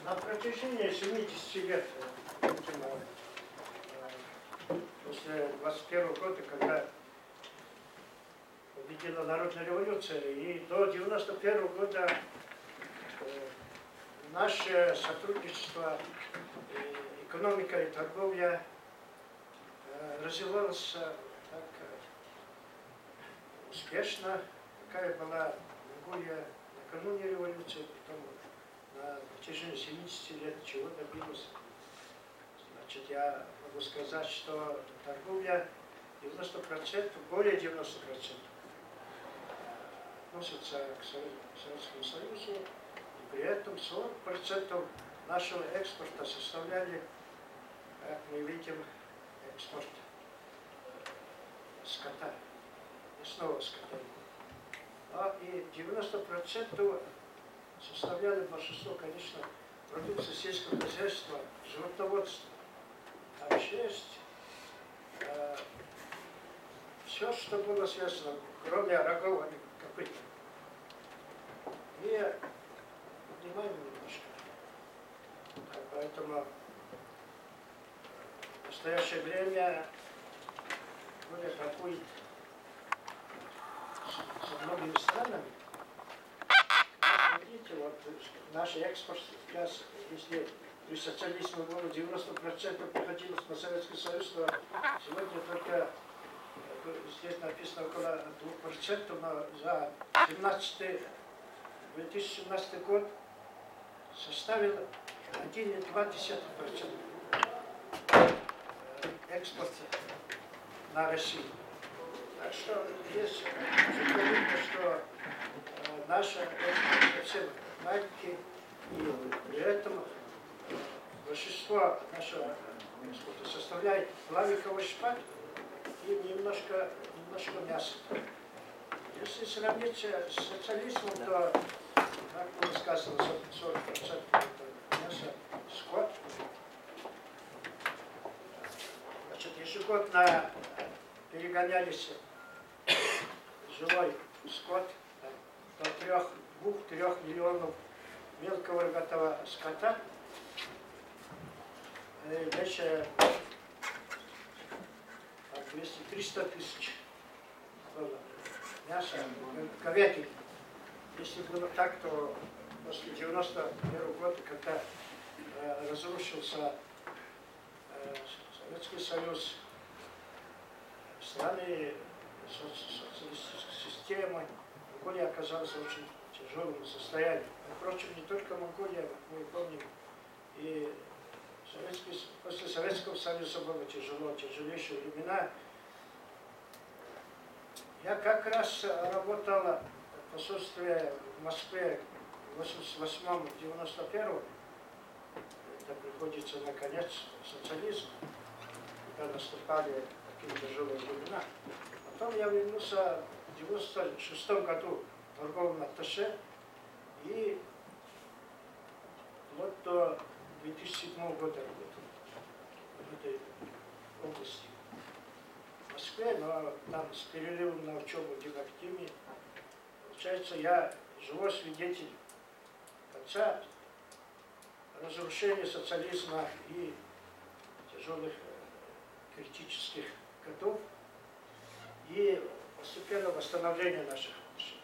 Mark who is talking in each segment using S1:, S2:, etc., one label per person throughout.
S1: На протяжении 70 лет, видимо, после 21 года, когда победила народная революция, и до 91 года наше сотрудничество, экономика и торговля развивалось так успешно, какая была Монголия накануне революции, потом на протяжении 70 лет чего добилась. Значит, я могу сказать, что торговля 90%, более 90% относится к Советскому Союзу, и при этом 40% нашего экспорта составляли, как мы видим, экспорт скота, мясного скота. И 90% составляли большинство, конечно, продукции сельского хозяйства, животноводства. А 6% все, что было связано, кроме рогов и копыт. И поднимаем немножко. Поэтому в настоящее время более торгует со многими странами. Видите, вот наш экспорт сейчас, если при социализме было 90% приходилось на Советский Союз, то сегодня только, здесь написано, около 2%, но за 2017 год составил 1,2% экспорта на Россию. Так что здесь видно, что наша экспорт совсем маленький, и при этом большинство нашего экспорта составляет плавиковый шпат и немножко мяса. Если сравнить с социализмом, то, как было сказано, 40% это мясо, скот. Значит, ежегодно перегонялись живой скот до 2-3 миллионов мелкого рогатого скота. И дальше 200-300 тысяч долларов мяса, говядины. Если было так, то после 91 года, когда разрушился Советский Союз, страны социалистической системы, Монголия оказалась в очень тяжелом состоянии. Впрочем, не только Монголия, как мы помним, и после Советского Союза было тяжелейшие времена. Я как раз работала в посольстве в Москве в 88-91. Это приходится на конец социализма, когда наступали такие тяжелые времена. Потом я вернулся в 96 году торговым атташе, и вот до 2007 года работал в этой области. В Москве, но там с перерывом на учебу в Дивактиме. Получается, я живой свидетель конца разрушения социализма и тяжелых критических годов и постепенного восстановления наших отношений.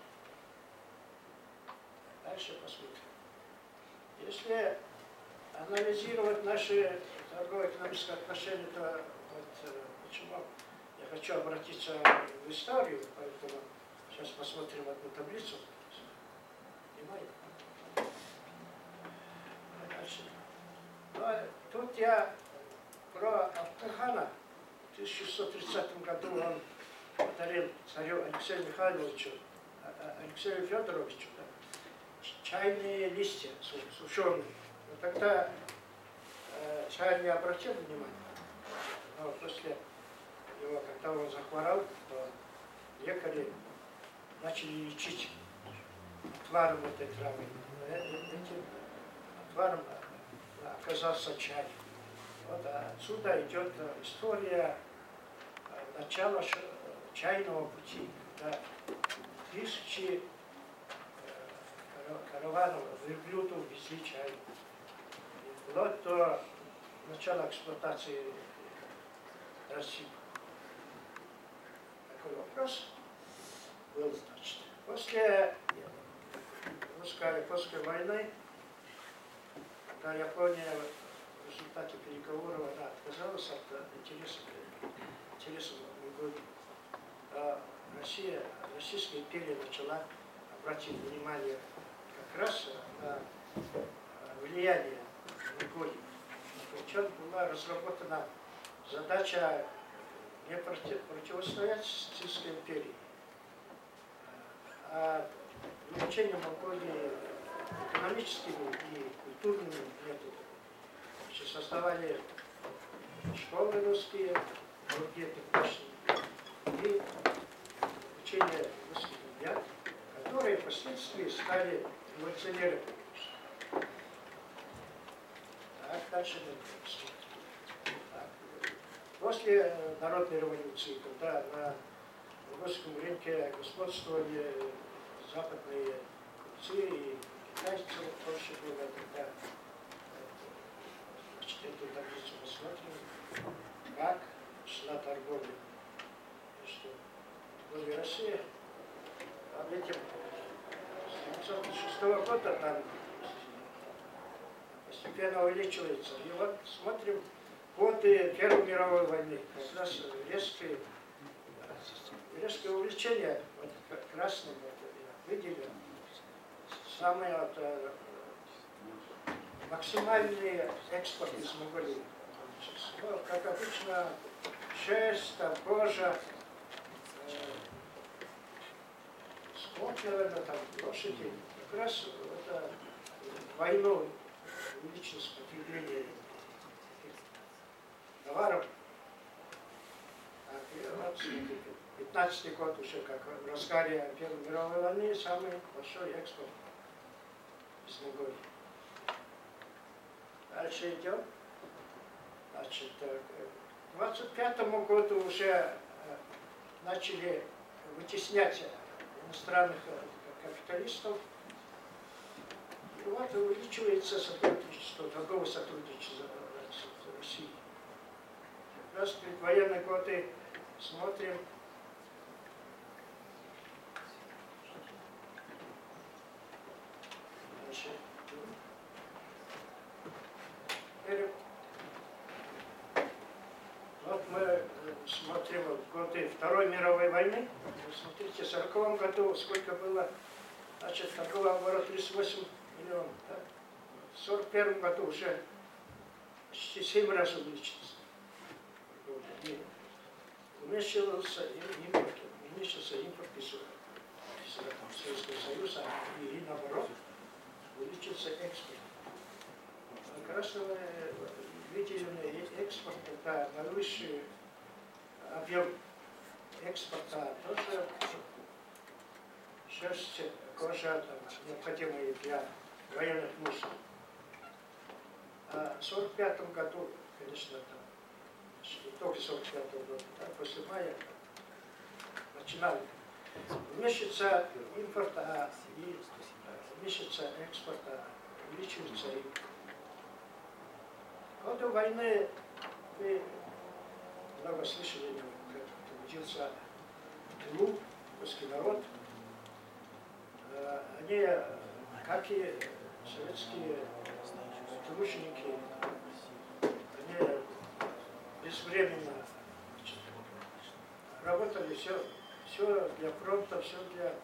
S1: Дальше посмотрим. Если анализировать наши торгово-экономические отношения, то вот, почему я хочу обратиться в историю, поэтому сейчас посмотрим одну таблицу. Понимаете? Дальше. Ну, тут я про Абдыхана. В 1630 году он подарил царю Алексею Михайловичу, Алексею Федоровичу, чайные листья сушеные. Но тогда царь не обратил внимания. Но после его, когда он захворал, то лекари начали лечить отваром этой травы. Этим отваром оказался чай. Вот отсюда идет история начала чайного пути, когда тысячи караванов верблюдов везли чай. вплоть до начала эксплуатации России. Такой вопрос был, значит. После русско-японской войны, когда Япония в результате переговоров отказалась от интересов Монголии, Российская империя начала обратить внимание как раз на влияние Монголии. Причем была разработана задача не противостоять Российской империи, а увеличение Монголии экономическими и культурными методами. Значит, создавали школы русские, где-то и учение русских ребят, которые впоследствии стали революционерами. Так, дальше мы смотрим. После народной революции, когда на русском рынке господствовали западные купцы и китайцы, больше было тогда, значит, эту таблицу мы смотрим, как шла торговля между Монголией и Россией. А этим с 1906 года там постепенно увеличивается. И вот смотрим годы Первой мировой войны, как раз резкое увеличение, вот красным выделено, самый максимальный экспорт из Монголии. Ну, как обычно, шерсть, там, кожа, скот, наверное, там, лошади. Как раз это войну увеличилось потребление товаров. Вот, 15-й год уже, как в разгаре Первой мировой войны, самый большой экспорт из Монголии. Дальше идем. Значит, к 25-му году уже начали вытеснять иностранных капиталистов. И вот увеличивается сотрудничество, торговое сотрудничество с Россией. Как раз в предвоенные годы смотрим. Вот мы смотрим годы Второй мировой войны. Смотрите, в 1940 году сколько было, значит, торговый оборот 38 миллионов. Да? В 1941 году уже почти 7 раз увеличился. И уменьшился импорт из Советского Союза, и наоборот, увеличился экспорт. Как раз выделенный экспорт, это наивысший объем экспорта, тоже шерсть, кожа, там, необходимые для военных нужд. А в 1945 году, конечно, там, итог 1945 года, да, после мая начинали уменьшиться импорт, и уменьшиться экспорт, увеличивается импорт. В годы войны вы много слышали, как трудился в тылу, русский народ. Они, как и советские труженики, они безвременно работали, все для фронта, все для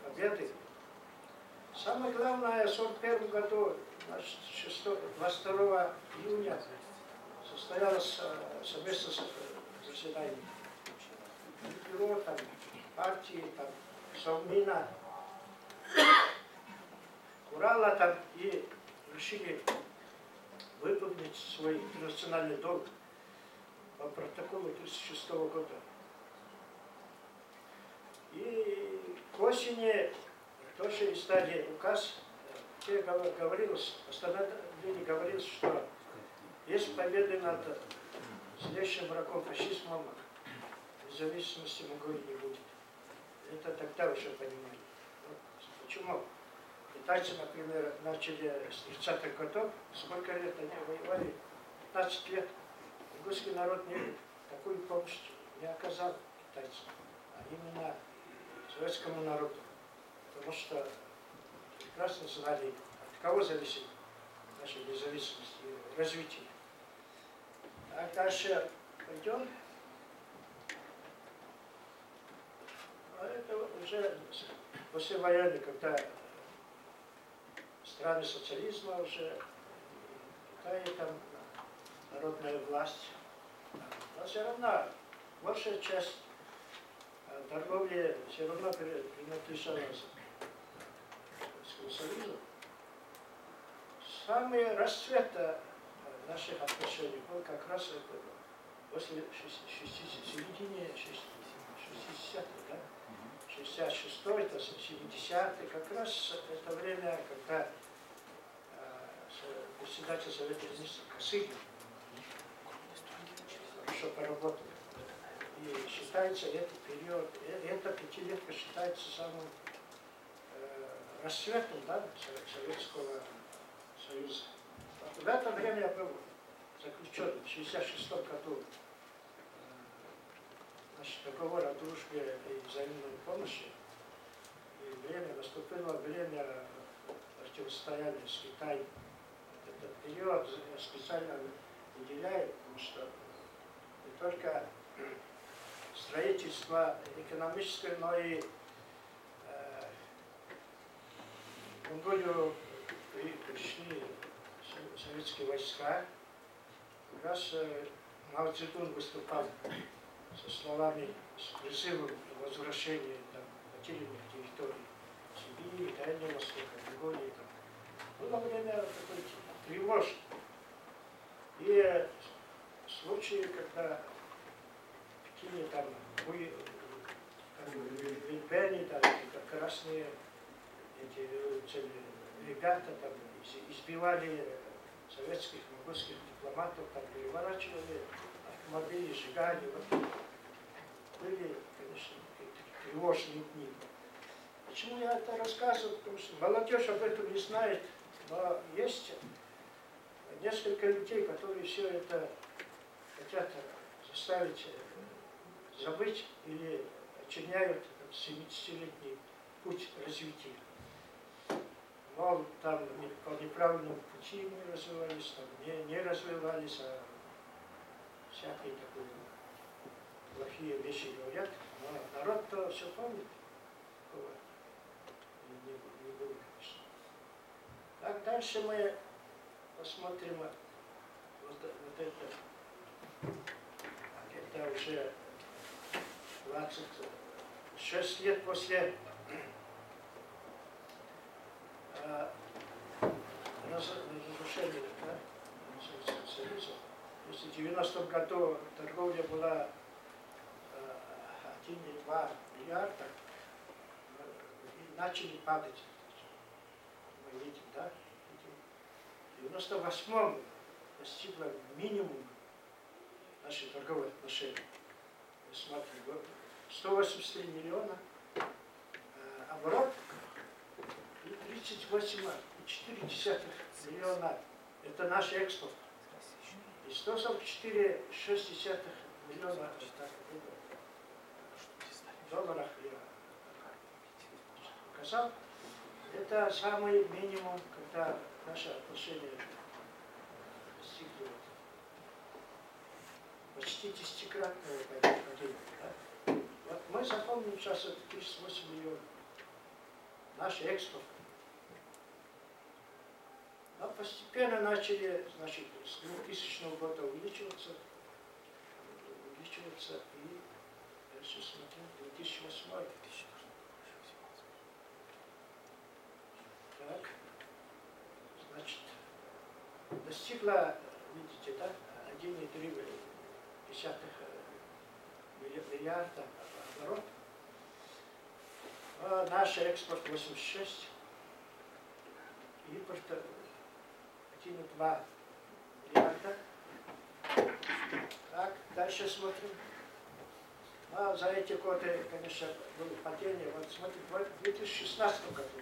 S1: победы. Самое главное, в 1941 году, значит, 22 июня состоялось совместное заседание бюро, там, партии, там, Совмина, Урала, там, и решили выполнить свой интернациональный долг по протоколу 1936 года. И к осени тоже издали указ, где говорилось, постановление говорилось, что без победы над злейшим врагом фашизмом независимости Монголии не будет. Это тогда уже понимали. Вот почему Китайцы, например, начали с 30-х годов, сколько лет они воевали? 15 лет. Русский народ такую помощь не оказал китайцам, а именно советскому народу. Потому что прекрасно знали, от кого зависит наша независимость и развитие. А дальше пойдем. А это уже после войны, когда страны социализма уже, в Китае там народная власть. Но все равно большая часть торговли все равно принадлежала Советскому Союзу. Самый расцвет наших отношений был как раз после середины 60-х, да? 66-й, 70-й, как раз это время, когда председатель Совета Министров Косыгин хорошо поработал. И считается этот период, эта пятилетка считается самым расцветом, да, Советского Союза. Вот в это время был заключен в 1966 году наш договор о дружбе и взаимной помощи. И время наступило время противостояния с Китаем. Этот период я специально выделяю, потому что не только строительство экономическое, но и в Монголию пришли советские войска. Как раз Мао Цзэдун выступал со словами, с призывом к возвращению потерянных территорий Сибири, Дальнего Востока, Монголии. Было время такое тревожное. И случаи, когда в Пекине там Вильбяне, там красные эти ребята там избивали советских, монгольских дипломатов, там переворачивали автомобили, сжигали. Вот. Были, конечно, тревожные дни. Почему я это рассказываю? Потому что молодежь об этом не знает, но есть несколько людей, которые все это хотят заставить забыть или очерняют 70-летний путь развития. Мол, там по неправильному пути мы развивались, там не развивались, а всякие такие плохие вещи говорят. Но народ-то все помнит. Такого не было, конечно. Так, дальше мы посмотрим вот это. Это уже 26 лет после разрушения, да, Советского Союза. Если в 90-м году торговля была 1,2 миллиарда, и начали падать. Мы видим, да? В 98-м достигла минимум наши торговые отношения. Смотрим, 183 миллиона оборот и 38,4 миллиона это наш экспорт. И 144,6 миллиона долларов я показал. Это самый минимум, когда наши отношения достигли почти 10-кратное падение. Да? Вот мы запомним сейчас это 38 миллионов. Наш экспорт. Но постепенно начали, значит, с 2000 года увеличиваться и дальше смотрим 2008. Так, значит, достигла, видите, да, 1,3 миллиарда оборот. А наш экспорт 86, импорт 1,2 миллиарда. Так, дальше смотрим. А за эти годы, конечно, было падение. Вот смотрите, в 2016 году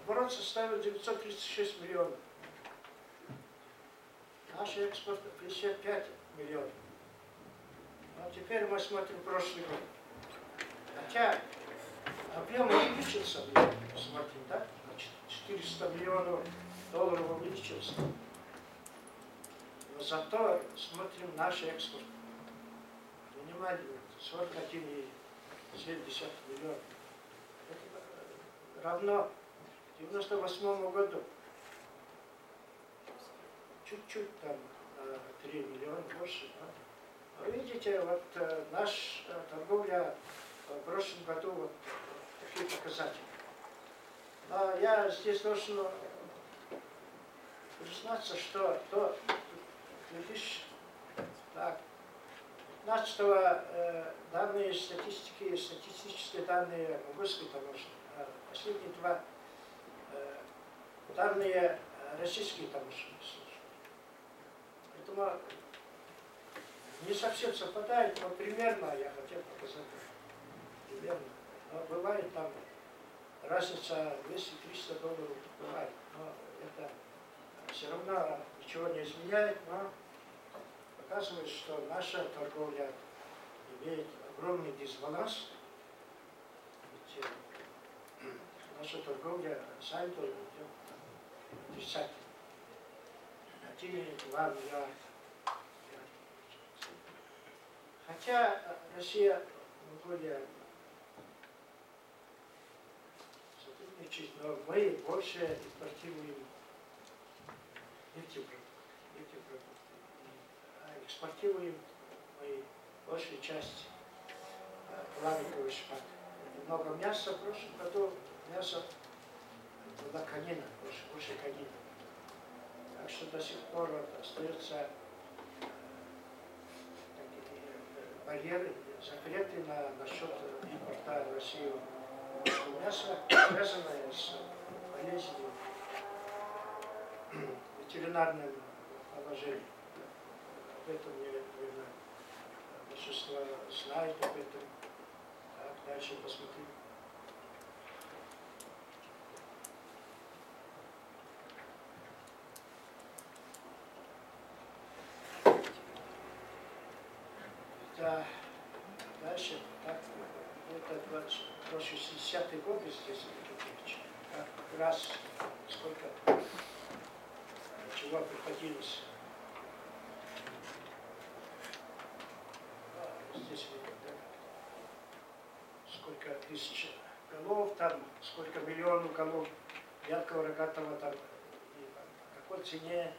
S1: Оборот составил 936 миллионов. Наш экспорт 55 миллионов. А теперь мы смотрим прошлый год. Хотя объем увеличился, смотрим, да? 400 миллионов долларов увеличился. Но зато смотрим наш экспорт. Внимание, 41,7 миллиона. Это равно 98 году. Чуть-чуть там 3 миллиона больше. Да? Но видите, вот наша торговля в прошлом году вот такие показатели. Но я здесь должен признаться, что до 2015 данные статистики, статистические данные монгольской таможни, а последние два данные российские таможенные службы. Поэтому не совсем совпадает, но примерно я хотел показать. Примерно. Но бывает там разница 200-300 долларов бывает. Но это все равно ничего не изменяет, но показывает, что наша торговля имеет огромный дисбаланс. Ведь наша торговля сальдо идет отрицательно. 1,2 миллиарда. Хотя Россия более сотрудничает, но мы больше импортируем нефтепродукты. А экспортируем мы большую часть плавниковых шпат. Много мяса в прошлом году, мясо была конина, больше конина. Так что до сих пор остаются барьеры, запреты насчет импорта в Россию мяса, связанное с болезнью, ветеринарным положением. Об этом, наверное, большинство знает об этом. Так, дальше посмотрим. Да, дальше, так, это 60-е годы здесь, как раз сколько чего приходилось. Здесь видно, да? Сколько тысяч голов там, сколько миллионов голов мелкого рогатого там, и по какой цене.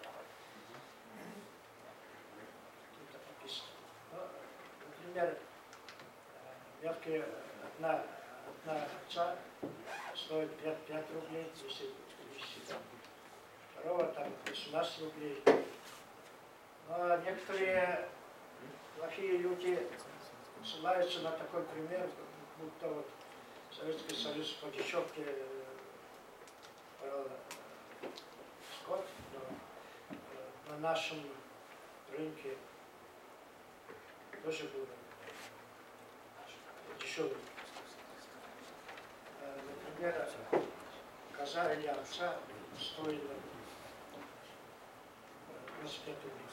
S1: Тут написано. Например, мелкие одна овца стоит 5 рублей, если привезти. Второго там 18 рублей. Но некоторые плохие люди ссылаются на такой пример, будто вот Советский Союз по дешевке скот, но на нашем рынке тоже было дешевый. Например, коза или овца стоила 25 рублей.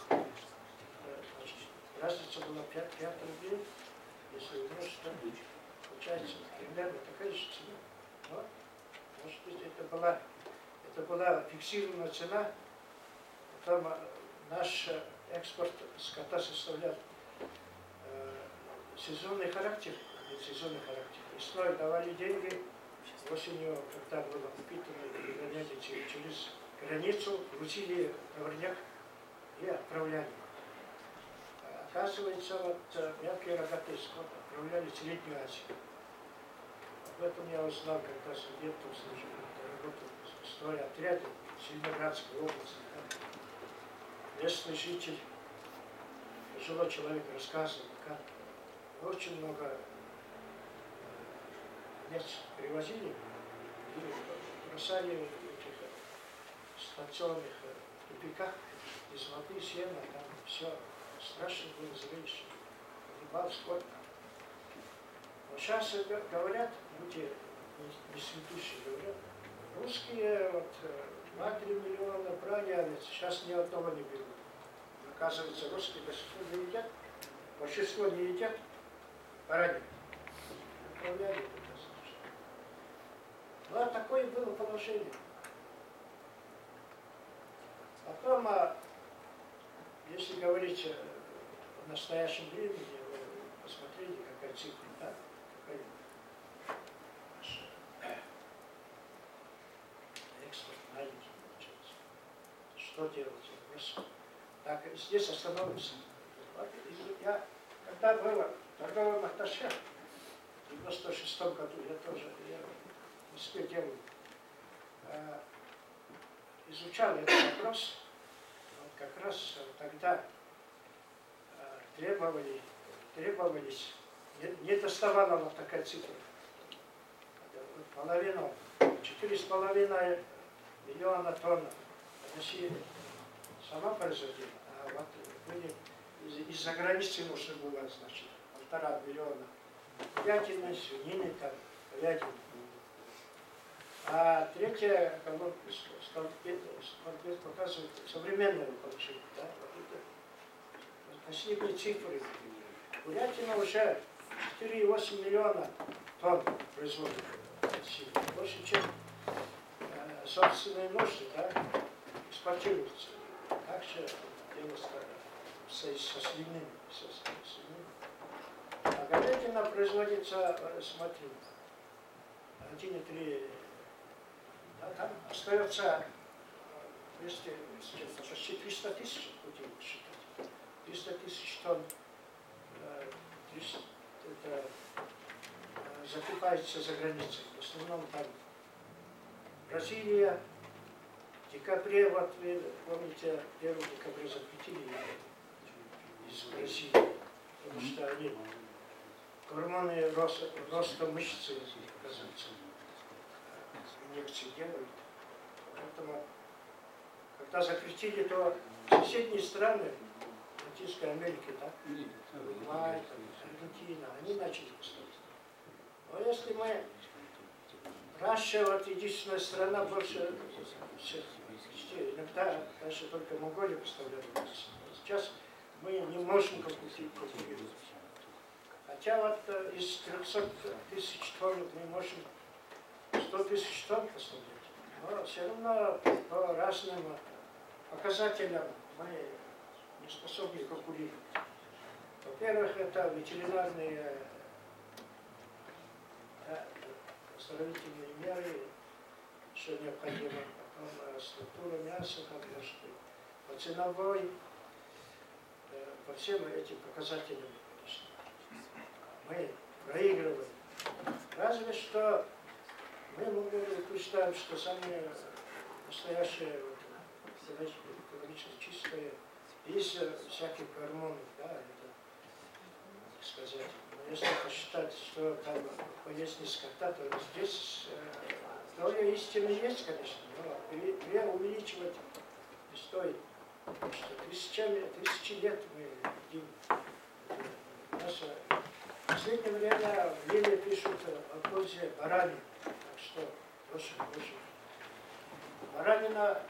S1: Значит, разница была 5 рублей. Если умножить, то получается примерно такая же цена. Но, может быть, это была фиксированная цена. Потом наш экспорт скота составлял сезонный характер. Весной давали деньги, осенью, когда было упитано и гоняли через границу, грузили товарняк и отправляли. Оказывается, вот мелкие рогатые скот отправляли в Среднюю Азию. Об этом я узнал, когда студентом служил, работал в стройотряде в Зеленоградской области. Местный житель, пожилой человек, рассказывал, как очень много овец привозили и бросали в этих станционных тупиках из воды, сена, там все. Страшно было зрелище. Погибал скот. Но сейчас говорят, люди не святущие говорят, Русские вот 2-3 миллиона брали овец, сейчас ни одного не берут. Оказывается, русские большинство не едят, большинство не едят баранину. Отправляли туда, значит. Ну, а такое было положение. Потом, если говорить о настоящем времени, вы посмотрите, какая цифра, да? Какая экспорт маленький получается. Что делать? Вопрос. Так, здесь остановимся. Я, когда был торговым атташе, в 1996 году, я тоже успел делать, изучал этот вопрос. Вот как раз тогда требовались, не доставала вот такая цифра. Половину, 4,5 миллиона тонн Россия сама производила, а вот были из-за границы нужно было, значит, 1,5 миллиона говядины, свинины, там, говядины. А третья колонка показывает современное положение. Да? Вот последние цифры. Курятина уже 4,8 миллиона тонн производит. Больше, чем собственные нужды, да, экспортируются. Также дело со свиными. А говядина производится, смотри, 1,3. А там остается почти 300 тысяч, будем считать. 300 тысяч тонн это закупается за границей. В основном там Бразилия. В декабре, вот вы помните, 1 декабря запретили из Бразилии, потому что они гормоны роста мышцы, оказывается, инъекции делают. Поэтому, когда запретили, то соседние страны Латинской Америки, да, Уругвай, Аргентина, они начали поставить. Но если мы, Россия, вот единственная страна, больше иногда даже только Монголия поставляет. Сейчас мы не можем конкурировать. Хотя вот из 300 тысяч тонн мы можем 100 тысяч тонн поставлять. Но все равно по разным показателям мы не способны конкурировать. Во-первых, это ветеринарные оздоровительные меры, что необходимо. Потом структура мяса, как может быть, по ценовой, по всем этим показателям, конечно, мы проигрываем. Разве что мы утверждаем, что самое настоящее, экологически чистое, без всяких гормонов, да, это, так сказать. Но если посчитать, что там болезнь скота, то здесь доля истины есть, конечно, но увеличивать не стоит. Потому что тысячи лет мы видим. В последнее время в Лиле пишут о пользе баранины. Так что, очень. Баранина,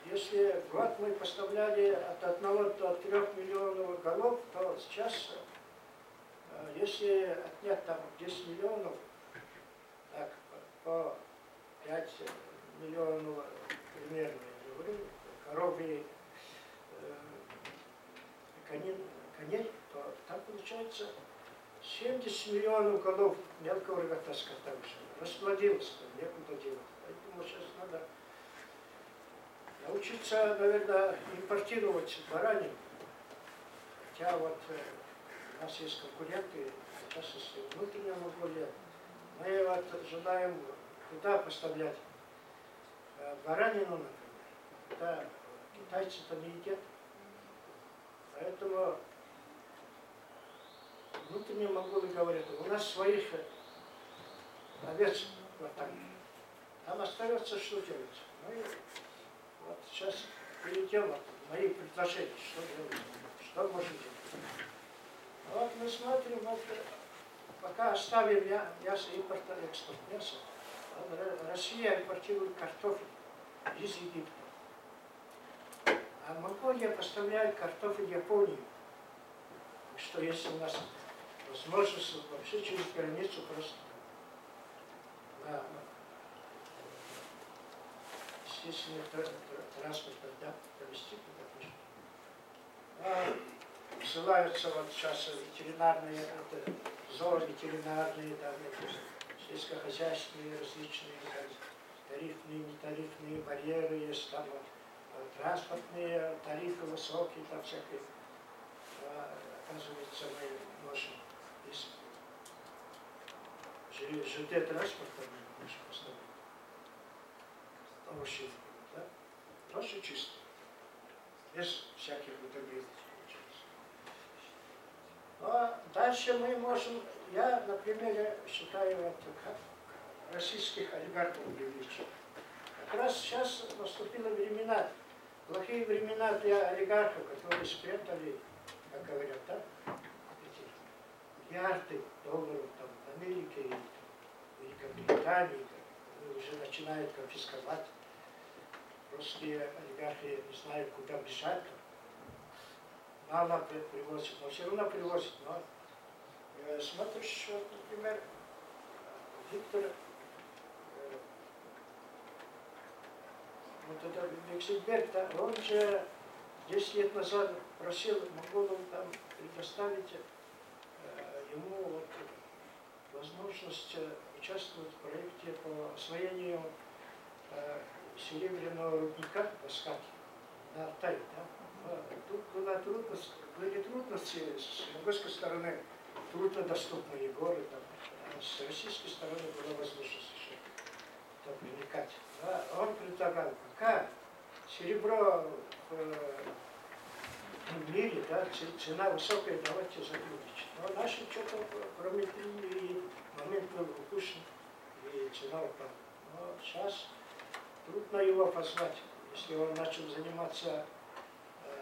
S1: если в год мы поставляли от 1 до 3 миллионов голов, то сейчас, если отнять там 10 миллионов, так, по 5 миллионов примерно, я говорю, коровы, коней, то там получается 70 миллионов голов мелкого рогатого скота уже. Расплодился, некуда делать. Поэтому сейчас надо научиться, наверное, импортировать баранину. Хотя вот у нас есть конкуренты, в частности, внутренняя Монголия. Мы вот желаем туда поставлять баранину, например. Да, китайцы-то не едят. Поэтому внутренние монголы говорят, у нас своих овец хватает. Там остается что делать. Мы вот сейчас перейдем от моих предложений, что делать, что можем делать. Вот мы смотрим, вот, пока оставим мясо, импорт, экспорт мяса, Россия импортирует картофель из Египта. А Монголия поставляет картофель в Японию. Что если у нас возможность вообще через границу просто естественный транспорт, да, довести туда. Ссылаются вот сейчас ветеринарные, зооветеринарные, там, сельскохозяйственные различные тарифные, нетарифные барьеры, есть там транспортные тарифы высокие, там всякие. Оказывается, мы можем из ЖД-транспорта мы можем поставить овощи, да? Тоже чисто, без всяких удобрений. А дальше мы можем, я, например, считаю это как российских олигархов привлечь. Как раз сейчас наступило времена, плохие времена для олигархов, которые спрятали, как говорят, да, эти миллиарды долларов там, в Америке и Великобритании, уже начинают конфисковать. Русские олигархи не знают, куда бежать. Мало привозят, но все равно привозят. Но смотришь, например, Виктор, вот это Вексельберг, да, он же 10 лет назад просил монголов там предоставить ему вот возможность участвовать в проекте по освоению серебряного рудника в Аскате на Алтае. Да? Тут были трудности с монгольской стороны, труднодоступные горы, там, а с российской стороны была возможность еще это привлекать. Да? Он предлагал, пока серебро в мире, да, цена высокая, давайте сотрудничать. Но наши что-то прометрили, и момент был упущен, и цена упала. Но сейчас трудно его позвать, если он начал заниматься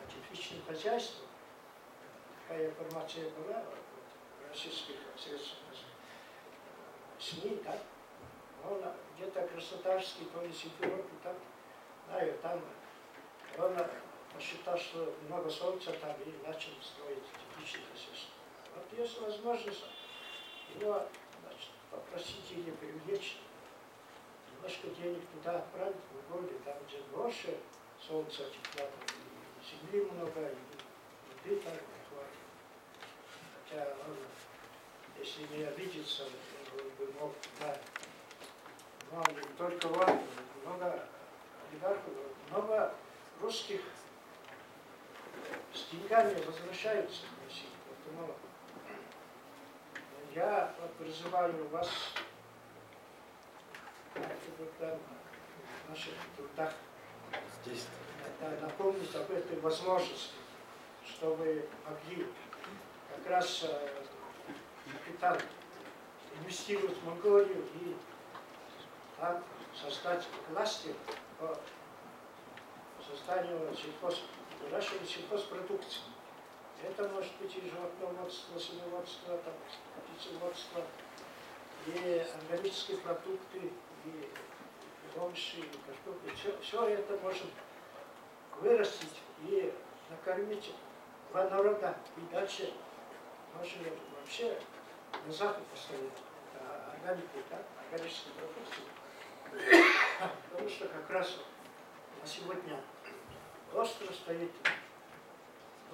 S1: тепличным хозяйством. Такая информация была в российских средствах СМИ, да? Он где-то Краснодарский, то ли Симферополь, там, знаю, там он посчитал, что много солнца там и начал строить тепличное хозяйство. Вот есть возможность его, значит, попросить или привлечь, немножко денег туда отправить в городе, там, где больше солнца, тепла, земли много, и воды так не хватит. Хотя он, если не обидится, он бы мог туда. Но не только он, много олигархов, много русских с деньгами возвращаются в Россию. Поэтому я призываю вас в наших трудах здесь напомнить об этой возможности, что вы могли как раз капитал инвестировать в Монголию и там создать кластер по созданию выращивания сельхозпродукции. Это может быть и животноводство, свиноводство, там, птицеводство, и органические продукты, и овощи, и картофель. Все это можно вырастить и накормить два народа. И дальше можно вообще на Запад поставить органику, да, органические продукты. Потому что как раз на сегодня остро стоит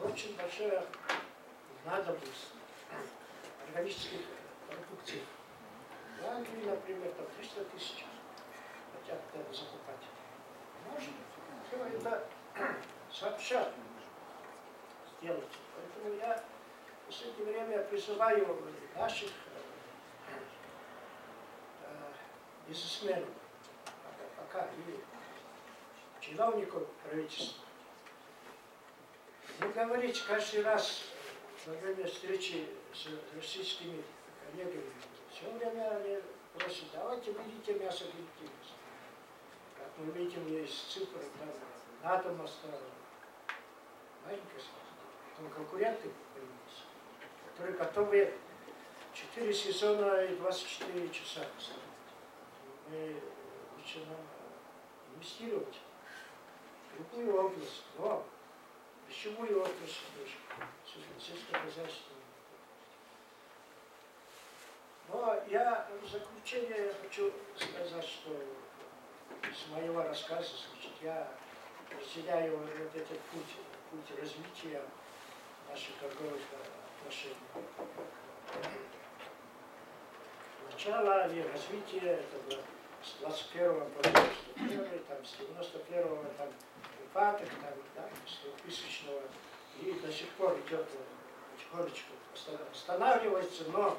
S1: очень большая надобность органических продуктов. В Англии, например, там 300 тысяч хотят закупать. Можно все это сообща сделать. Поэтому я в последнее время призываю наших бизнесменов, пока и чиновников правительства, не говорить каждый раз во время встречи с российскими коллегами, все время они просят, давайте берите мясо, берите мясо. Как мы видим, есть цифры, там, атома стало маленькая, там конкуренты появились, которые готовы 4 сезона и 24 часа. мы лучше нам инвестировать в любую область, но пищевую область, сельскохозяйственную. Но я в заключение хочу сказать, что с моего рассказа, значит, я разделяю вот этот путь развития наших торговых отношений. Начало и развитие этого с 21 по 91, там, с 91 там, упадок, там, да, с 2000-го, и до сих пор идет потихонечку, останавливается, но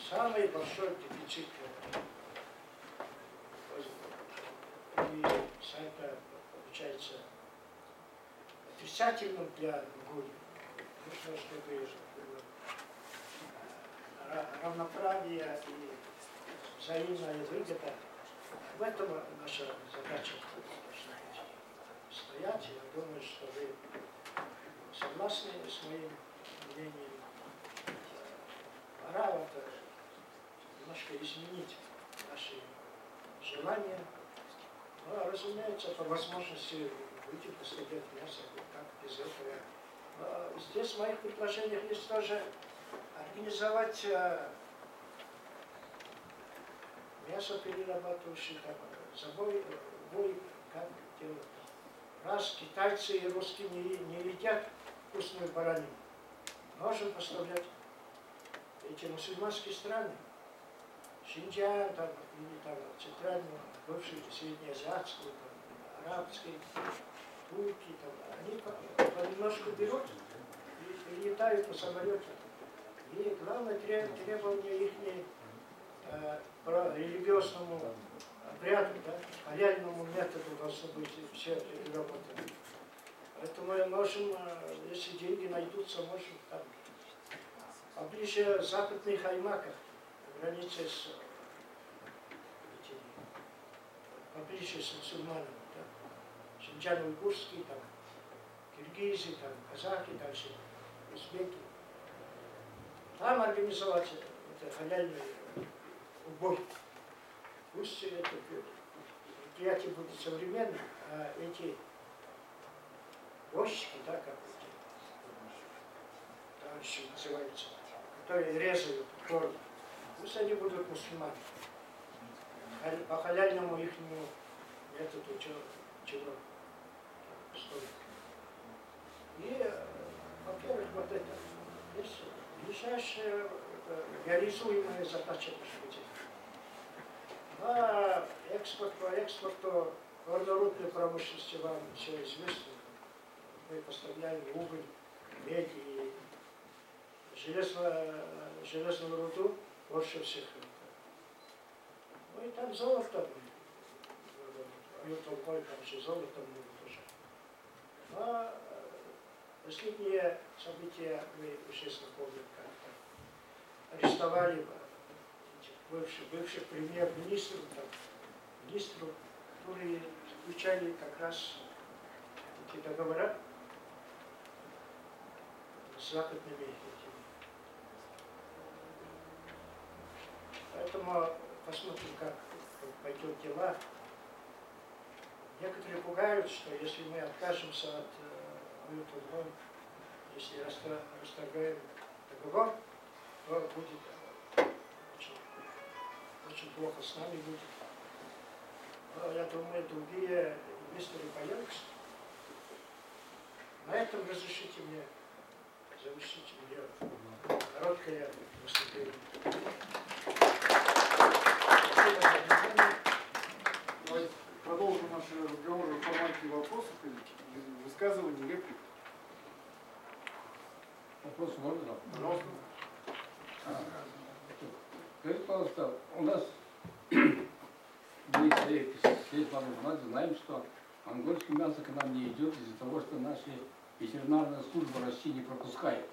S1: самый большой дефицит и это получается отрицательным для Монголии. Нужно, чтобы равноправие и взаимная выгода. В этом наша задача должна быть стоять. Я думаю, что вы согласны с моим мнением. Пора это немножко изменить наши желания. Но, разумеется, по возможности будем поставлять мясо, как без этого. Но здесь в моих предложениях есть тоже организовать мясоперерабатывающий забой, как делают. Раз китайцы и русские не едят вкусную баранину, можем поставлять эти мусульманские страны, Шинджан, там, или там, центральную, бывшие среднеазиатскую, там, арабские, турки, там, они понемножку берут и летают на самолете. И главное требование их по религиозному обряду, да, халяльному методу должно быть все работать. Поэтому мы можем, если деньги найдутся, можем там поближе западных аймаках, границе с поближе с мусульманами, да, Шинджан-Уйгурский, там, киргизы, там, казахи, дальше узбеки. Там организовать это халяльный убой. Пусть это предприятие будет современным, а эти возчики, да, как товарищи называются, которые резают корм, пусть они будут мусульмане. По халяльному ихнему методу чего стоит. И, во-первых, вот это есть ближайшая реализуемая задача может быть. А по экспорту горнорудной промышленности вам все известно. Мы поставляем уголь, медь и железную руду больше всех. Ну и там золото. Толпой там еще золото много тоже. Но последние события мы уже знакомы, как арестовали бывших премьер-министров, министров, которые заключали как раз эти договора с западными этими. Поэтому посмотрим, как пойдет дела. Некоторые пугают, что если мы откажемся от ОЮТ-1, если расторгаем договор, то будет очень плохо с нами будет. Но я думаю, другие инвесторы появятся. На этом разрешите мне завершить мое короткое выступление. Спасибо за внимание.
S2: Давайте продолжим наш разговор в формате вопросов и высказываний, реплик.
S3: Вопрос можно?
S2: Пожалуйста.
S3: Скажите, пожалуйста, у нас мы здесь знаем, что монгольское мясо к нам не идет из-за того, что наша ветеринарная служба России не пропускает.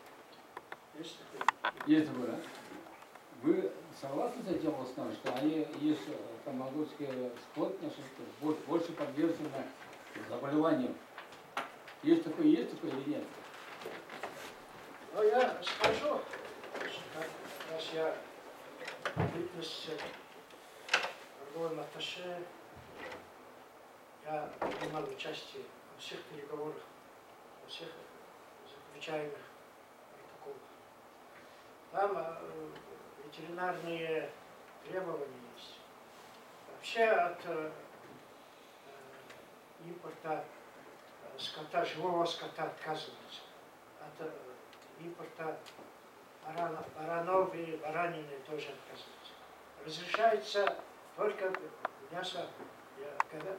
S1: Есть такое?
S3: Есть такое, да? Вы согласны с этим основом, что они есть там монгольская скот наша больше подвержена заболеваниям? Есть такое или нет?
S1: Ну, я скажу, раз я в личности торговым атташе я принимал участие во всех переговорах, во всех заключаемых протоколах. Там ветеринарные требования есть. Вообще от импорта скота, живого скота отказываются. От импорта баранов и баранины тоже отказываются. Разрешается только мясо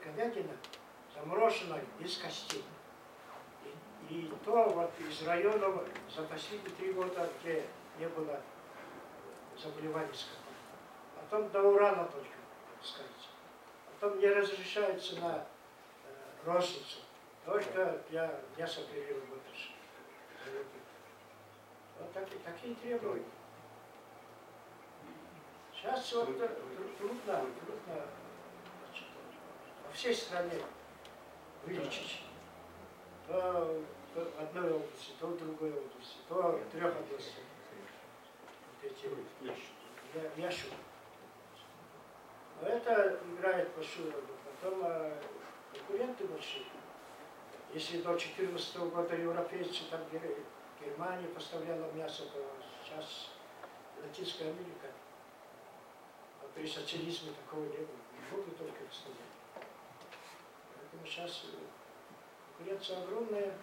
S1: говядина, замороженное без костей. И то вот из районов за последние 3 года, где не было заболеваний скота. Потом до урана только пускается. Потом не разрешается на розницу, только для мясопереработки. Вот такие требования. Сейчас вот трудно значит, во всей стране вылечить. То в одной области, то в другой области, то в 3 областях. Вот эти ящики. Но это играет большую роль. Потом конкуренты большие. Если до 2014 года европейцы, там Германия поставляла мясо, то сейчас Латинская Америка. А при социализме такого не было. Фрукты только поставляли. Поэтому сейчас конкуренция огромная,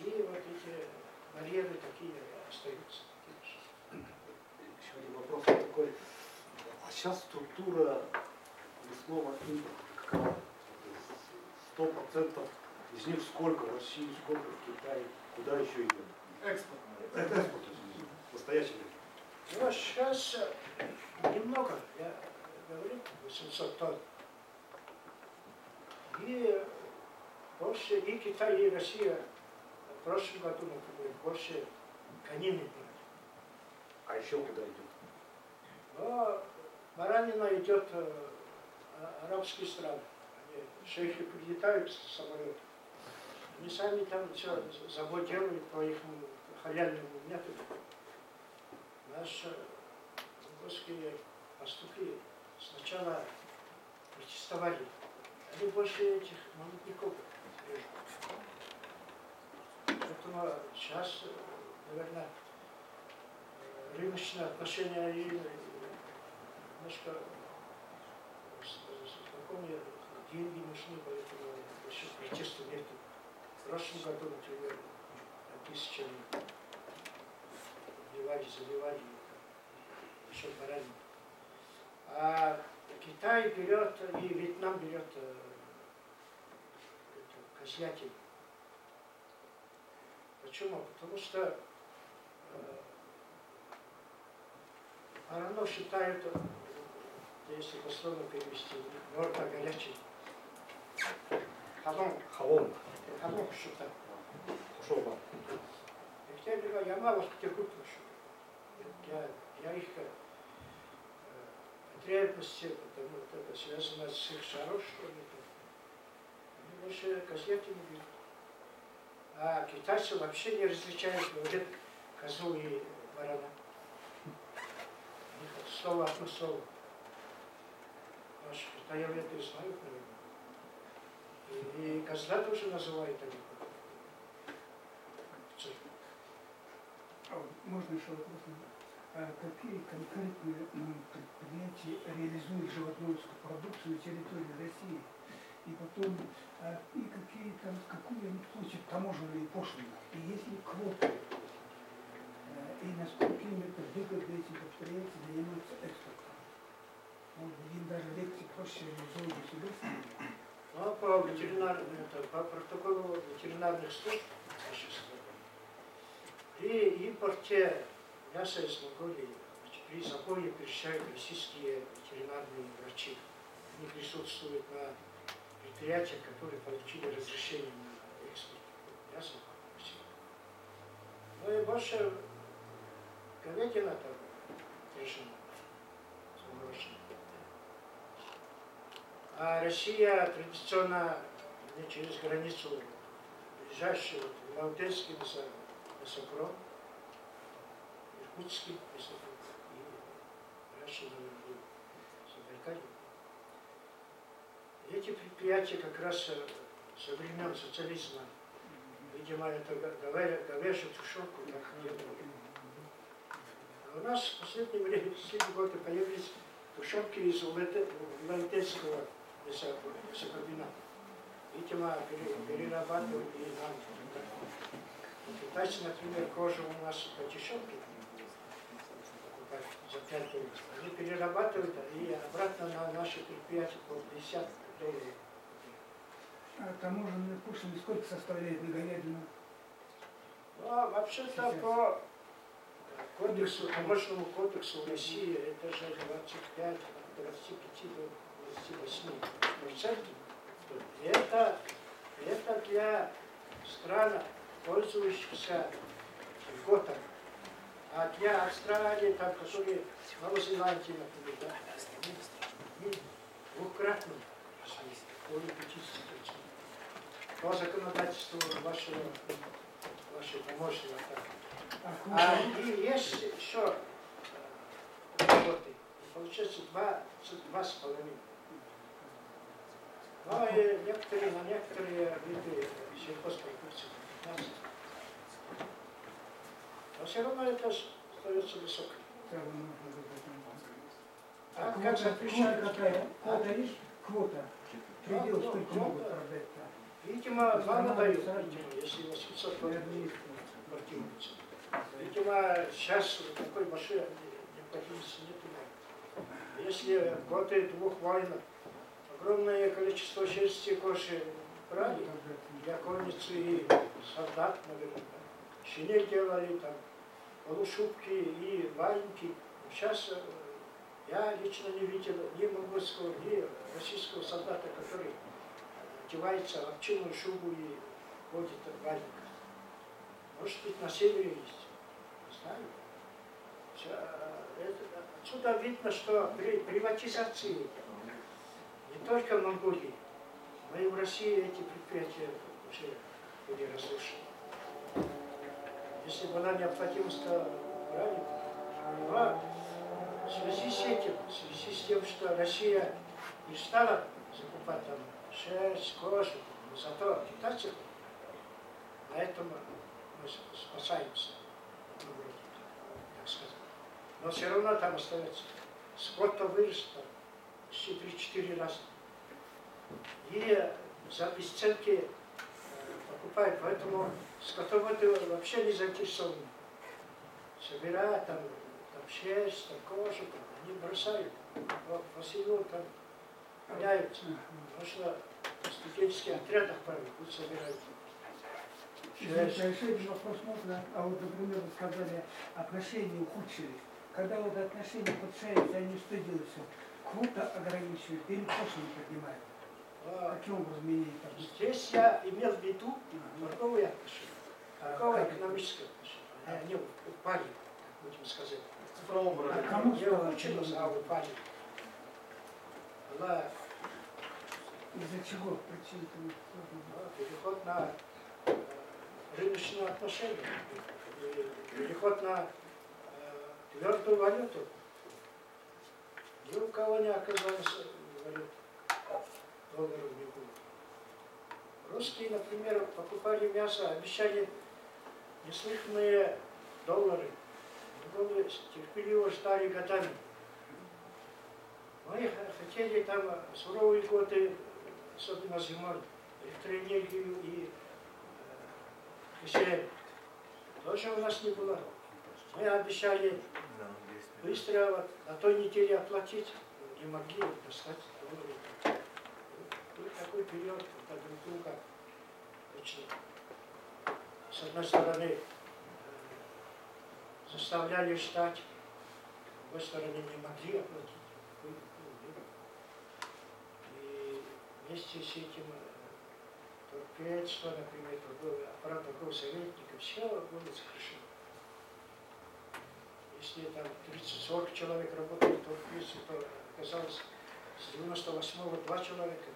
S1: и вот эти барьеры такие остаются.
S4: Еще один вопрос такой. А сейчас структура мясного импорта какова? 100% из них сколько в России, сколько в Китае, куда еще идет?
S2: Экспорт.
S4: Это экспорт, настоящий.
S1: Ну, сейчас немного, я говорю, 800 тонн. И больше и Китай, и Россия в прошлом году, например, больше конины брали.
S4: А еще куда идет?
S1: Но баранина идет арабские страны. Они, шейхи прилетают с самолета. Они сами там все завод делают по их халяльному методу. Наши русские пастухи сначала протестовали. Они больше этих молодняков режут. Поэтому сейчас, наверное, рыночные отношения немножко знакомые, деньги нужны, поэтому еще протеста нет. В прошлом году, например, тысячами заливали еще баранину. А Китай берет, и Вьетнам берет козлятину. Почему? Потому что баранов считают, если дословно перевести, морда горячей. Халон считают.
S4: Шоба.
S1: Я мало в Петербурге пошел. Я их потребности, потому что это связано с их жарой, что ли. Они больше козлятину берут. А китайцы вообще не различают, говорят, козу и барана. У них слово одно слово. Наши китаеведы знают, наверное. И козла тоже называют они.
S5: Можно еще вопрос? Какие конкретные предприятия реализуют животноводческую продукцию на территории России? И потом, какую они получат таможенные пошлины? И есть ли квоты? И насколько им это выгодно этим предприятиям заниматься экспортом? Может быть, им даже легче, проще реализовывать государственные?
S1: Ну, по протоколу ветеринарных служб нашей страны, при импорте мяса из Монголии, при забое приезжают российские ветеринарные врачи. Они присутствуют на предприятиях, которые получили разрешение на экспорт мяса в Россию. Ну и больше говядина там решена, заморожена. А Россия традиционно через границу ближайший, Лауденский мясопром, Иркутский мясопром и дальше Забайкалье. Эти предприятия как раз со времен социализма, видимо, это говяжью тушенку так делали. А у нас в последнее время, в последние годы появились тушенки из улан-удайского лесокомбината. Видимо, перерабатывали и нам. Китайцы, например, кожу у нас по дешевке покупают за 5 долларов. Они перерабатывают и обратно на наши предприятия по 50 долларов.
S5: А таможенные пошлины сколько составляет на говядину?
S1: Ну, а вообще-то по кодексу, таможенному кодексу России это же 25, 25 до 28%. Это для стран, пользующихся льготами. А для Австралии, там, которые Новой Зеландии, например, да, они двукратно, более 50%. По законодательству вашей таможенной атаки. И есть еще льготы. Получается 2,5. Ну и на некоторые виды сельхозпродукции 15. Но все равно это остается высокой. А как запрещают?
S5: Квота есть? Квота. Предел сколько могут продать?
S1: Видимо, мало дают, если 800 квартируется. Видимо, сейчас такой большой необходимости нет. Если в годы 2 войн огромное количество шерсти кожи брали для конницы и солдат, наверное, шинель делали, там, полушубки и валенки. Сейчас я лично не видел ни монгольского, ни российского солдата, который одевается в овчинную шубу и ходит в валенках. Может быть, на севере есть. Не знаю. Отсюда видно, что при приватизации не только в Монголии, но и в России эти предприятия уже были разрушены. Если была необходимость, то брали. Но в связи с этим, в связи с тем, что Россия не стала закупать там шерсть, кожу, но зато китайцев, поэтому мы спасаемся, так сказать. Но все равно там остается. Скот-то вырос там почти 3-4 раза. И за бесценки покупают, поэтому скотоводы вообще не заинтересованы. Собирают там шерсть, там кожу, там, они бросают. В селу там гоняются. Потому что в студенческих отрядах будут собирать.
S5: Еще один вопрос можно. А вот, например, вы сказали, отношения ухудшились. Когда вот отношения ухудшаются, они что делают? Квота ограничивают или пошлину поднимают? Каким образом меняет отношения?
S1: Здесь я имел в виду торговые отношения, торгово-экономические отношения. Они упали, будем сказать. Не ухудшилось, а упали.
S5: Из-за чего? Причина?
S1: Переход на рыночные отношения, переход на твердую валюту. Ни у кого не оказалось валют, долларов не было. Русские, например, покупали мясо, обещали неслыханные доллары. Монголы терпеливо ждали годами. Мы хотели там суровые годы, особенно зимой, электроэнергию и кисель. Тоже у нас не было. Мы обещали быстро, вот, на той неделе оплатить, не могли достать доллары. Был такой период, когда друг друга очень, с одной стороны, заставляли ждать, с другой стороны, не могли оплатить. И вместе с этим торпедство, например, аппарат торгового советника, все было сокращено. Если там 30-40 человек работали в торпедстве, то оказалось с 98-го 2 человека.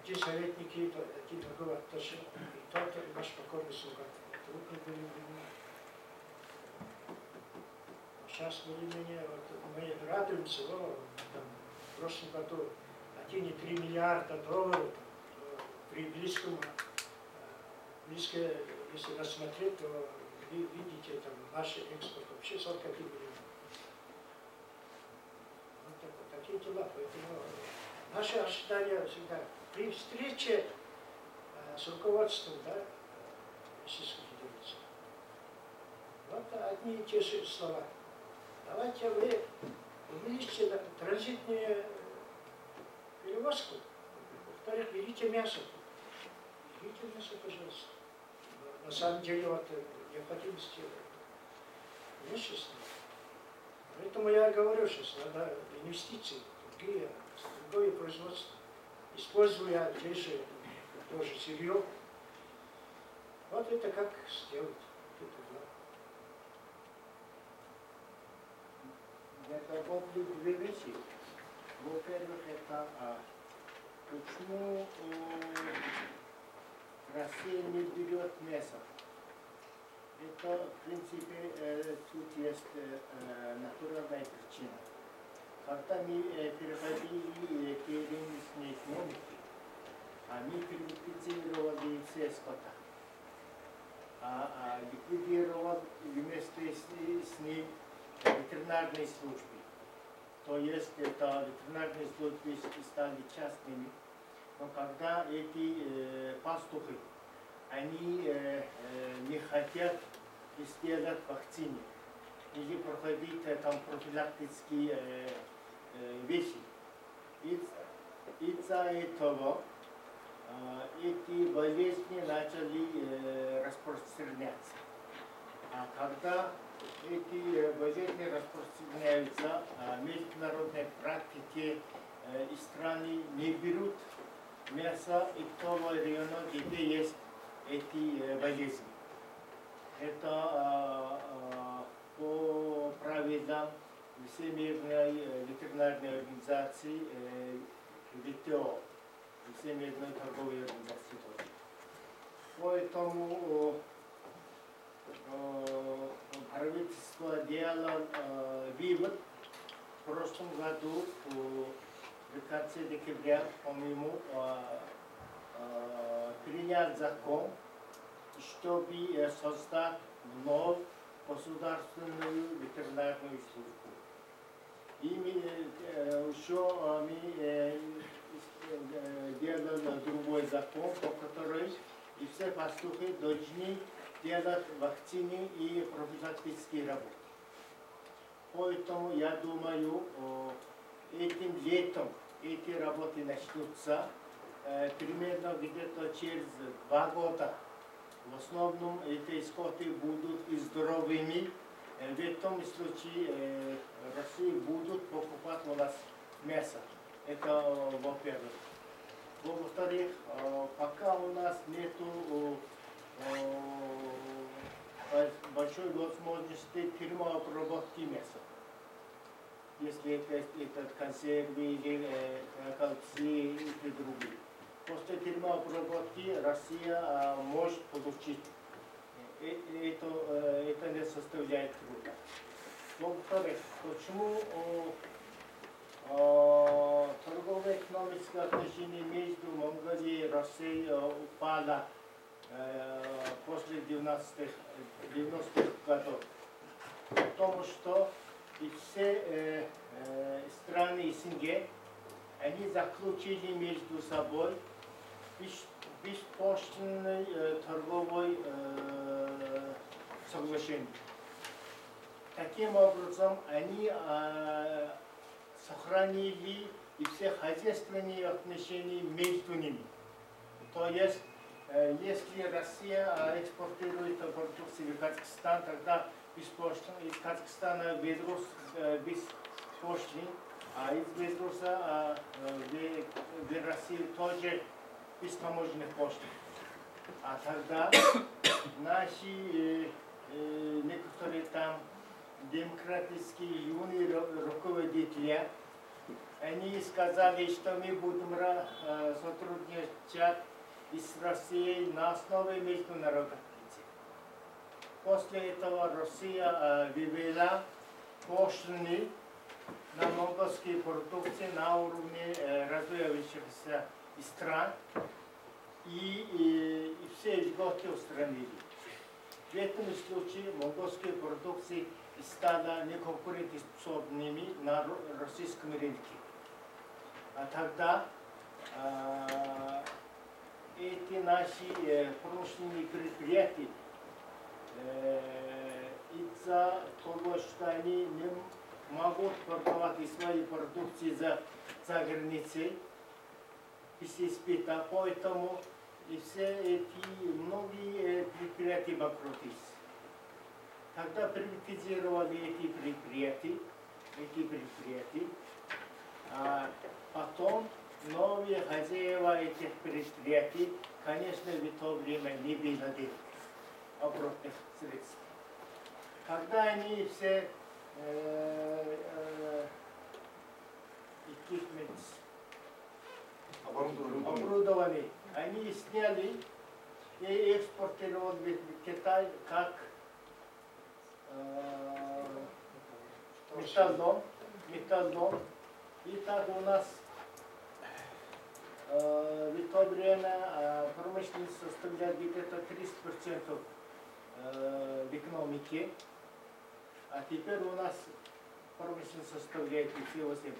S1: Один советник и один торговый атташе, и тот наш покорный слуга. Трудные были времена. Сейчас более-менее вот, мы радуемся, в прошлом году картине 3 миллиарда долларов, то при близко, если рассмотреть, то вы видите, там наш экспорт вообще 45 миллионов. Вот такие дела. Поэтому наши ожидания всегда при встрече с руководством, да, Российской Федерации. Вот одни и те же слова. Давайте вы увеличьте транзитную перевозку. Во-вторых, берите мясо. Берите мясо, пожалуйста. Но на самом деле вот необходимости нет сейчас. Поэтому я говорю, сейчас надо инвестиции, другое производство. Используя те же тоже сырье. Вот это как сделать.
S4: Я добавлю две вещи. Во-первых, это почему Россия не берет мясо. Это, в принципе, тут есть натуральная причина. Когда мы переходили к рыночной экономике, они приватизировали все скота, ликвидировали вместе с ним ветеринарные службы. То есть это ветеринарные службы стали частными. Но когда эти пастухи, они не хотят сделать вакцины или проходить там профилактические вещи. Из-за этого эти болезни начали распространяться. А когда эти болезни распространяются, в международной практике и страны не берут мясо из того района, где есть эти болезни. Это по правилам Всемирной ветеринарной организации ВТО, Всемирной торговой организации тоже. Поэтому правительство делало вывод в прошлом году, в конце декабря, по-моему, принят закон, чтобы создать новую государственную ветеринарную службу. И еще мы делали другой закон, по которому и все пастухи должны делать вакцины и профилактические работы. Поэтому я думаю, этим летом эти работы начнутся. Примерно где-то через 2 года. В основном эти скоты будут и здоровыми. В этом случае Россия будут покупать у нас мясо. Это во-первых. Во-вторых, пока у нас нету большой возможности термообработки мяса. Если это консервы или колбасы и другие. После термообработки Россия может получить. Это не составляет труда. Во-вторых, почему торгово-экономические отношения между Монголией и Россией упали после 90-х годов? Потому что и все страны СНГ, они заключили между собой беспошлинное торговое соглашение. Таким образом, они сохранили и все хозяйственные отношения между ними. То есть, если Россия экспортирует продукцию в Казахстан, тогда беспошлин, из Казахстана Беларусь беспошлин, а из Беларуса в России тоже без таможенных пошлин. А тогда наши некоторые там демократические юные руководители, они сказали, что мы будем сотрудничать с Россией на основе международных принципов. После этого Россия ввела пошлины на монгольские продукции на уровне развивающихся стран и все льготы устранили. В этом случае монгольские продукции стали неконкурентоспособными на российском рынке. А тогда эти наши промышленные предприятия из-за того, что они не могут продавать свои продукции за границей, поэтому и все эти многие предприятия банкротились. Тогда приватизировали эти предприятия, а потом новые хозяева этих предприятий, конечно, в то время не было оборотных средств. Когда они все оборудовали, они сняли и экспортировали в Китай как металлолом. И так у нас в то время промышленность составляет где-то 30% в экономике, а теперь у нас промышленность составляет всего 7%.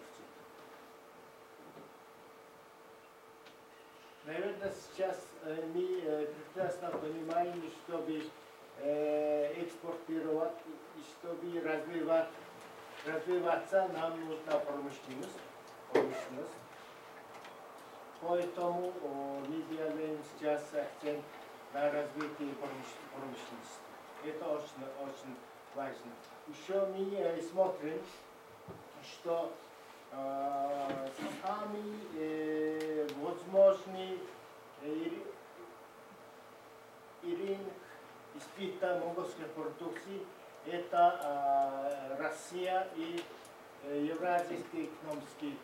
S4: Наверное, сейчас мы прекрасно понимаем, чтобы экспортировать и чтобы развиваться, нам нужна промышленность. Поэтому мы делаем сейчас акцент на развитие промышленности. Это очень важно. Еще мы смотрим, что самый возможный рынок испита монгольской продукции – это Россия и Евразийский экономический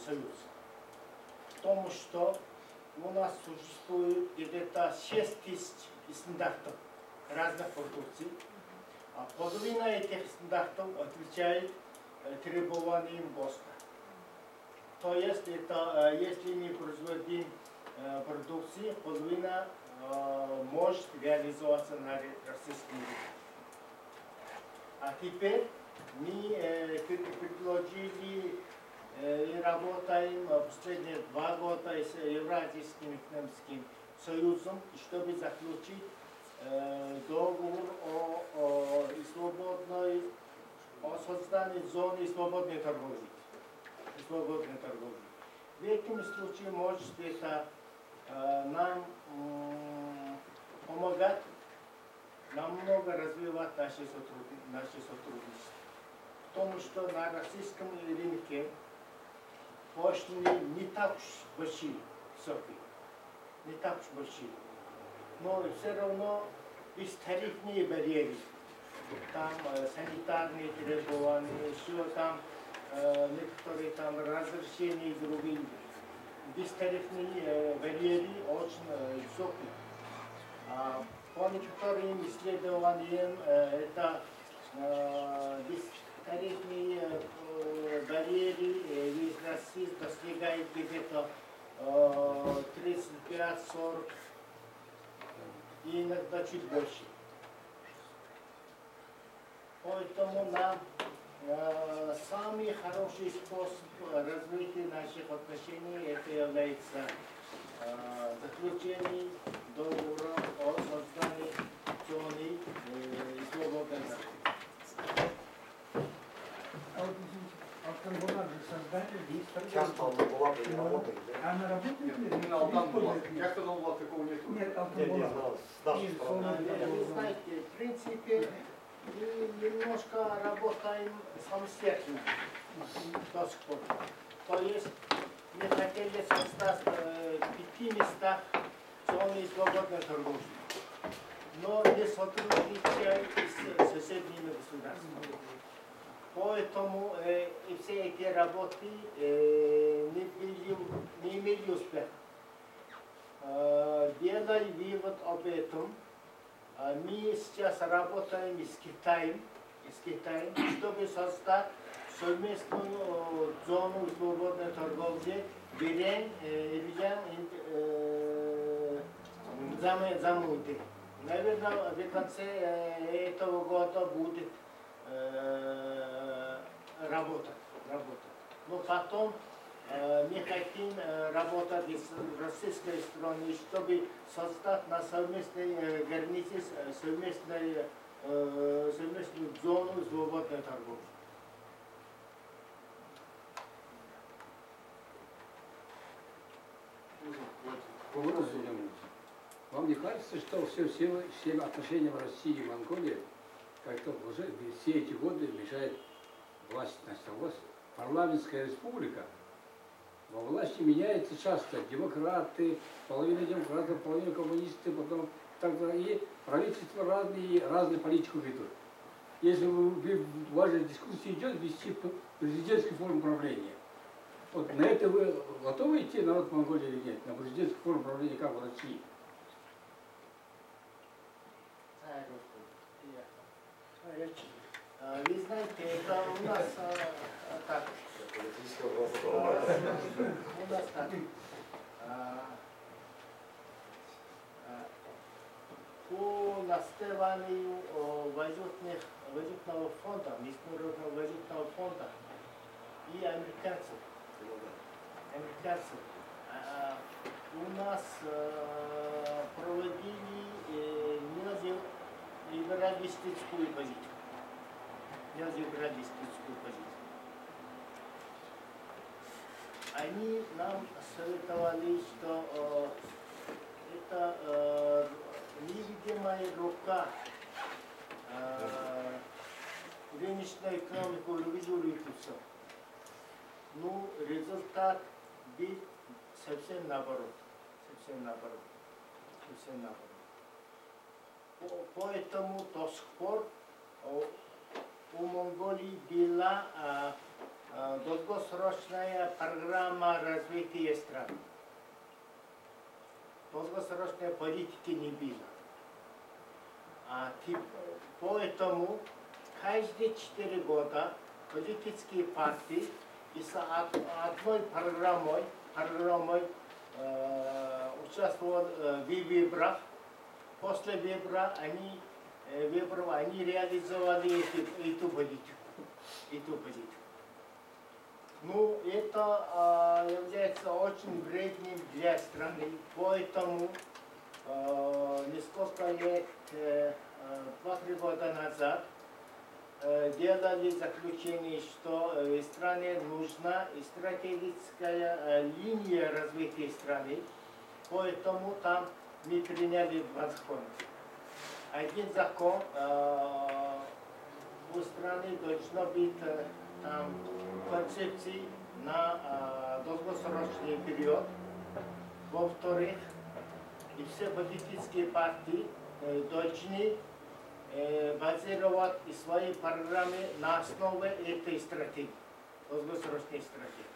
S4: союз. Потому что у нас существует где-то 6 тысяч стандартов разных продукций, а половина этих стандартов отвечает требованиям ГОСТа. То есть, это, если мы производим продукцию, половина может реализоваться на российском рынке. А теперь мы предложили и работаем последние 2 года с Евразийским экономическим союзом, чтобы заключить договор о создании зоны свободной торговли. В этом случае может это нам помогать намного развивать наше сотрудничество. Потому что на российском рынке пошлины не так уж большие, высокие, но все равно есть тарифные барьеры, там санитарные требования, еще там некоторые там разрешения и другие. Бестарифные барьеры очень высокие. По некоторым исследованиям это бестарифные барьеры в России достигают где-то 35-40 и иногда чуть больше. Поэтому нам самый хороший способ развития наших отношений это является заключение договора о создании зоны свободной торговли.
S5: А вот извините, Алтанбулат же создали, есть
S2: Часто Алтанбулат не работает, да?
S5: Она работает?
S2: Именно Алтанбулат. Я сказал, Булат такого нет.
S5: Нет, Алтанбулат.
S4: Вы знаете, в принципе, мы немножко работаем самостоятельно до сих пор. То есть мы хотели создать в 5 местах зоны свободной торговли, но не сотрудничаем с соседними государствами. Поэтому и все эти работы не имели успеха. Делая вывод об этом, мы сейчас работаем с Китаем, чтобы создать совместную зону свободной торговли берем замуты. Наверное, в конце этого года будет работать. Но потом мы хотим работать с российской стороны, чтобы создать на совместной границе совместную зону свободной торговли.
S3: Вопрос, вам не кажется, что все отношения в России и Монголии как-то уже все эти годы мешает власть, власть? Парламентская республика, во власти меняется часто. Демократы, половина демократов, половина коммунисты, потом и правительства разные политику ведут. Если у вас же дискуссия идет вести президентскую форму правления. Вот на это вы готовы идти, народ Монголии или нет? На президентскую форму правления, как в России?
S4: Вы знаете, это у нас так. У нас так. По наставлению валютного фонда, Международного валютного фонда и американцев, у нас проводили неолибералистическую политику. Они нам советовали, что это невидимая рука рыночную экономику регулирует и все. Ну, результат был совсем наоборот. Поэтому до сих пор у Монголии была долгосрочная программа развития страны. Долгосрочной политики не было. Поэтому каждые 4 года политические партии с одной программой участвовали в выборах. После выборов они реализовали эту политику. Ну, это является очень вредным для страны, поэтому несколько лет, 2-3 года назад, делали заключение, что в стране нужна стратегическая линия развития страны, поэтому там мы приняли 2 закона. Один закон у страны должно быть там концепции на долгосрочный период. Во-вторых, и все политические партии должны базировать свои программы на основе этой стратегии, долгосрочной стратегии.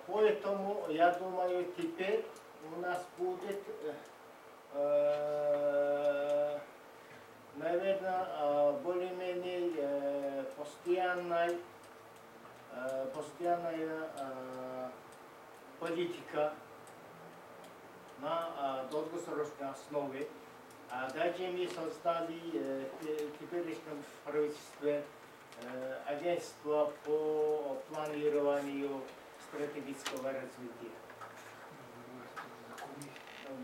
S4: Поэтому, я думаю, теперь у нас будет, наверное, более-менее постоянная политика на долгосрочной основе. Даже мы создали в теперешнем правительстве агентство по планированию стратегического развития.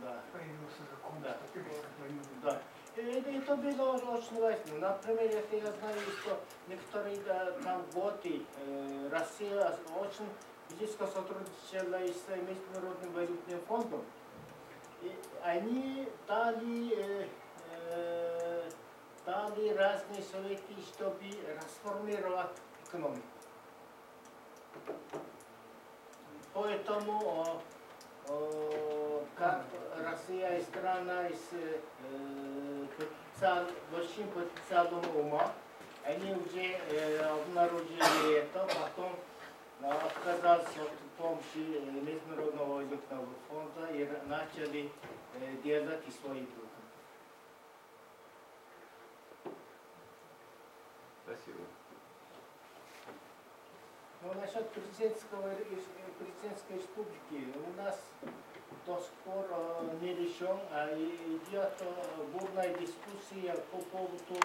S4: Да.
S5: Появился закон,
S4: Да.
S5: да.
S4: Это было очень важно. Например, если я знаю, что некоторые там годы Россия очень близко сотрудничала с Международным валютным фондом. И они дали разные советы, чтобы расформировать экономику. Поэтому как Россия страна с большим потенциалом ума, они уже обнаружили это, потом отказались от помощи Международного валютного фонда и начали делать свои дела.
S6: Спасибо.
S4: насчет президентской республики у нас до сих пор не решен, а идет бурная дискуссия по поводу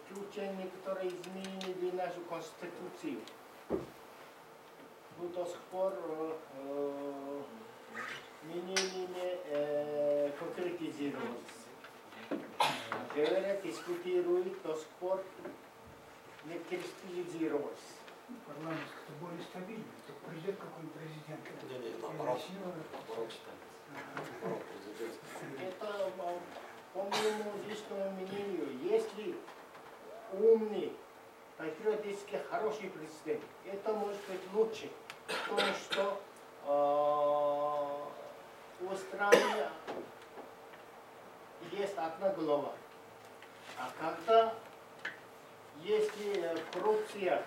S4: включения, которые изменили нашу конституцию. Ну, до сих пор мнения не конкретизировались. Говорят, дискутируют, до сих пор не кристаллизировалось.
S5: Парламент как-то более стабильный, только придет какой-нибудь президент.
S6: Не, наоборот. Наоборот считается.
S4: Это, по моему личному мнению, если умный, патриотически хороший президент, это может быть лучше, потому что у страны есть одна голова. А когда, если коррупция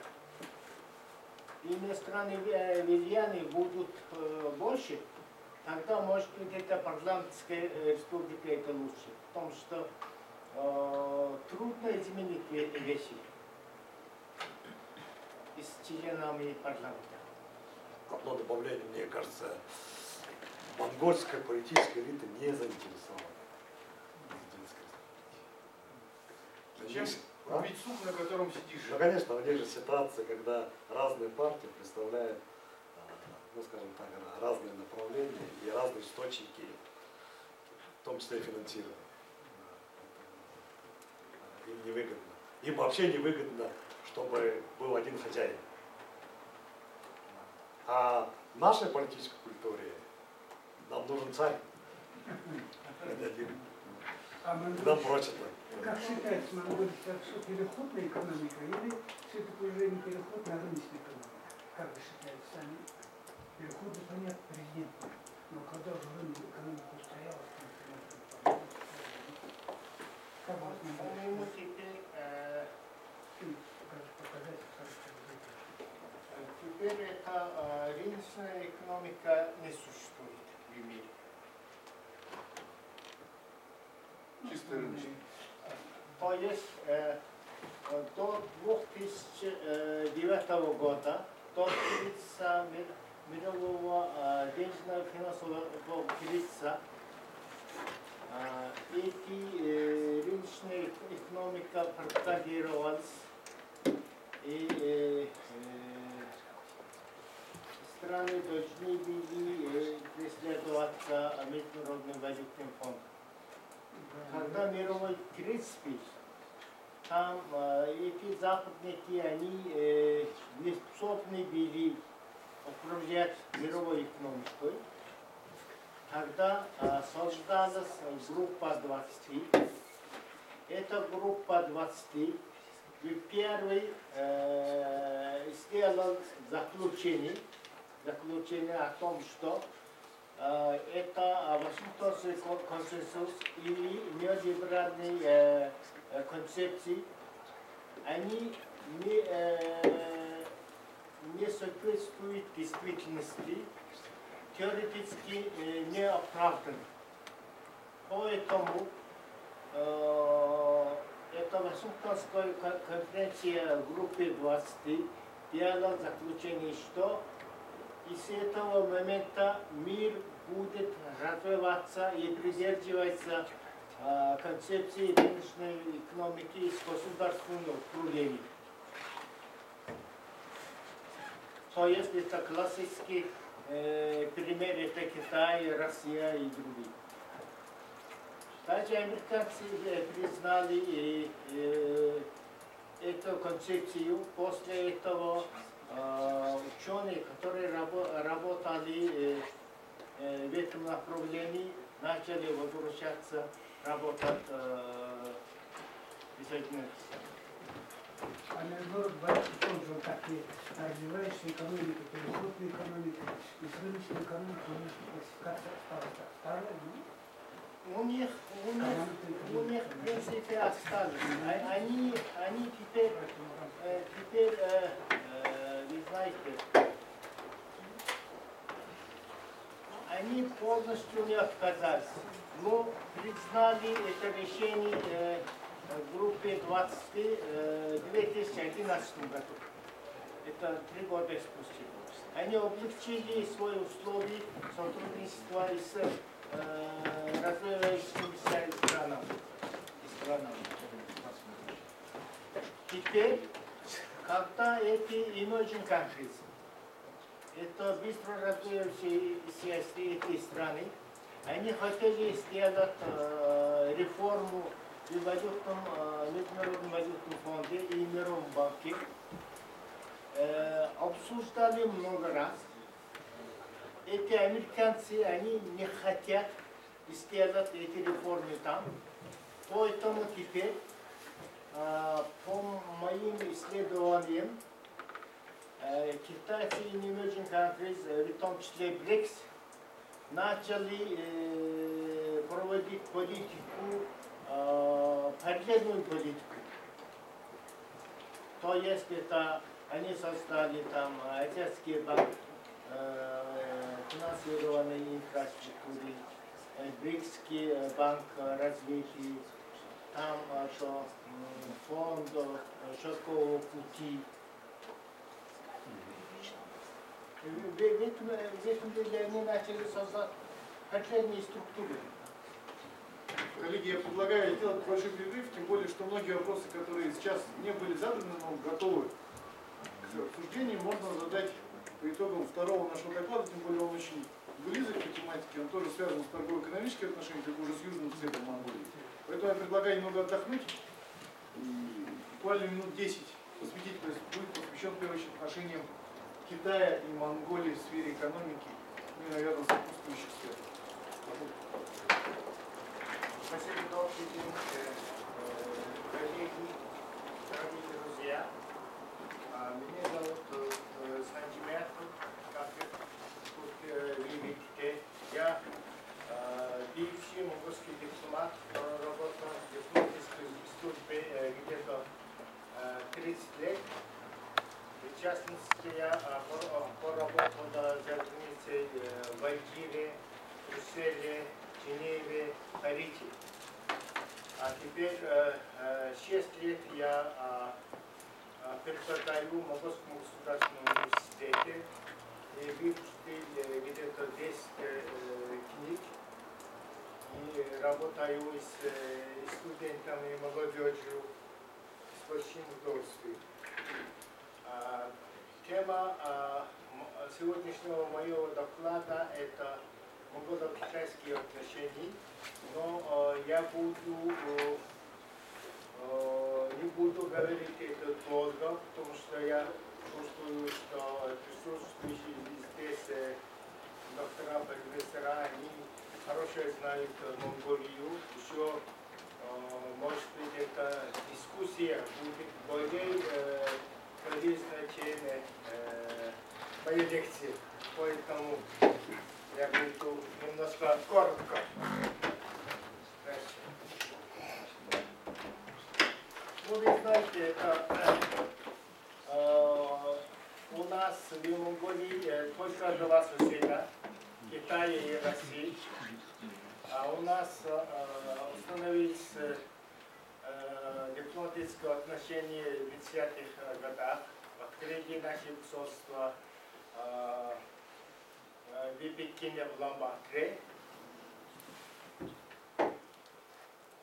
S4: и иностранные влияния будут больше, тогда, может быть, это парламентская республика, это лучше. Потому что трудно изменить вещи с членами парламента.
S6: Одно добавление, мне кажется, монгольская политическая элита не заинтересована в президентской республике.
S2: Зачем
S6: А?
S2: убить сук, на котором сидишь?
S6: Ну, конечно, у них же ситуация, когда разные партии представляют, ну, скажем так, разные направления и разные источники, в том числе финансирования. Им невыгодно. Им вообще невыгодно, чтобы был один хозяин. А в нашей политической культуре нам нужен царь. Не один.
S5: А
S6: Нам прочит.
S5: как считается, Монголия все переходная экономика или все-таки уже не переход на рыночную экономику? Как вы считаете сами? Переход, понятно, президент. Но когда уже рыночная экономика устоялась, как вас
S4: По-моему, теперь эта рыночная экономика не существует в мире.
S2: Чисто рыночный.
S4: То есть до 2009 года, до кризиса мирового денежного финансового кризиса, эти рыночная экономика пропагандировалась, и страны должны были преследоваться Международным валютным фондом. Когда мировой кризис был, там эти западники, они не способны были управлять мировой экономикой. Тогда создалась группа 20. Эта группа 20 первый сделал заключение о том, что это Вашингтонский консенсус или неолиберальные концепции, они не соответствуют действительности, теоретически не оправданы. Поэтому это Вашингтонская конференция группы 20 делала заключение, что и с этого момента мир будет развиваться и придерживаться концепции рыночной экономики с государственным управлением. То есть это классический пример, это Китай, Россия и другие. Даже американцы признали эту концепцию. После этого ученые, которые работали в этом направлении, начали возвращаться работать в Соединенных Штатах.
S5: А наоборот, боится тоже вот так и развивающая экономика, переходная экономика, и с рыночной экономикой у них классификация осталась так старая,
S4: У них, в принципе, остались. Они теперь, вы знаете, они полностью не отказались, но признали это решение в группе 20 в 2011 году. Это 3 года спустя. Они облегчили свои условия сотрудничества с развивающимися странами. Теперь, когда эти emerging countries, это быстро развивающиеся эти страны, они хотели сделать реформу в Международном валютном фонде и Мировом банке. Обсуждали много раз. Эти американцы, они не хотят сделать эти реформы там. Поэтому теперь, по моим исследованиям, китайцы и emerging countries, в том числе БРИКС, начали проводить политику, полезную политику. То есть это они создали там Азиатский банк финансированной инфраструктуры, БРИКСский банк развития, там что фонд шелкового пути. В этом деле они начали создать конкретные структуры.
S2: Коллеги, я предлагаю сделать большой перерыв, тем более, что многие вопросы, которые сейчас не были заданы, но готовы к обсуждению, можно задать по итогам второго нашего доклада, тем более он очень близок к тематике, он тоже связан с торгово-экономическими отношениями, как уже с южным цветом Монголии. Поэтому я предлагаю немного отдохнуть, и буквально минут 10 посвятить будет посвящен в первую очередь отношениям Китая и Монголии в сфере экономики, ну и, наверное, сопутствующих сфер.
S4: Спасибо, добрый день, коллеги, дорогие друзья. Меня зовут Санджимет, как вы видите. Я бывший монгольский дипломат, работал в дипломатической службе где-то 30 лет. В частности, я поработал за границей в Алжире, Брюсселе, Женеве, Париже. А теперь 6 лет я преподаю в Московском государственном университете и выпустил где-то 10 книг и работаю с студентами и молодежью с большим удовольствием. Тема сегодняшнего моего доклада – это монголо-китайские отношения, но я не буду говорить это долго, потому что я чувствую, что присутствующие здесь доктора, профессора, они хорошо знают Монголию. Еще, может быть, эта дискуссия будет более полезна, чем моя лекция. Поэтому я буду немножко коротко. Ну, вы знаете, это, у нас в Монголии только 2 соседа, Китай и Россия. А у нас установились дипломатические отношения в 50-х годах. Открыли наши посольства в Пекине, в Улан-Баторе.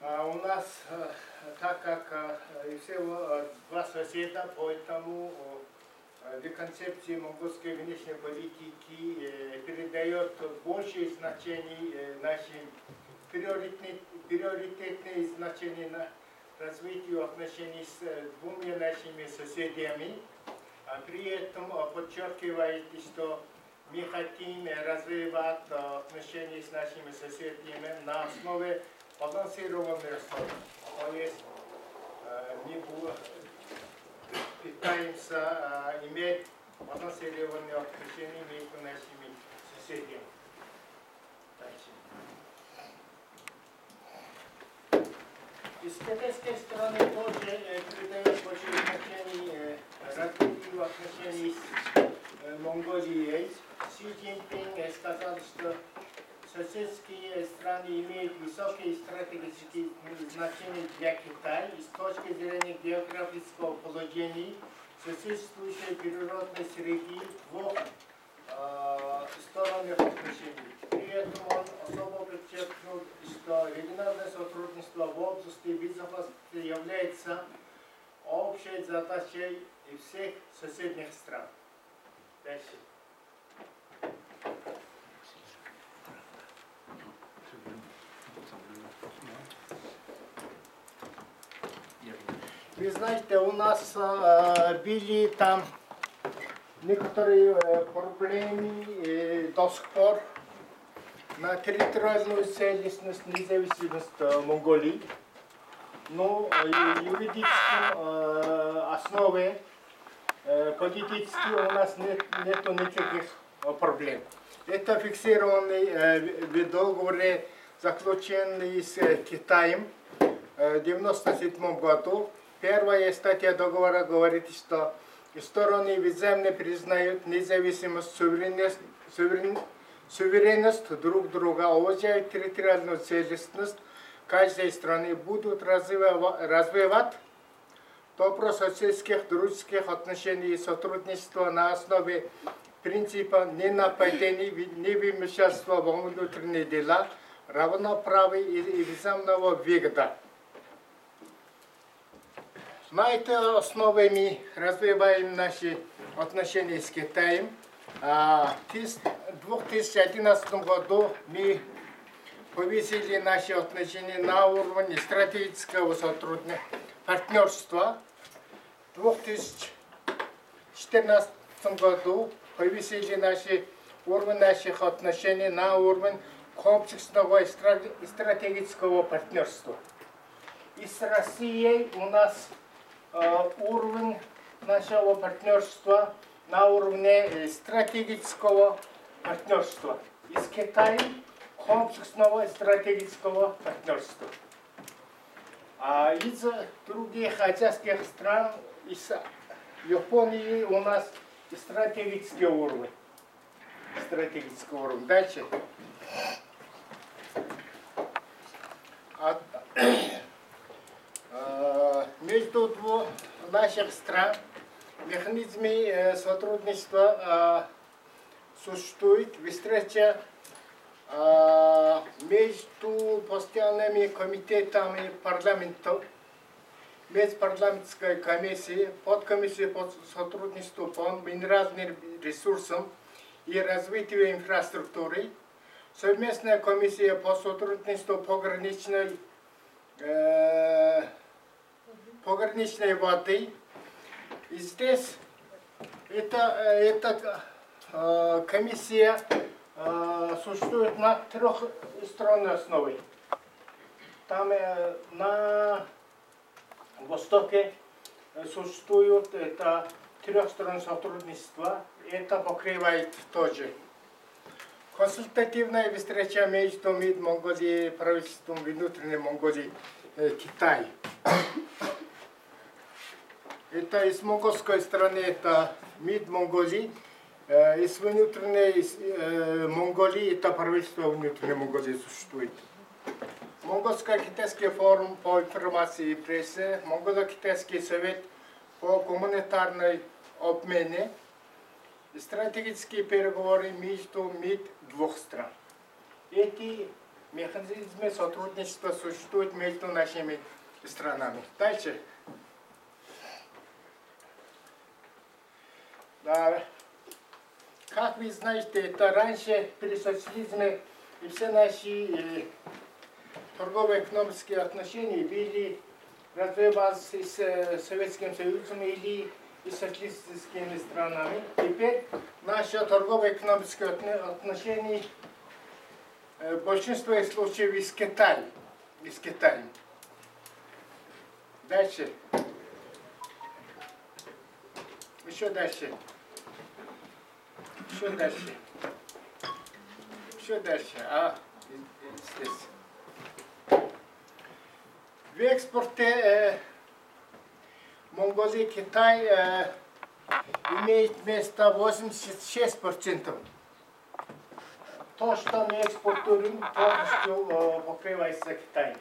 S4: У нас, так как всего 2 соседа, поэтому в концепции монгольской внешней политики передает большее значение нашим приоритетные значения на развитию отношений с 2 нашими соседями. При этом подчеркивает, что мы хотим развивать отношения с нашими соседями на основе балансированной основы. То есть мы пытаемся иметь балансированные отношения между нашими соседями. И с китайской стороны тоже придает большое значение развитию отношений с Монголией. Си Цзиньпин сказал, что соседские страны имеют высокие стратегические значения для Китая и с точки зрения географического положения сосуществующей природной среды двух сторонних отношений. При этом он особо подчеркнул, что региональное сотрудничество в области безопасности является общей задачей всех соседних стран. Дальше. Вы знаете, у нас были там некоторые проблемы до сих пор на территориальную целостность, независимость Монголии. Но юридическом основе политически у нас нету никаких проблем. Это фиксированный в договоре, заключенный с Китаем в 1997 году. Первая статья договора говорит, что стороны взаимно признают независимость, суверенность друг друга, уважают территориальную целостность каждой страны, будут развивать добрососедских, дружеских отношений и сотрудничества на основе принципа ненападения, невмешательства во внутренние дела, равноправия и взаимного выгода. На этой основе мы развиваем наши отношения с Китаем. В 2011 году мы повысили наши отношения на уровень стратегического партнерства. В 2014 году повысили уровень наших отношений на уровень комплексного стратегического партнерства. И с Россией у нас уровень нашего партнерства на уровне стратегического партнерства. И с Китаем комплексного стратегического партнерства. А из других азиатских стран, из Японии у нас стратегический уровень. Дальше. Между двух наших стран механизмы сотрудничества существуют. Встреча между постоянными комитетами парламентов, межпарламентской комиссией, подкомиссией по сотрудничеству по минеральным ресурсам и развитию инфраструктуры, совместная комиссия по сотрудничеству пограничной воды. И здесь эта комиссия существует на трехсторонней основе. Там на востоке существует это трехстороннее сотрудничество. Это покрывает тоже консультативная встреча между МИД Монголии и правительством внутренней Монголии Китай. Это из монгольской стороны это МИД Монголии, из внутренней Монголии это правительство внутренней Монголии существует. Монгольско-китайский форум по информации и прессе, Монголо-китайский совет по гуманитарной обмене, стратегические переговоры между МИД двух стран. Эти механизмы сотрудничества существуют между нашими странами. Дальше. Да. Как вы знаете, это раньше при социализме и все наши торгово-экономические отношения были развивались с Советским Союзом или и социалистическими странами. Теперь наши торгово-экономические отношения в большинстве случаев с Китаем. Дальше. Еще дальше. Здесь. В экспорте Монголия, Китай имеет место 86%. То, что мы экспортируем, полностью покрывается Китаем.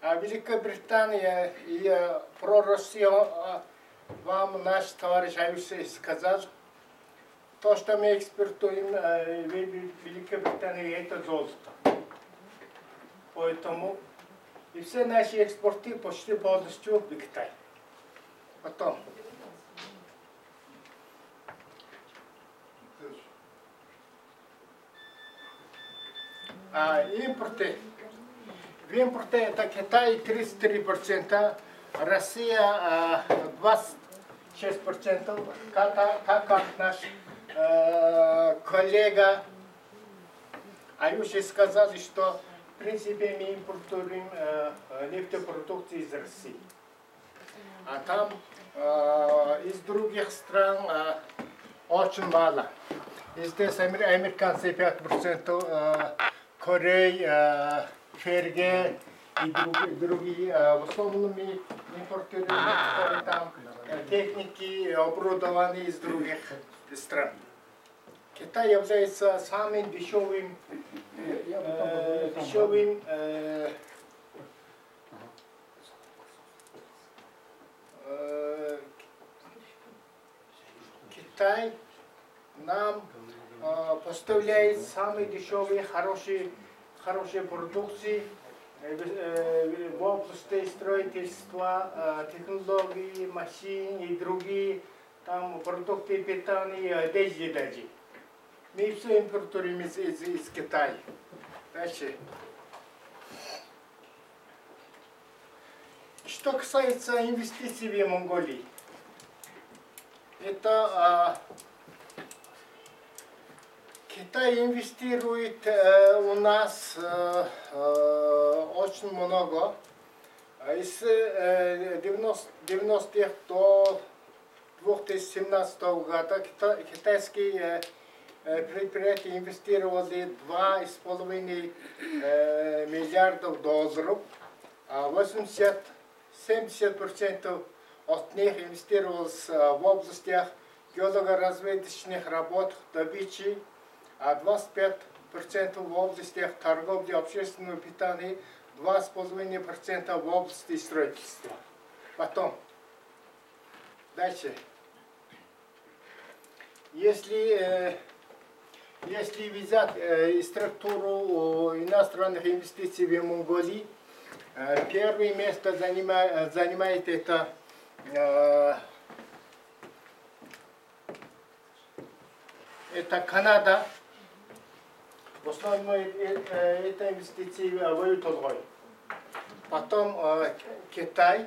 S4: А Великобритания и про Россию вам наш товарищ Аюсей сказал, то, что мы экспортируем в Великобритании, это золото. Поэтому и все наши экспорты почти полностью в Китай. Потом. Импорты. В импорте это Китай 33%, Россия 26%, как наш коллега Аюши сказал, что в принципе мы импортируем нефтепродукты из России. А там из других стран очень мало. Здесь американцы 5%, Корея, Ферге и другие. В основном мы импортируем там техники, оборудование из других стран. Китай является самым дешевым Китай нам поставляет самые дешевые, хорошие продукции в области строительства, технологий, машин и другие там продукты питания, одежды даже. Мы все импортируем из Китая. Дальше. Что касается инвестиций в Монголии, это Китай инвестирует у нас очень много. С 90-х до 2017 года китайские предприятия инвестировали $2,5 миллиардов, а 70% от них инвестировалось в областях геологоразведочных работ, добычи, а 25% в областях торговли, общественного питания, 2,5% в области строительства. Потом, дальше. Если взять структуру иностранных инвестиций в Монголии, первое место занимает это Канада. В основном это инвестиции в валюту. Потом Китай,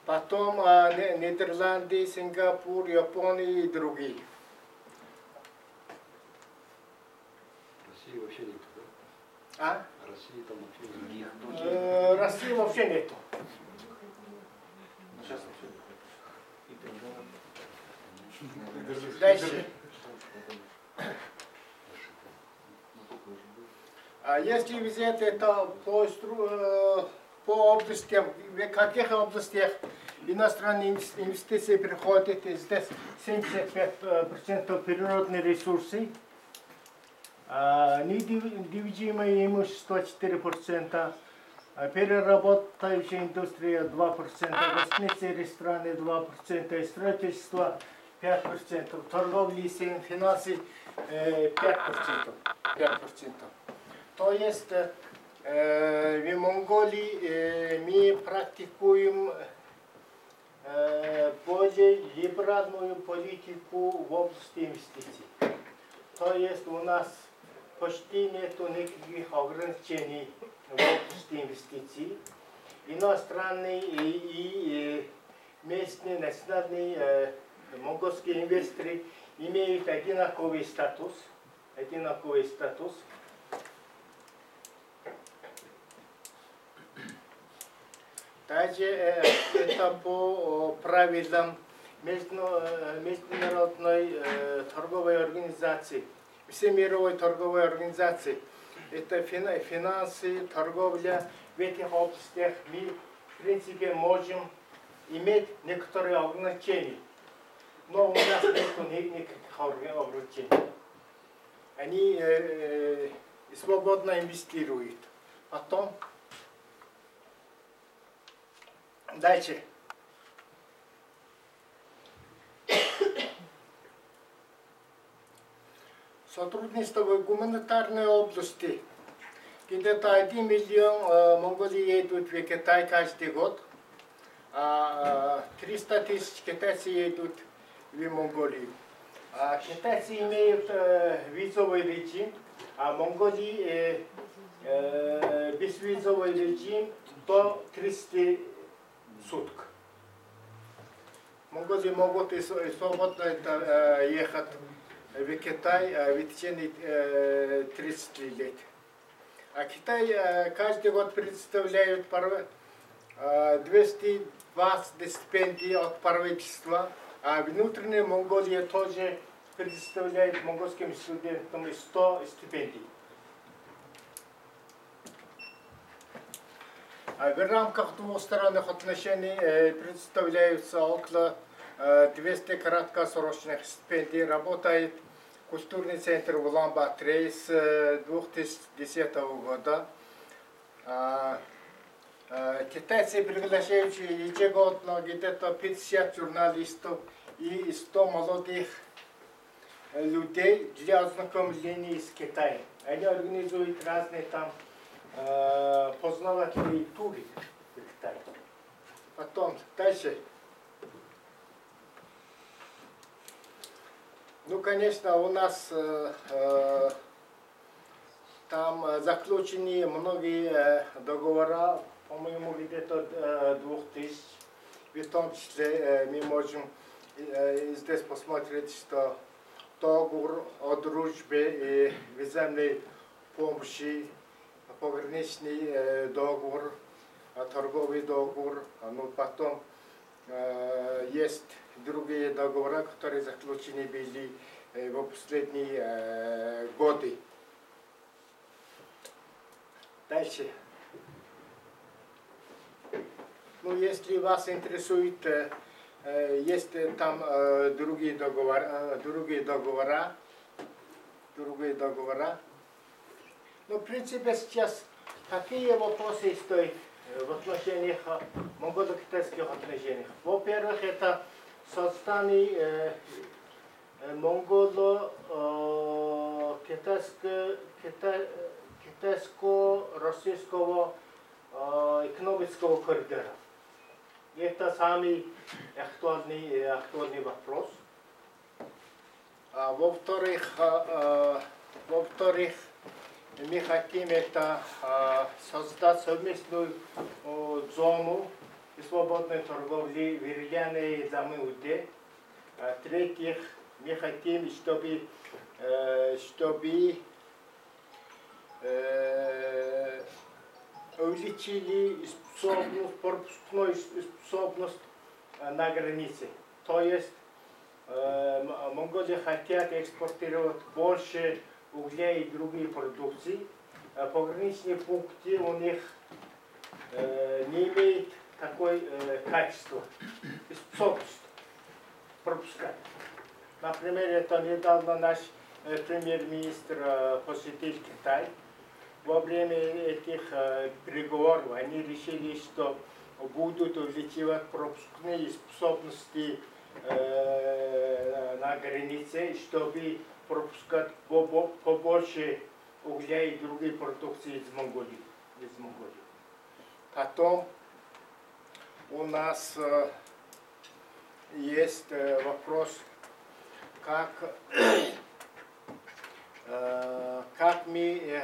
S4: потом Нидерланды, Сингапур, Япония и другие.
S6: России вообще нету, да?
S4: А?
S6: России там вообще нет.
S4: России вообще нету. Дальше. А если взять это по областям, в каких областях иностранные инвестиции приходят, здесь 75% природные ресурсы, недвижимое имущество 4%, переработающая индустрия 2%, гостиницы, рестораны 2%, строительство 5%, торговля и финансы 5%. То есть в Монголии мы практикуем более либеральную политику в области инвестиций. То есть у нас почти нет никаких ограничений в области инвестиций. Иностранные и местные национальные монгольские инвесторы имеют одинаковый статус. Также это по правилам Международной торговой организации, Всемирной торговой организации. Это финансы, торговля. В этих областях мы, в принципе, можем иметь некоторые ограничения. Но у нас нет никаких ограничений. Они свободно инвестируют. Потом Дальше. Сотрудничество в гуманитарной области. Где-то 1 миллион монголий едут в Китай каждый год, а 300 тысяч китайцев едут в Монголию. Китайцы имеют визовый режим, а Монголии безвизовый режим до 30 суток. Монголии могут и свободно ехать в Китай в течение 30 лет. А Китай каждый год предоставляет 220 стипендий от правительства, а внутренняя Монголия тоже предоставляет монгольским студентам 100 стипендий. В рамках двусторонних отношений предоставляются около 200 краткосрочных стипендий. Работает культурный центр в Улан-Баторе с 2010 года. Китайцы приглашают ежегодно где-то 50 журналистов и 100 молодых людей для ознакомления с Китаем. Они организуют разные там познавательные туры в Китае. Потом дальше. Ну, конечно, у нас там заключены многие договора, по-моему, где-то 2000. В том числе мы можем здесь посмотреть, что договор о дружбе и взаимной помощи, пограничный договор, торговый договор, ну, потом есть другие договора, которые заключены были в последние годы. Дальше. Ну, если вас интересует, есть там другие договора. Ну, в принципе, сейчас какие вопросы стоят в отношениях, монголо-китайских отношениях? Во-первых, это создание монголо-китайско-российского экономического коридора. Это самый актуальный вопрос. Во-вторых, мы хотим это создать совместную зону свободной торговли в регионе Замы-Уде. В-третьих, мы хотим, чтобы увеличили пропускную способность на границе. То есть Монголия хотят экспортировать больше угля и другие продукции. Пограничные пункты у них не имеют такое качество и способность пропускать. Например, это недавно наш премьер-министр посетил Китай. Во время этих переговоров они решили, что будут увеличивать пропускные способности на границе, чтобы пропускать побольше угля и другие продукции из Монголии. Потом у нас есть вопрос, как мы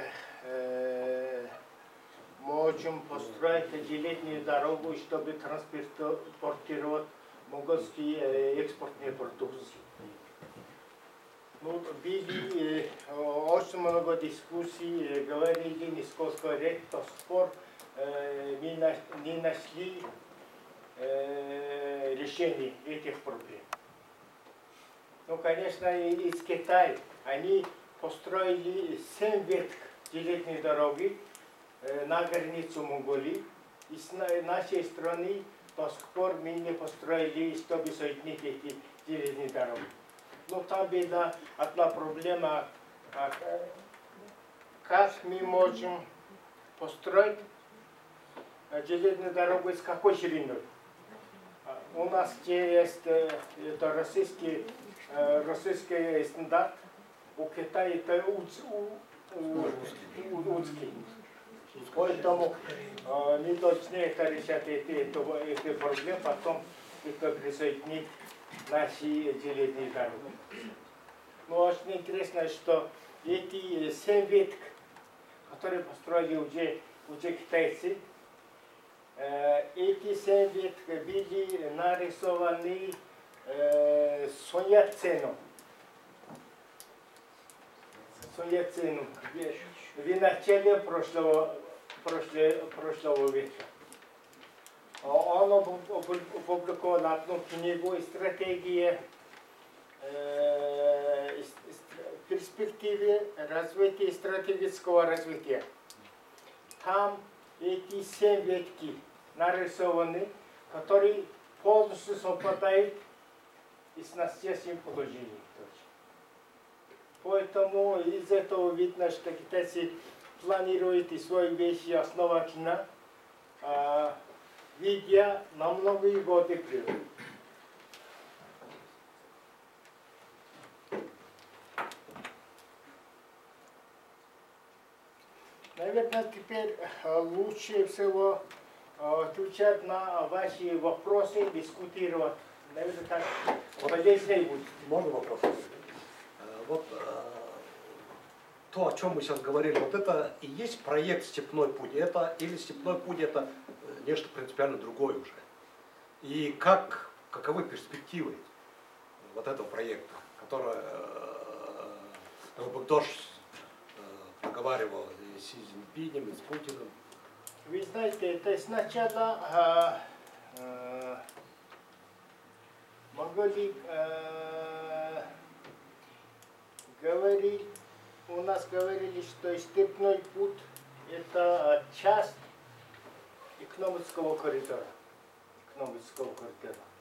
S4: можем построить железную дорогу, чтобы транспортировать монгольские экспортные продукции. Ну, были очень много дискуссий, говорили несколько лет, до сих пор не нашли решения этих проблем. Ну, конечно, из Китая они построили 7 веток железной дороги на границу Монголии. И с нашей страны до сих пор мы не построили, чтобы соединить эти железные дороги. Но там была одна проблема, как мы можем построить железную дорогу с какой шириной. у нас есть это российский стандарт, у Китая это узкий. Поэтому мы должны это решать эти проблемы, потом это присоединить наши железные дороги. Но очень интересно, что эти 7 веток, которые построили уже китайцы, эти 7 веток были нарисованы Sun Yat-сеном. В начале прошлого века. Он опубликовал одну книгу «Стратегия перспективы развития, стратегического развития». Там эти 7 ветки нарисованы, которые полностью совпадают с настоящим положением. Поэтому из этого видно, что китайцы планируют свои вещи основательно, видя на многие годы вперед. Наверное, теперь лучше всего отвечать на ваши вопросы, дискутировать. Наверное, так полезнее будет.
S6: Можно вопрос? Вот то, о чем мы сейчас говорили, вот это и есть проект «Степной путь», это или «Степной путь» это нечто принципиально другое уже. И каковы перспективы вот этого проекта, который Богдош проговаривал и с Си Цзиньпинем, и с Путиным?
S4: Вы знаете, это сначала у нас говорили, что степной путь это часть экономического коридора.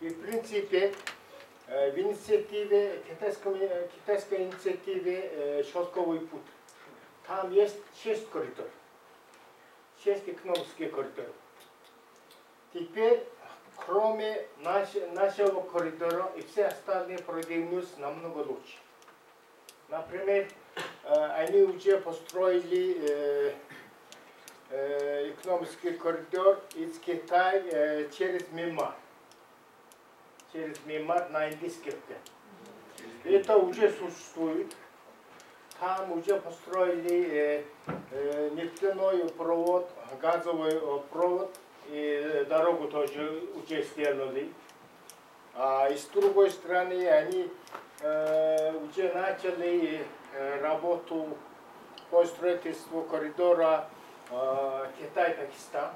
S4: И в принципе в инициативе, китайской инициативе «Шелковый путь» там есть 6 коридоров, 6 экономических коридоров. Теперь, кроме нашего коридора, и все остальные продвинулись намного лучше. Например, они уже построили экономический коридор из Китая через Мьянмар. Через Мьянмар на Индийский океан. Это уже существует. Там уже построили нефтяной провод, газовый провод, и дорогу тоже уже сделали. А с другой стороны, они уже начали работу по строительству коридора Китай-Пакистан.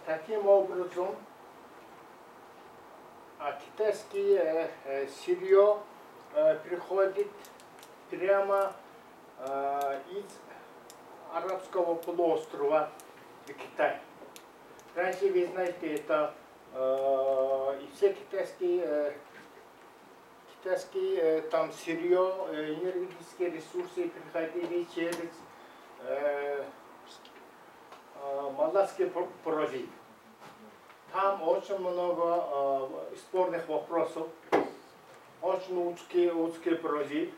S4: Таким образом, китайское сырье приходит прямо из арабского полуострова в Китай. Раньше, вы знаете, это и все китайские там сырье, энергетические ресурсы приходили через Малакский пролив. Там очень много спорных вопросов, очень узкий пролив.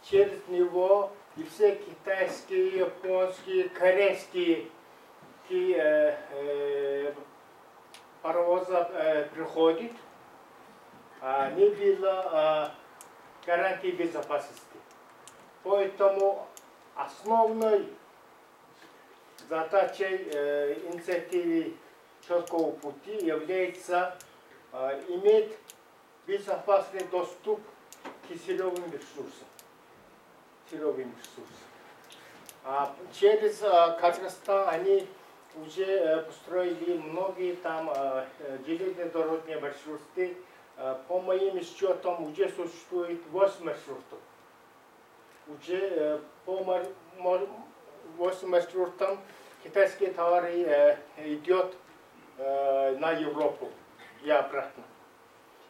S4: Через него и все китайские, японские, корейские паровозы приходят, не было гарантии безопасности. Поэтому основной задачей инициативы «Шелкового пути» является иметь безопасный доступ к сырьевым ресурсам. Через Казахстан они уже построили многие там железнодорожные маршруты. По моим счетам уже существует 8 маршрутов. Уже по 8 маршрутам китайские товары идет на Европу и обратно.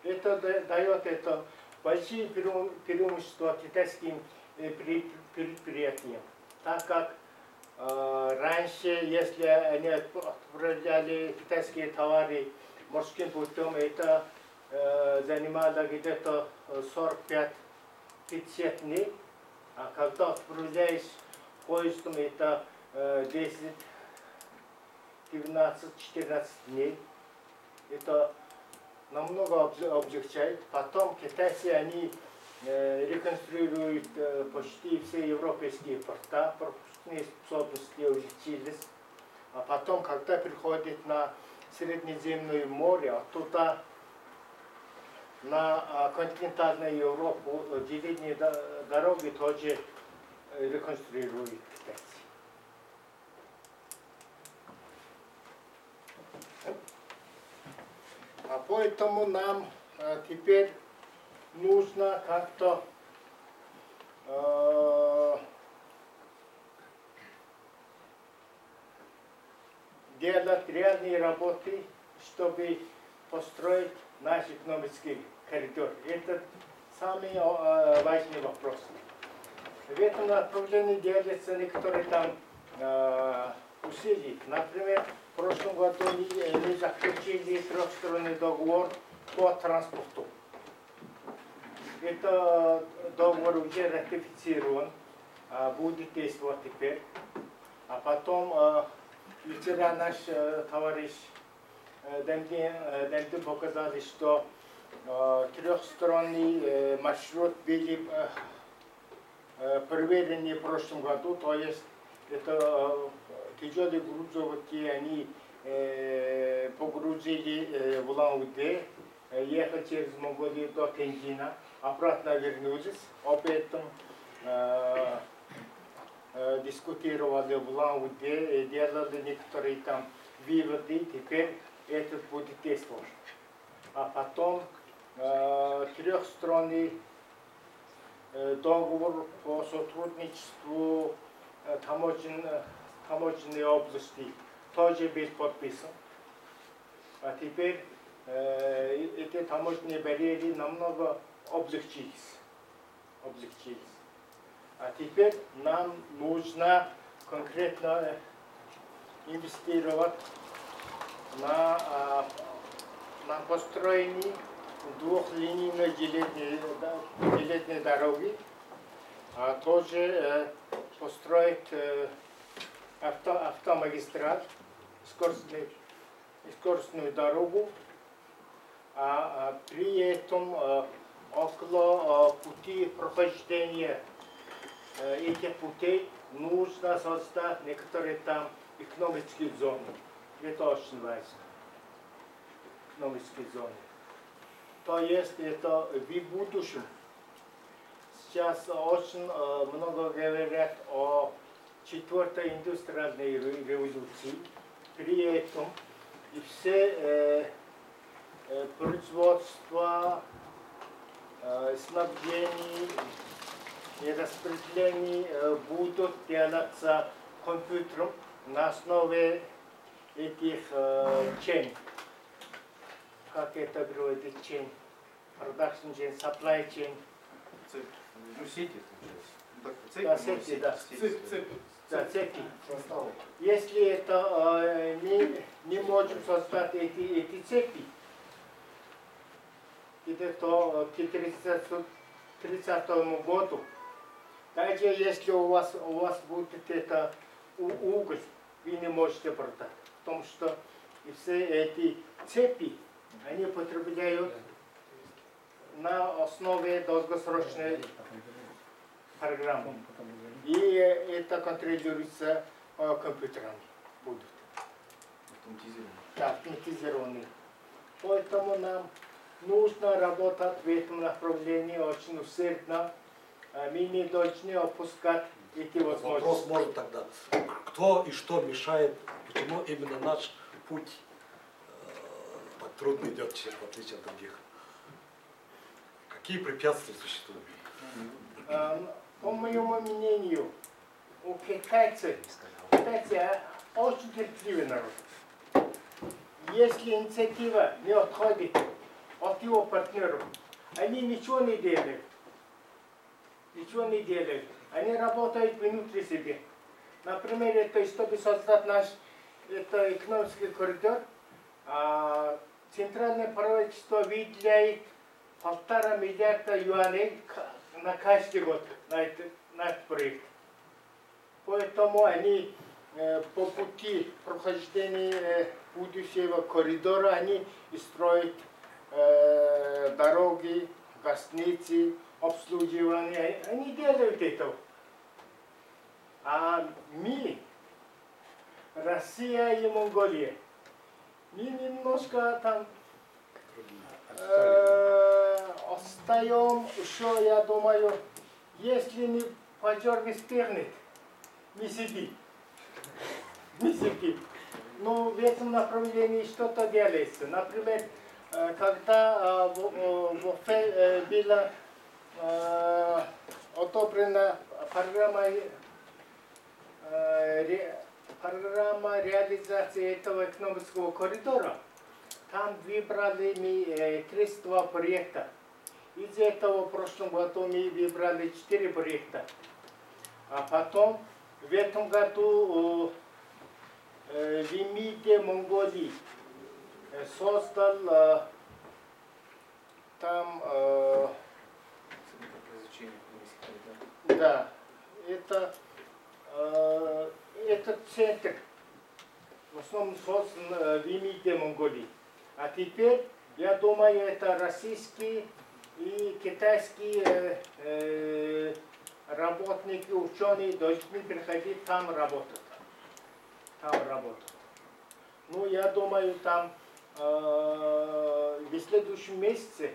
S4: Это дает большие преимущества китайским предприятиям, так как Раньше, если они отправляли китайские товары морским путем, это занимало где-то 45-50 дней. А когда отправляешь поездом, это 10, 12, 14 дней. Это намного облегчает. Потом китайцы, они реконструируют почти все европейские порта, пропускные способности увеличились. А потом, когда приходит на Средиземное море, оттуда на континентальную Европу деревни дороги тоже реконструируют китайцы. А поэтому нам теперь нужно как-то делать реальные работы, чтобы построить наш экономический коридор. Это самый важный вопрос. В этом направлении делаются некоторые там усилия. Например, в прошлом году мы заключили трехсторонний договор по транспорту. Это договор уже ратифицирован, будет действовать теперь. А потом вчера наш товарищ Демдин показали, что трехсторонний маршрут были проверены в прошлом году, то есть это тяжелые грузовики, они погрузили в Улан-Удэ, ехали через Монголию до Тенджина, обратно вернулись, об этом дискутировали в Улан-Удэ, делали некоторые там выводы, теперь это будет действовать. А потом трехсторонний договор по сотрудничеству таможенной области тоже был подписан. А теперь эти таможенные барьеры намного облегчились. А теперь нам нужно конкретно инвестировать на построение двухлинейной железной дороги, а тоже построить автомагистраль, скоростную дорогу, а при этом около пути прохождения этих путей нужно создать некоторые там экономические зоны. Это очень важно. Экономические зоны. То есть это в будущем. Сейчас очень много говорят о четвертой индустриальной революции. При этом и все производства, снабжение и распределение будут делаться компьютером на основе этих chain. Как это переводит chain? Production chain, supply chain.
S2: Ну, сети,
S4: Да, сети, да.
S2: цепи.
S4: Да, цепи. Если это не можем создать эти цепи, то к 30 году, даже если у вас будет это уголь, вы не можете продать. Потому что все эти цепи, они потребляют на основе долгосрочной программы. И это контролируется компьютерами будут. Да, автоматизированные. Поэтому нам нужно работать в этом направлении очень усердно. Мы не должны опускать эти возможности.
S6: Вопрос может тогда, кто и что мешает, почему именно наш путь так трудно идет, в отличие от других? Какие препятствия существуют?
S4: По моему мнению, у китайцев очень терпеливый народ. Если инициатива не отходит от его партнеров, они ничего не делают. Они работают внутри себя. Например, это чтобы создать наш это экономический коридор, центральное правительство выделяет 1,5 миллиарда юаней на каждый год на этот проект. Поэтому они по пути прохождения будущего коридора они строят дороги, гостиницы, обслуживание. Они делают это. А мы, Россия и Монголия, мы немножко там отстаем еще, я думаю, если не пожар не вспыхнет, мы сидим. Мы сидим. Но в этом направлении что-то делается. Например, когда в Уфе была одобрена программа реализации этого экономического коридора, там выбрали мы 32 проекта. Из этого в прошлом году мы выбрали 4 проекта. А потом в этом году в МИДе Монголии создал там да, это этот центр в основном создан в МИДе Монголии. А теперь, я думаю, это российские и китайские работники, ученые должны приходить там работать. Ну, я думаю, там в следующем месяце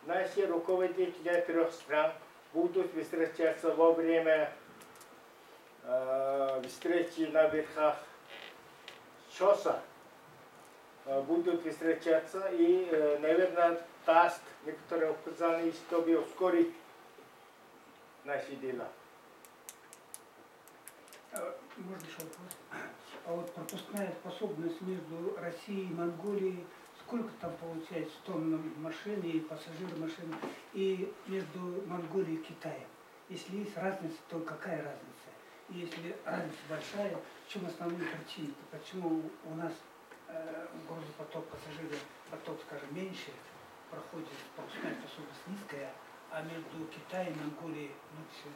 S4: наши руководители 3 стран будут встречаться во время встречи на верхах ШОСа. Будут встречаться и, наверное, даст некоторые указания, чтобы ускорить наши дела.
S5: Можно еще вопрос? А вот пропускная способность между Россией и Монголией, сколько там получается тонн машины и пассажир машины, и между Монголией и Китаем? Если есть разница, то какая разница? И если разница большая, в чем основные причины? Почему у нас грузопоток, пассажиров поток, скажем, меньше, проходит пропускная способность низкая, а между Китаем и Монголией лучше?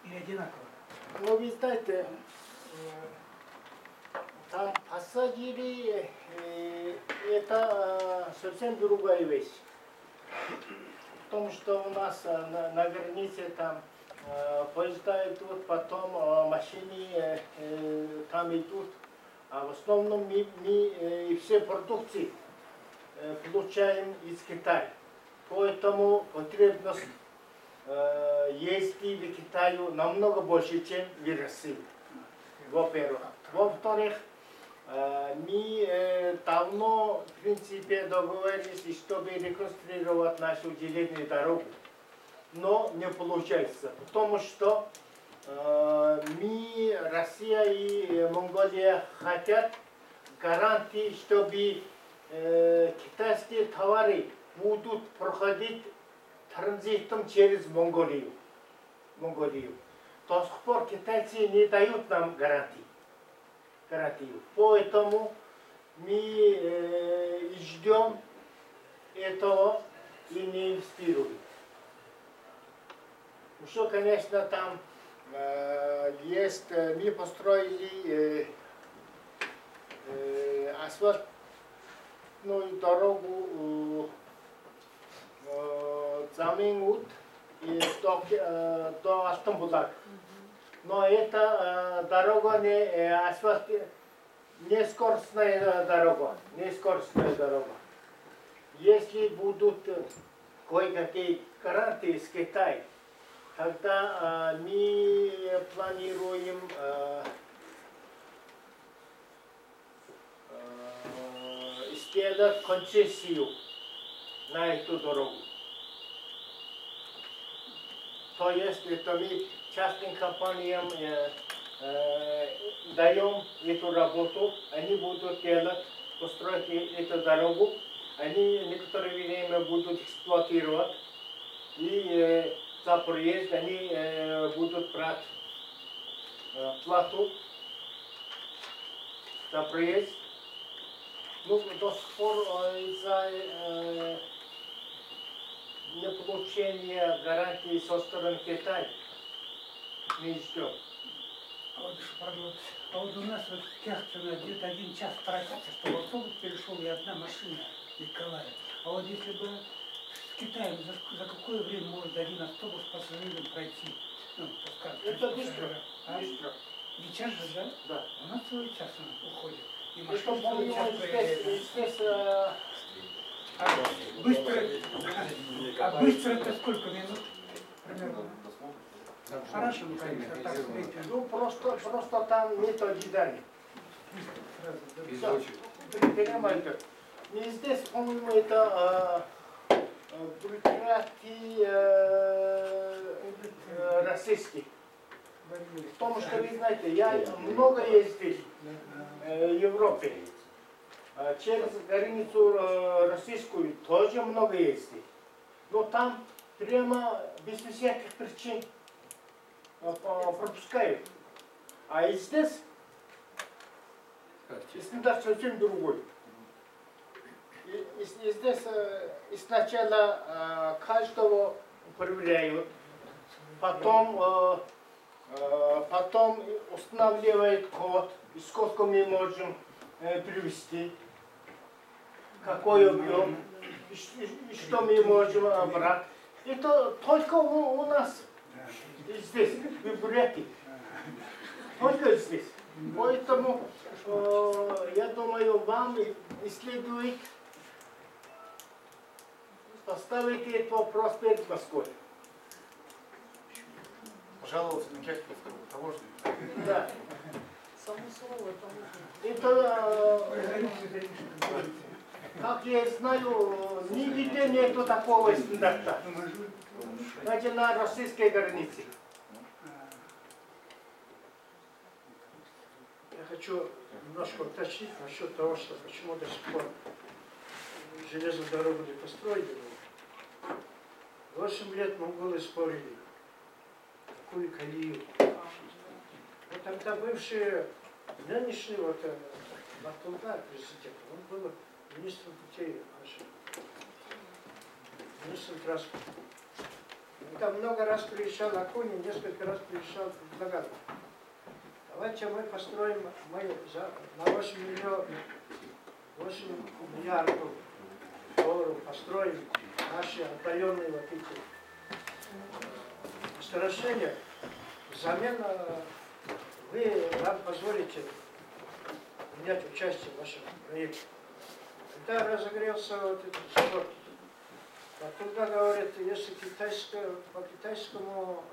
S5: Или одинаково?
S4: Ну, вы знаете, там пассажиры это совсем другая вещь. Потому что у нас на границе там поезда идут, потом машины там идут. А в основном мы все продукции получаем из Китая. Поэтому потребность ездить в Китаю намного больше, чем в России. Во-первых. Во-вторых, мы давно, в принципе, договорились, чтобы реконструировать нашу железную дорогу. Но не получается, потому что мы, Россия и Монголия хотят гарантии, чтобы китайские товары будут проходить транзитом через Монголию. До сих пор китайцы не дают нам гарантию. Поэтому мы ждем этого и не инвестируем. Еще, конечно, там есть, мы построили асфальтную дорогу Замингут и до Астамбула. Но эта дорога не скоростная дорога. Если будут кое-какие гарантии с Китаем, тогда мы планируем сделать концессию на эту дорогу. То есть это мы частным компаниям даем эту работу, они будут делать, построить эту дорогу, они некоторое время будут эксплуатировать, и за проезд они будут брать плату за проезд. Ну, до сих пор из-за неполучения гарантии со стороны Китая мы ждем.
S5: А вот у нас вот Керчена где-то 1 час тратится, чтобы автобус перешел и одна машина Николая. А вот если бы с Китаем, за какое время может один автобус пассажирам пройти? Ну, пускай,
S4: Это быстро.
S5: А?
S4: Быстро.
S5: Не час же, да?
S4: Да.
S5: У нас целый час уходит. И
S4: Это
S5: машина целый час
S4: здесь,
S5: проезжает.
S4: здесь
S5: А быстро это сколько минут? Примерно. Хорошо, конечно, так встретим.
S4: ну, просто там нет ожидания. Понимаете? И здесь, по-моему, это предприятие российских. Потому что, вы знаете, я много ездил в Европе. Через границу российскую тоже много ездил. Но там прямо без всяких причин пропускают. А и здесь стандарт совсем другой. И здесь сначала каждого проверяют, потом устанавливают код, и сколько мы можем привезти, какой объем, и что мы можем брать. Это только у нас здесь, в Бурятии. Только здесь. Поэтому я думаю, вам следует поставить этот вопрос перед Москвой.
S2: Пожаловаться на начальство таможни.
S4: Да.
S7: Само слово таможня.
S4: Это, как я знаю, нигде нету такого стандарта. Знаете, на российской границе.
S1: Я хочу немножко уточнить насчет того, что почему до сих пор железную дорогу не построили. 8 лет монголы спорили, какую колею. Вот тогда бывший, нынешний вот Батулга, президент, он был министром путей нашим, министром транспорта. Он там много раз приезжал Акунин, несколько раз приезжал в Нагатов. Давайте мы построим на 8 миллиардов долларов построим наши отдаленные вот эти месторождения. Взамен вы нам позволите принять участие в вашем проекте. Когда разогрелся вот этот спор, Батулга говорит, если по китайскому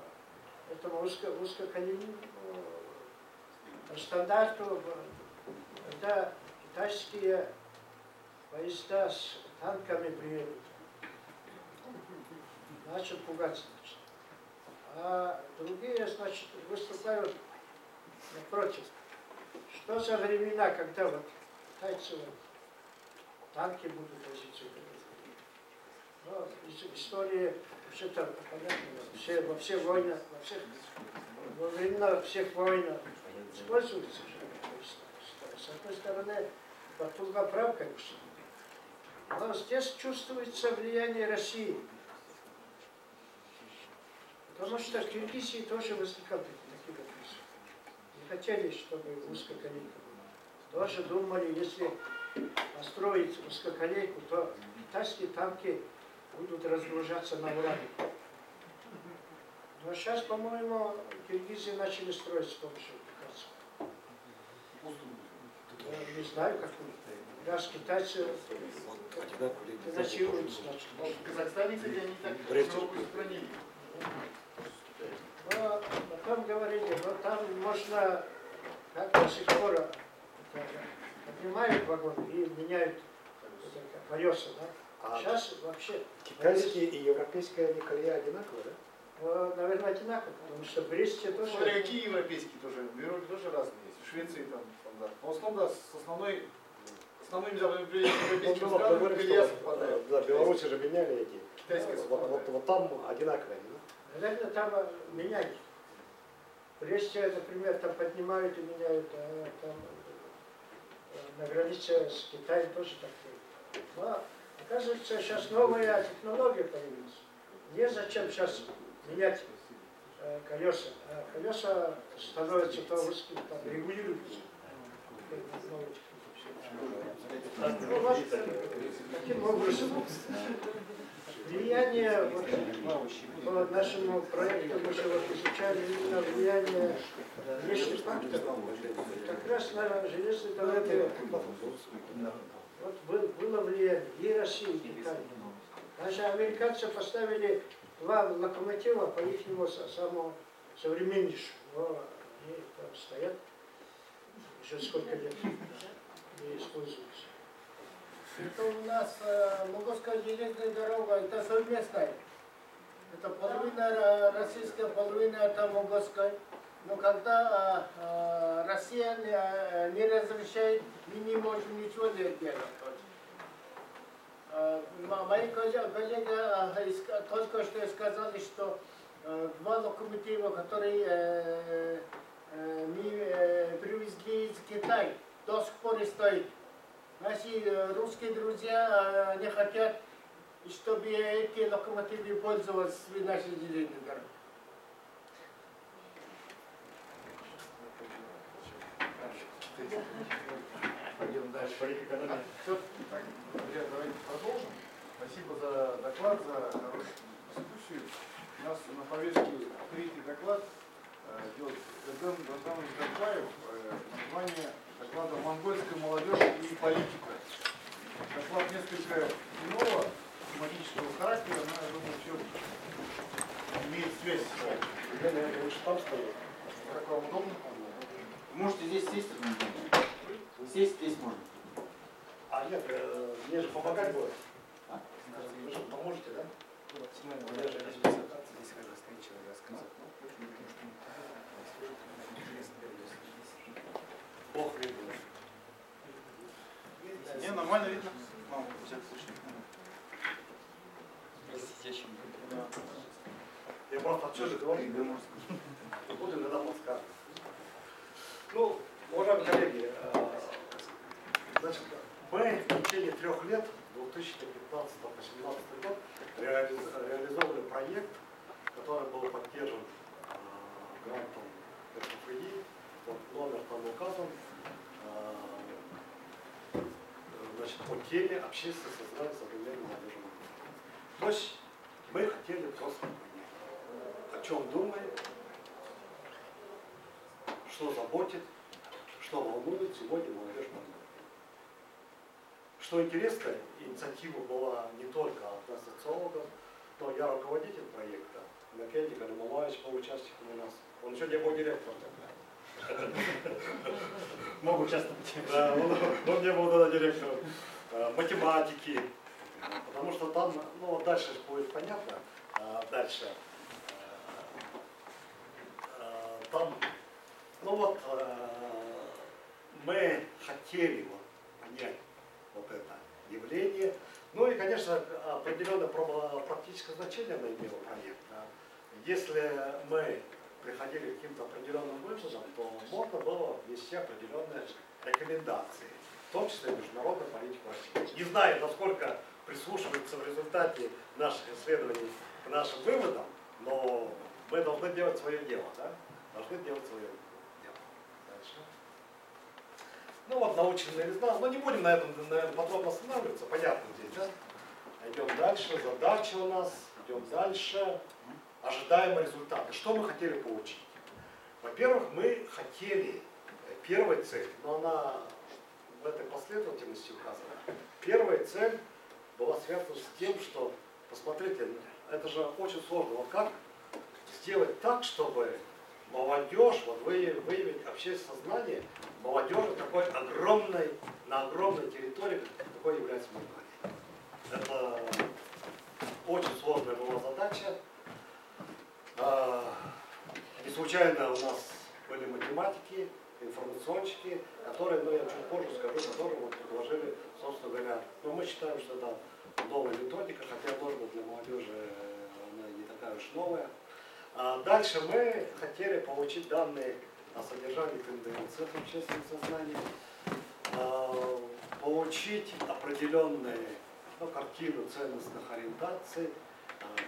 S1: этому узкоколейному стандарту, когда китайские поезда с танками приедут, начал пугаться. А другие, значит, выступают напротив. Что за времена, когда вот китайцы вот, танки будут возить? Ну, история вообще-то понятно, во всех войнах, во времена всех войн используется же. С одной стороны, Батулга прав, конечно. Но здесь чувствуется влияние России. Потому что в Киргизии тоже возникали такие вопросы. Не хотели, чтобы узкоколейка была. Тоже думали, если построить узкоколейку, то китайские танки будут разгружаться на Урале. Но сейчас, по-моему, Киргизии начали строить с помощью китайцев. Я не знаю, какую. Раз китайцы финансируют, значит.
S2: В Казахстане, кстати, они так дорогу сохранили.
S1: Но потом говорили, но там можно, как до сих пор, поднимают вагон и меняют колеса, да?
S6: А
S1: Сейчас вообще...
S6: китайские и европейские они колея одинаковые, да?
S1: Наверное, одинаково, потому что в Бресте тоже...
S2: Смотря какие европейские тоже, в Европе тоже разные есть. В Швеции там стандарт. Но в основном, да, с основными европейскими странами колея совпадают.
S6: Да, в Беларуси же меняли эти.
S2: Китайские
S6: Вот там одинаковые, да?
S1: Наверное, там меняют. Бресте, например, там поднимают и меняют, там на границе с Китаем тоже так делают. Но, оказывается, сейчас новая технология появилась. Незачем сейчас менять колеса. А колеса становятся то русскими, там регулируются. Ну, вот, таким образом, влияние по нашему проекту, мы же вот изучали именно влияние внешних факторов. Как раз на железной дороге вот было влияние и России, и Китая. Даже американцы поставили 2 локомотива по ихнему самому современнейшему. Но они там стоят уже сколько лет не используются.
S4: Это у нас Моготская железная дорога, это совместная. Это половина российская, половина это Моготская. Но когда Россия не разрешает, мы не можем ничего не делать. Мои коллеги только что сказали, что 2 локомотива, которые мы привезли из Китая, до сих пор и стоят. Наши русские друзья не хотят, чтобы эти локомотивы пользовались в нашей железной дороге.
S2: Пойдем дальше. Все, так, друзья, давайте продолжим. Спасибо за доклад, за хорошую дискуссию. У нас на повестке 3-й доклад делает Эдем Ганданович Дакбаев. Название доклада «Монгольская молодежь и политика». Доклад несколько иного тематического характера, но я думаю, все имеет связь с вами.
S6: Я, наверное, лучше там стою.
S2: Как вам удобно?
S8: Можете здесь сесть, сесть здесь можно.
S6: А нет, мне же помогать будет. А? Вы же поможете, да? Я же здесь когда стоит человек рассказать. Бог видно.
S2: Не, нормально видно. Мама, всякий случай.
S6: Я просто отсюда же говорю. Буду иногда подсказывать. Ну, уважаемые коллеги, значит, мы в течение 3 лет, 2015 по 2017 год, реализовывали проект, который был поддержан грантом РФИ, вот номер там указан, значит, по теме общественное сознание современной молодежи. То есть мы хотели просто понять, о чем думает, что заботит, что волнует сегодня молодежь Монголии. Что интересно, инициатива была не только от нас, социологов, но я руководитель проекта. Макенди Галималаевич был участником у нас. Он еще не был директором тогда.
S8: Мог участвовать.
S6: Да, он не был тогда директором математики. Потому что там, ну дальше будет понятно, дальше там, ну вот мы хотели вот понять вот это явление. Ну и, конечно, определенное практическое значение она имела проект. Если мы приходили к каким-то определенным выводам, то можно было внести определенные рекомендации, в том числе международной политики России. Не знаю, насколько прислушиваются в результате наших исследований к нашим выводам, но мы должны делать свое дело, да? Должны делать свое дело. Дальше. Ну вот научная новизна, но не будем на этом, наверное, подробно останавливаться, понятно здесь, да? Идем дальше, задача у нас, идем дальше, ожидаемые результаты. Что мы хотели получить? Во-первых, мы хотели, первая цель, но она в этой последовательности указана. Первая цель была связана с тем, что, посмотрите, это же очень сложно. Вот как сделать так, чтобы молодежь, вот выявить общественное сознание молодежи такой огромной, на огромной территории, какой является Монголия. Это очень сложная была задача. Не случайно у нас были математики, информационщики, которые, ну я чуть позже скажу, которые вот предложили, собственно говоря, но мы считаем, что это новая методика, хотя, может быть, для молодежи она не такая уж новая. Дальше мы хотели получить данные о содержании тенденций в общественном сознании, получить определенные картину ценностных ориентаций,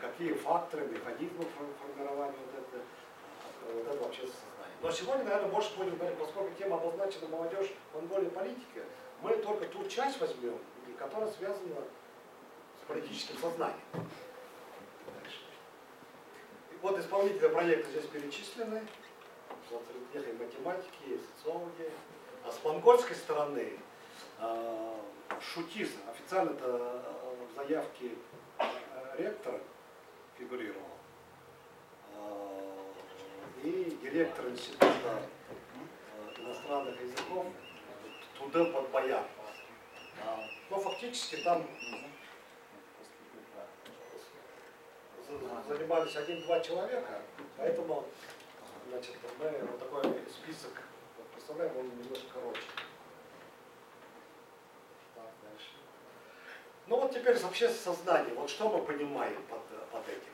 S6: какие факторы, механизмы формирования вот этого общественного сознания. Но сегодня, наверное, больше будем говорить, поскольку тема обозначена молодежь, Монголия, политика, мы только ту часть возьмем, которая связана с политическим сознанием. Вот исполнители проекта здесь перечислены. Вот среди них и математики, и социологи. А с монгольской стороны Шутизм, официально это в заявке ректора фигурировал, и директор Института иностранных языков Тудел Подбаян. Но фактически там занимались 1-2 человека, поэтому значит, мы вот такой список представляем, он немножко короче. Так, дальше. Ну вот теперь вообще сознание, вот что мы понимаем под этим.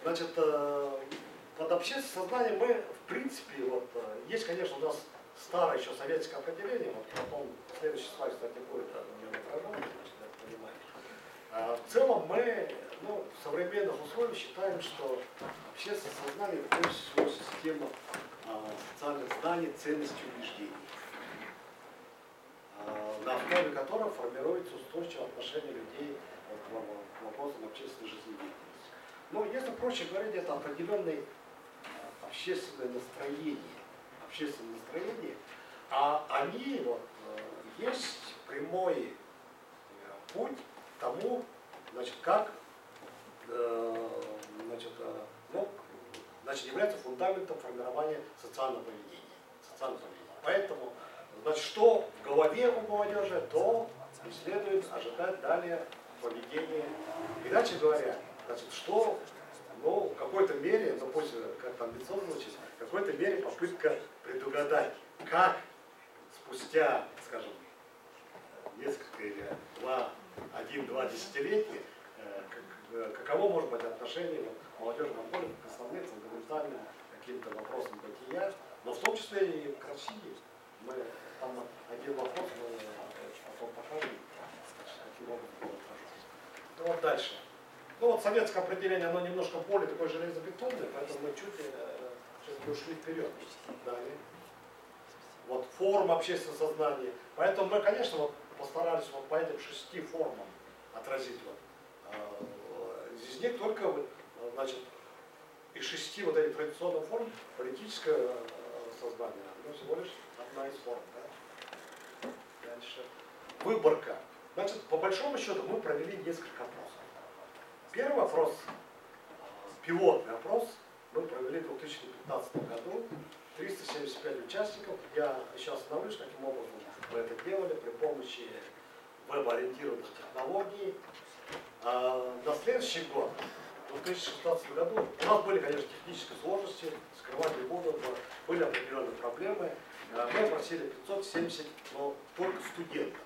S6: Значит, под общественным сознанием мы, в принципе, вот, есть, конечно, у нас старое еще советское определение, вот потом следующий слайд, кстати, будет отражен, это понимаем. В целом мы в современных условиях считаем, что общественное сознание прежде всего система социальных знаний, ценностей, убеждений, на основе которой формируется устойчивое отношение людей к вопросам общественной жизнедеятельности. Ну, если проще говорить, это определенное общественное настроение, а они есть прямой путь к тому, значит, как является фундаментом формирования социального поведения. Поэтому, значит, что в голове у молодежи, то и следует ожидать далее поведения. Иначе говоря, значит, что, в какой-то мере, пусть как-то амбициозно звучит, в какой-то мере попытка предугадать, как спустя, скажем, несколько или 1-2 десятилетия, каково может быть отношение молодежи Монголии к основным фундаментальным каким-то вопросам бытия, но в том числе и к России. Мы там один вопрос мы потом покажем, каким образом было отражаться. Ну вот дальше. Ну вот советское определение, оно немножко более такое железобетонное, поэтому мы чуть ушли вперед. Далее. Вот форма общественного сознания. Поэтому мы, конечно, постарались по этим 6 формам отразить. Из них только, значит, из 6 этих традиционных форм политическое сознание, всего лишь одна из форм. Да? Дальше. Выборка. Значит, по большому счету мы провели несколько опросов. Первый опрос, пилотный опрос, мы провели в 2015 году. 375 участников. Я сейчас остановлюсь, каким образом мы это делали при помощи веб-ориентированных технологий. На следующий год, в 2016 году, у нас были, конечно, технические сложности, скрывать не буду, были определенные проблемы. Мы опросили 570, но только студентов.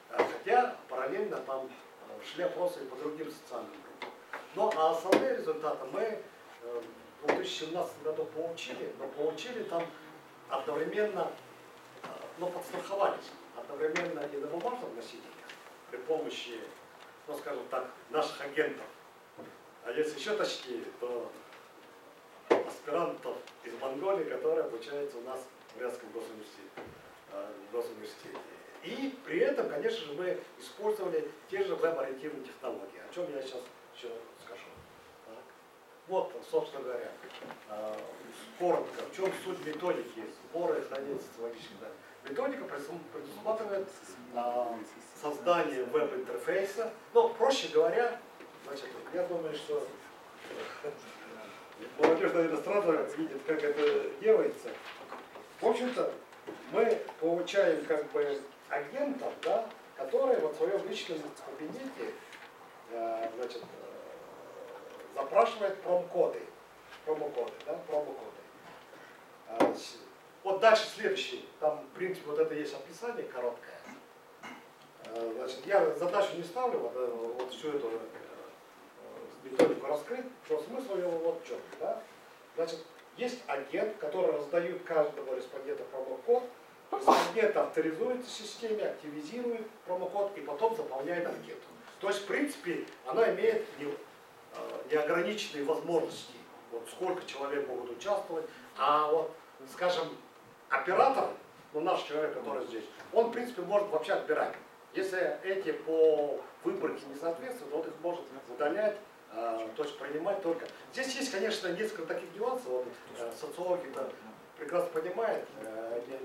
S6: Хотя параллельно там шли опросы и по другим социальным группам. Ну а основные результаты мы в 2017 году получили, но получили там одновременно, подстраховались, одновременно и на бумажном носителе при помощи, скажем так, наших агентов. А если еще точнее, то аспирантов из Монголии, которые обучаются у нас в Брянском госуниверситете. И при этом, конечно же, мы использовали те же веб-ориентированные технологии, о чем я сейчас еще скажу. Так. Вот, собственно говоря, коротко, в чем суть методики сбора и хранения социологических данных. Методика предусматривает создание веб-интерфейса. Проще говоря, значит, я думаю, что молодежь, наверное, сразу видит, как это делается. В общем-то, мы получаем как бы агентов, да, которые в своем личном кабинете запрашивают промокоды. Вот дальше следующий, там, в принципе, вот это есть описание короткое. Значит, я задачу не ставлю, вот всю эту методику раскрыть, что смысл его вот в чем, да? Значит, есть агент, который раздает каждому респонденту промокод. Респондент авторизуется в системе, активизирует промокод и потом заполняет анкету. То есть, в принципе, она имеет неограниченные возможности. Вот сколько человек могут участвовать. А вот, скажем, оператор, ну наш человек, который здесь, он, в принципе, может вообще отбирать. Если эти по выборке не соответствуют, он их может удалять, то есть принимать только. Здесь есть, конечно, несколько таких нюансов. Вот, социологи прекрасно понимают.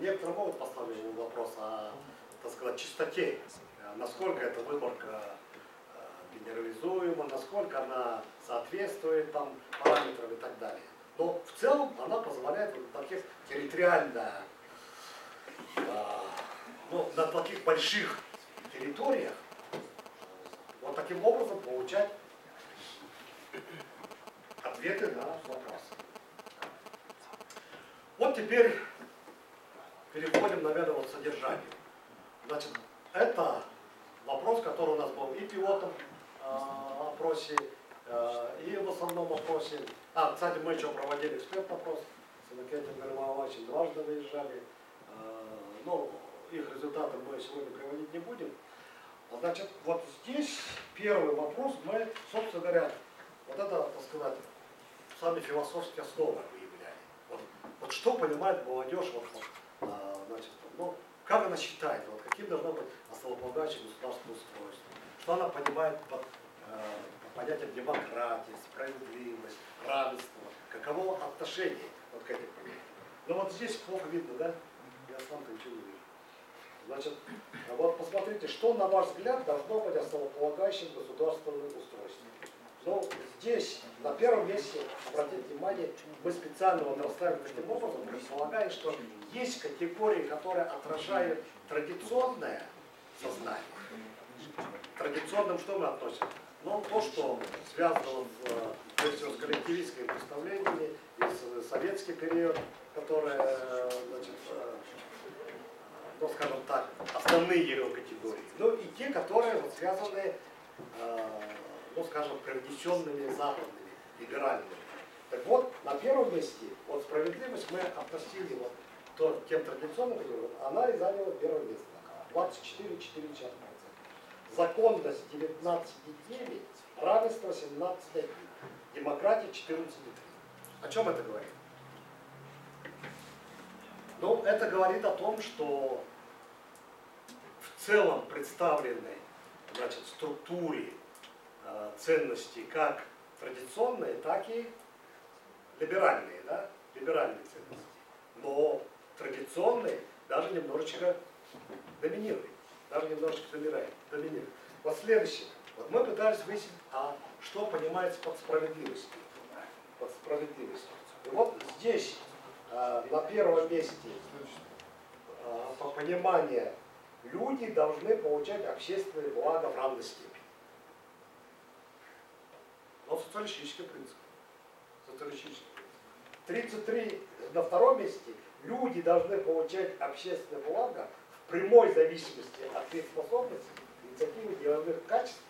S6: Некоторые могут поставить вопрос о, так сказать, чистоте. Насколько эта выборка генерализуема, насколько она соответствует там, параметрам и так далее. Но в целом она позволяет вот на таких территориально, ну, на таких больших территориях вот таким образом получать ответы на вопросы. Вот теперь переходим, наверное, вот к содержанию. Значит, это вопрос, который у нас был и в пилотном опросе, и в основном опросе. Кстати, мы еще проводили экспертный опрос с Иннокентием Гармовичем, дважды выезжали. Но их результаты мы сегодня приводить не будем. Значит, вот здесь первый вопрос мы, собственно говоря, вот это, так сказать, сами философские основы выявляем. Вот что понимает молодежь, значит, ну, как она считает, вот, каким должно быть основополагающее государственное устройство, что она понимает под понятием демократии, справедливость, равенство, каково отношение вот к этим понятиям. Ну вот здесь плохо видно, да? Я сам-то ничего не вижу. Значит, вот посмотрите, что, на ваш взгляд, должно быть основополагающим государственным устройством. Ну, здесь, на первом месте, обратите внимание, мы специально вот расставим таким образом, предполагая, что есть категории, которые отражают традиционное сознание. Традиционным что мы относим? Ну, то, что связано с коллективистскими представлениями, и советский период, который, значит, ну, скажем так, основные его категории. Ну, и те, которые вот, связаны, ну, скажем, привнесенными западными, либеральными. Так вот, на первом месте, вот справедливость мы относили вот тем традиционным, она и заняла первое место. 24,4%. Законность 19,9, равенство 17,1, демократия 14,3. О чем это говорит? Ну, это говорит о том, что в целом представленной, значит, структуре ценностей как традиционные, так и либеральные, да? Либеральные ценности. Но традиционные даже немножечко доминируют. Даже немножечко доминирует. Вот следующее. Вот мы пытались выяснить, что понимается под справедливостью. Под справедливостью. И вот здесь на первом месте по пониманию люди должны получать общественные блага в равной степени. Но социалистический принцип. Социалистический принцип. 33 на втором месте. Люди должны получать общественные блага в прямой зависимости от их способностей, инициативы, деловых качеств,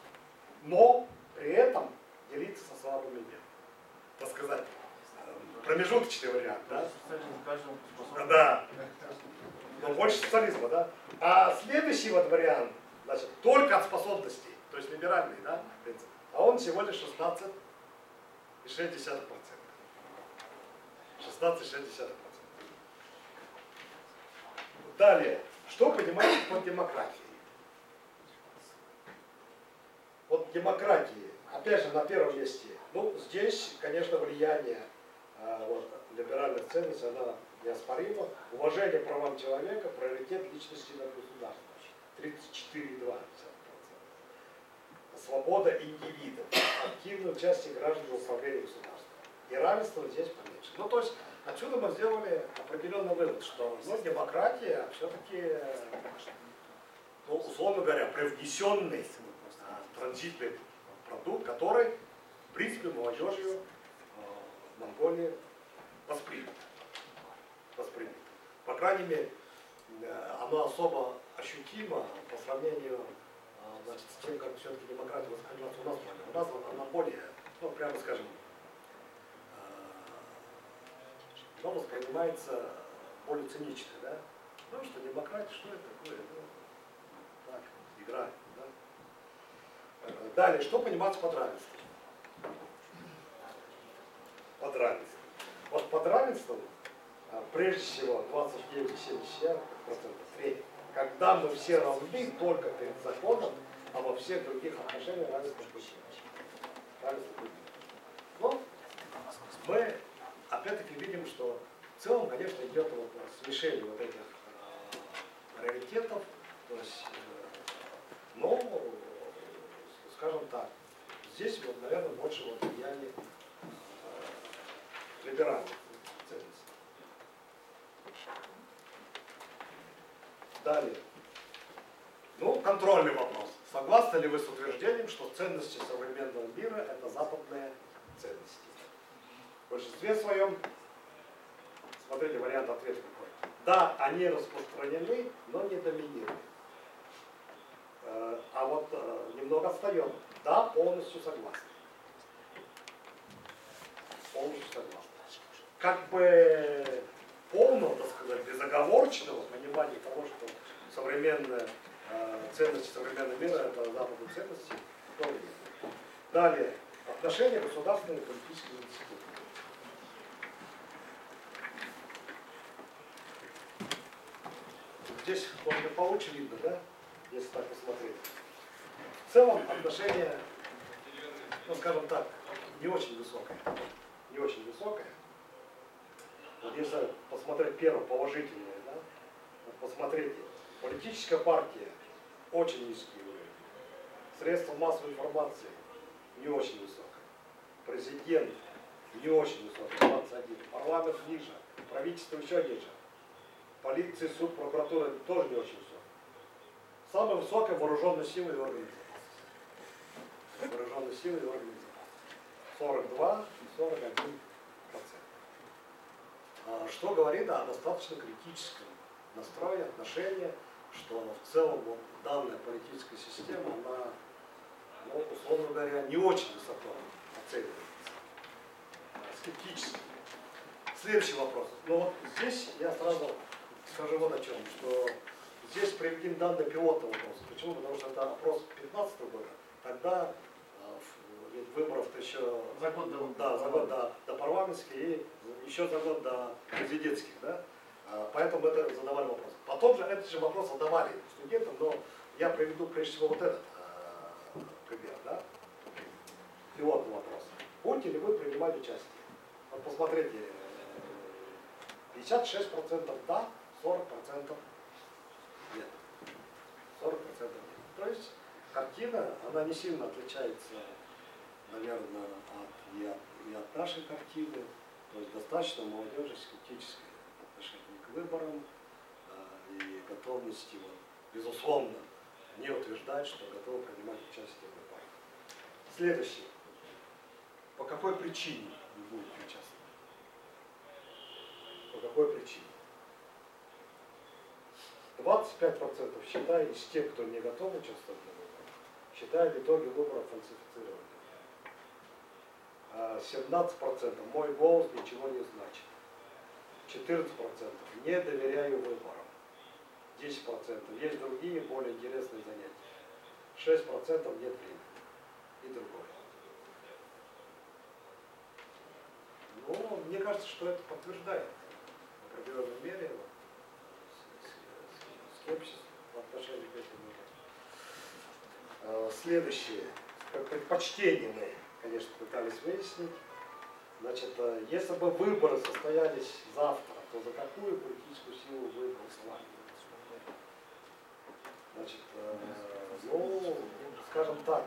S6: но при этом делиться со слабыми людьми. Так сказать, промежуточный вариант, да? Да. Но больше социализма, да? А следующий вот вариант, значит, только от способностей, то есть либеральный, да, принцип, а он всего лишь 16,6%. 16,6%. Далее, что понимаете под демократией? Вот демократии, опять же, на первом месте. Ну, здесь, конечно, влияние либеральных ценностей, она неоспоримо. Уважение к правам человека, приоритет личности над государством. 34,2%. Свобода индивида, активное участие граждан в управлении государством. И равенство здесь поменьше. Ну, то есть, отсюда мы сделали определенный вывод, что демократия все-таки, ну, условно говоря, привнесенный транзитный продукт, который, в принципе, молодежью в Монголии воспринято. По крайней мере, оно особо ощутимо по сравнению, значит, с тем, как все-таки демократия воспринимается у нас. У нас она более, ну, прямо скажем, но воспринимается более цинично, да? Ну что, демократия, что это такое? Ну, так, игра, да? Далее, что понимается под равенством? Под равенством. Вот под равенством, прежде всего, 29,7% средний. Когда мы все равны только перед законом, а во всех других отношениях равенство будет. Но мы опять-таки видим, что в целом, конечно, идет вот смешение вот этих приоритетов, то есть, но, скажем так, здесь вот, наверное, больше вот влияние либеральных ценностей. Далее. Ну, контрольный вопрос. Согласны ли вы с утверждением, что ценности современного мира – это западные ценности? В большинстве своем, смотрите, вариант ответа какой. Да, они распространены, но не доминируют. А вот немного отстаем. Да, полностью согласны. Полностью согласны. Как бы полного, так сказать, безоговорочного понимания того, что современная ценности современного мира это западные ценности, тоже нет. Далее. Отношения государственных и политических институтов. Здесь можно получше видно, да, если так посмотреть. В целом отношение, ну скажем так, не очень высокое. Не очень высокое. Вот если посмотреть первое положительное, да, вот посмотрите, политическая партия очень низкий уровень. Средства массовой информации не очень высокое. Президент не очень высокий, 21. Парламент ниже, правительство еще ниже. Полиция, суд, прокуратура тоже не очень высокая. Самое высокое вооруженные силы и органы безопасности. Вооруженные силы и органы безопасности. 42 и 41%. Что говорит о достаточно критическом настрое, отношении, что в целом вот, данная политическая система, она, ну, условно говоря, не очень высоко оценивается. Скептически. Следующий вопрос. Ну вот здесь я сразу скажу вот о чем, что здесь приведены данные пилотного вопроса. Почему? Потому что это опрос 2015 года. Тогда выборов-то еще
S2: За год до,
S6: да, за год до парламентских и еще за год до президентских, да? Поэтому это задавали вопрос. Потом же этот же вопрос задавали студентам, но я приведу прежде всего вот этот пример, да? Пилотный вопрос. Будете ли вы принимать участие? Вот посмотрите, 56% да, 40% нет. 40% нет. То есть картина, она не сильно отличается, наверное, и от нашей картины. То есть достаточно молодежи скептическое отношение к выборам и готовности, вот, безусловно, не утверждать, что готовы принимать участие в выборах. Следующее. По какой причине вы будете участвовать? По какой причине? 25% считают из тех, кто не готов участвовать в выборах, считают итоги выборов фальсифицированными. 17% мой голос ничего не значит. 14% не доверяю выборам. 10% есть другие, более интересные занятия. 6% нет времени. И другое. Ну, мне кажется, что это подтверждает в определенной мере скепсис в отношении к этому. Следующее. Как предпочтение мы, конечно, пытались выяснить. Значит, если бы выборы состоялись завтра, то за какую политическую силу вы голосовали? Значит, ну, скажем так,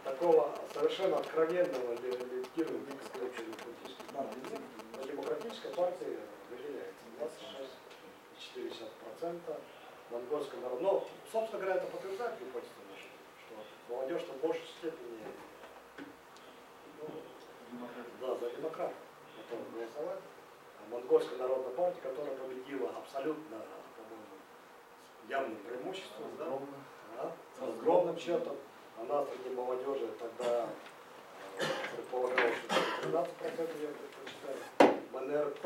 S6: такого совершенно откровенного легитимного политической партии нет, но демократическая партия выделяется 26,4%. Монгольская народная. Но, собственно говоря, это подтверждает гипотезу нашу, что молодежь в большей степени за демократов готова голосовать. А Монгольская народная партия, которая победила абсолютно, по-моему, явным преимуществом, да, с огромным счетом. Она среди молодежи тогда предполагалось, что 13% я предпочитаю. НРП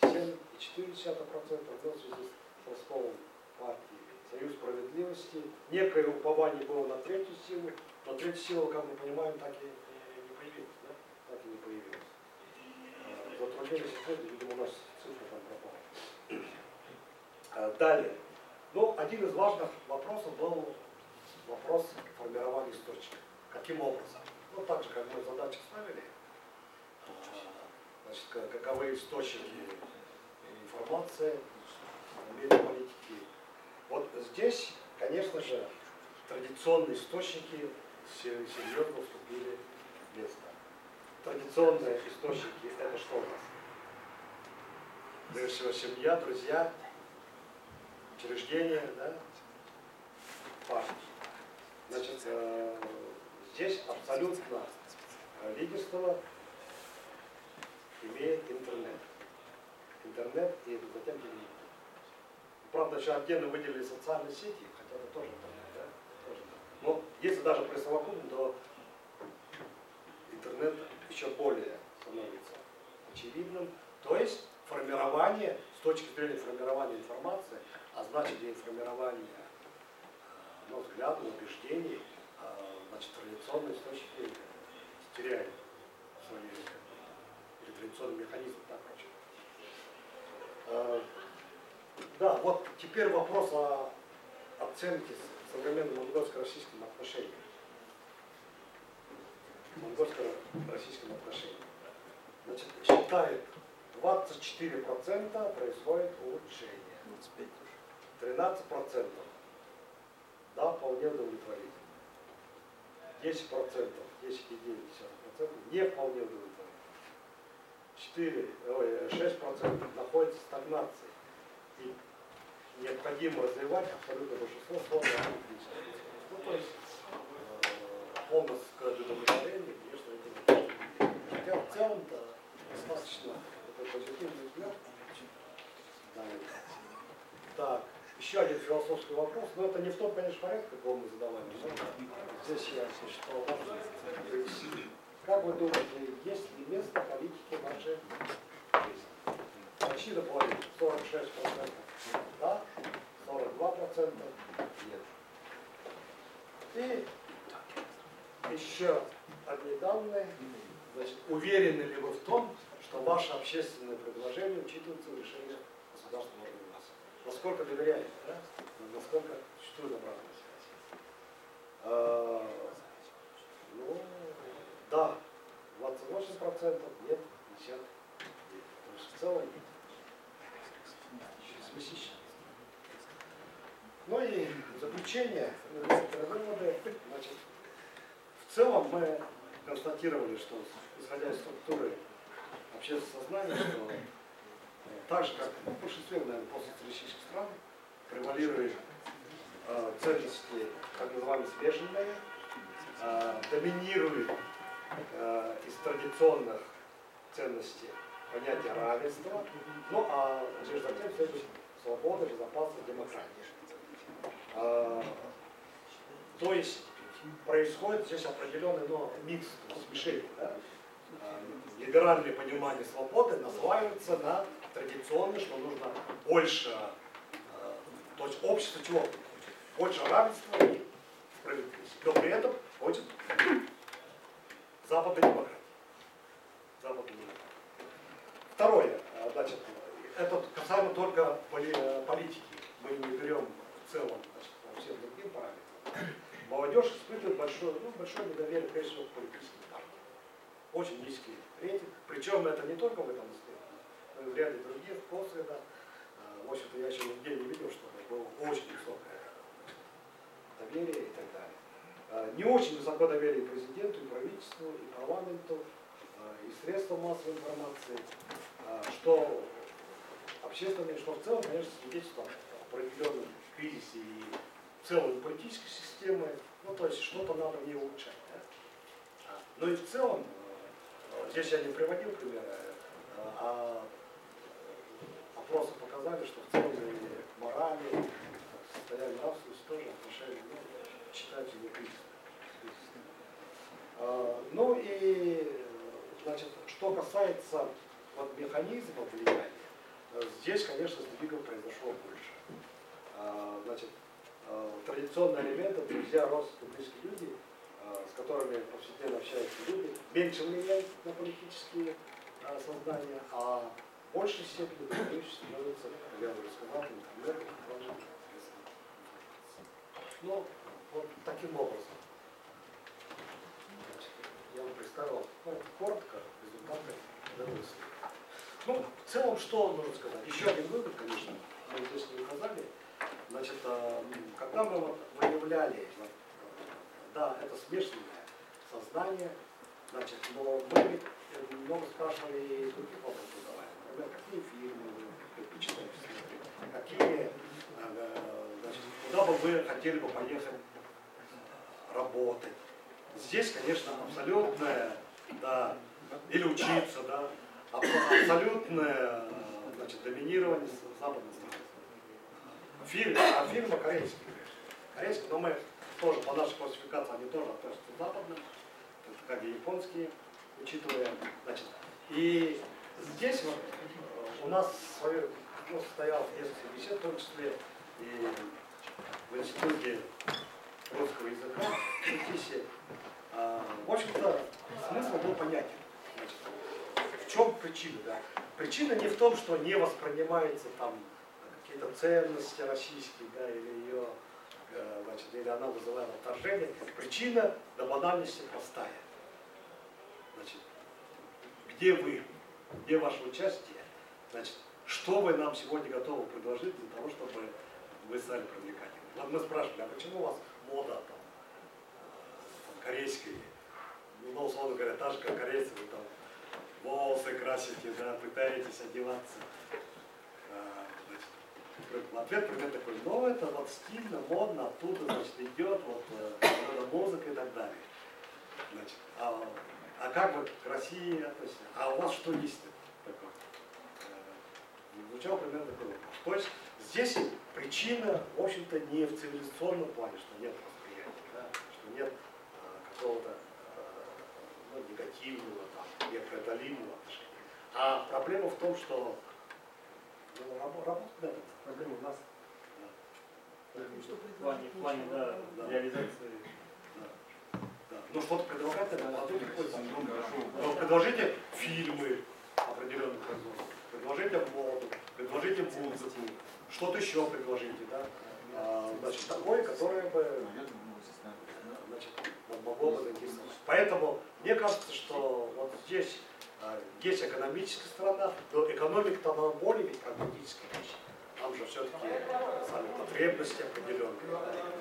S6: 7,4%, в связи с расколом партии. Союз справедливости. Некое упование было на третью силу, но третья сила, как мы понимаем, так и не появилась. Да? Так и не появилась. Затруднение сегодня, видимо, у нас цифра там пропала. Далее. Ну, один из важных вопросов был вопрос формирования источника. Каким образом? Ну, так же, как мы задачи ставили, значит, каковы источники информации, медиаполитики. Вот здесь, конечно же, традиционные источники серьезно уступили место. Традиционные источники — это что у нас? Прежде всего, семья, друзья, учреждения, да? Партии. Значит, здесь абсолютно лидерство имеет интернет. Интернет и затем телевидение. Правда, еще отдельно выделили социальные сети, хотя это тоже интернет, да? Тоже. Но если даже присовокупим, то интернет еще более становится очевидным. То есть формирование, с точки зрения формирования информации, а значит и формирования взглядов, убеждений, значит, традиционные источники теряют свои или традиционный механизм, так короче. Да, вот теперь вопрос о оценке современным монгольско-российским отношениям. Монгольско-российским отношениям. Значит, считает 24% происходит улучшение. 13% да, вполне удовлетворительно. 10%, 10,9% не вполне удовлетворительно. 6% находится в стагнации. И необходимо развивать абсолютно большинство форм. Ну, то есть полностью удовлетворение, конечно, это не. Хотя в целом-то достаточно такой позитивный взгляд. Так, еще один философский вопрос, но это не в том, конечно, порядке, какого мы задавали. Здесь я считал важно привести. Как вы думаете, есть ли место политики в нашей жизни? Почти наполовину, 46%. Да, 42% нет. И еще одни данные. Значит, уверены ли вы в том, что ваше общественное предложение учитывается в решении государственного организации? Насколько доверяете, да? Насколько существует обратная связь? Ну, да, 28%, нет, 50%. То есть в целом специфично. Ну и в заключение, некоторые выводы. Значит, в целом мы констатировали, что, исходя из структуры общественного сознания, что так же, как в большинстве, наверное, постсоциалистических стран, превалируют ценности, так называемые смешанные, доминирует из традиционных ценностей понятие равенства, ну а лишь затем следует свобода, безопасность, демократия. То есть происходит здесь определенный микс, смешение. Да? Либеральное понимание свободы наслаивается на традиционное, что нужно больше, то есть общество чего? Больше равенства и справедливости. Но при этом хочет западной демократии. Второе, значит, это касаемо только политики. Мы не берем в целом, значит, по всем другим параметрам. Молодежь испытывает большое недоверие, прежде всего, к политическим партиям. Очень низкий рейтинг. Причем это не только в этом исследовании, но и в ряде других постсредах. В общем-то, я еще нигде не видел, чтобы было очень высокое доверие и так далее. Не очень высоко доверие и президенту, и правительству, и парламенту, и средствам массовой информации, что общественное, что в целом, конечно, свидетельствует о определенном кризисе и в целом политической системы, ну, то есть что-то надо в ней улучшать. Да? Но и в целом, здесь я не приводил примеры, а опросы показали, что в целом и морали, состояние нравственности тоже отношения считаются не кризисными. Ну и, значит, что касается вот механизмов влияния, здесь, конечно, сдвигов произошло больше. Значит, традиционные элементы, друзья, родственники, близкие люди, с которыми повседневно общаются люди, меньше влияют на политические создания, а в большей степени становится, как я уже сказал, интернет, ну, вот таким образом. Значит, я вам представил, коротко, результаты мысли. Ну, в целом, что нужно сказать? Еще один вывод, конечно, мы здесь не указали. Значит, когда мы вот выявляли, да, это смешанное сознание, значит, но мы ведь много спрашивали и других вопросов задавали. Например, какие фильмы вы предпочитаете смотреть, какие, значит, куда бы вы хотели бы поехать работать. Здесь, конечно, абсолютное, да, или учиться, да, абсолютное, значит, доминирование западной страны. Фильмы корейские. Корейские, но мы тоже по нашей классификации, они тоже относятся к западным, как и японские, учитывая, значит. И здесь вот у нас состоялось несколько бесед, в том числе и в институте русского языка, здесь, в общем-то, смысл был понятен. Значит, в чем причина? Да? Причина не в том, что не воспринимается там какие-то ценности российские, да, или ее, значит, или она вызывает отторжение. Причина до банальности простая. Значит, где вы, где ваше участие, значит, что вы нам сегодня готовы предложить для того, чтобы вы стали привлекательными. Вот мы спрашивали, а почему у вас мода там корейская, ну, условно говоря, та же, как корейцы, вы там волосы красите, да, пытаетесь одеваться. Значит, ответ примерно такой, ну, это вот стильно, модно, оттуда, значит, идет вот музыка и так далее. Значит, а как вы к России относитесь? А у вас что есть такое? Звучал примерно такой вопрос. То есть здесь причина, в общем-то, не в цивилизационном плане, что нет восприятия, да, что нет какого-то негативного, там, непреодолимого отношения. А проблема в том, что работа, да, проблема у нас. Да.
S9: В плане, да, реализации.
S6: Да. Ну что-то предлагать, это молодой приходится. Предложите фильмы определенных производств, предложите моду, предложите музыку, что-то еще предложите, да. Значит, такое, которое бы, значит, могло бы заинтересовать. Поэтому мне кажется, что вот здесь есть экономическая сторона, но экономика-то она более ведь прагматическая вещь. Там же все-таки сами потребности определенные,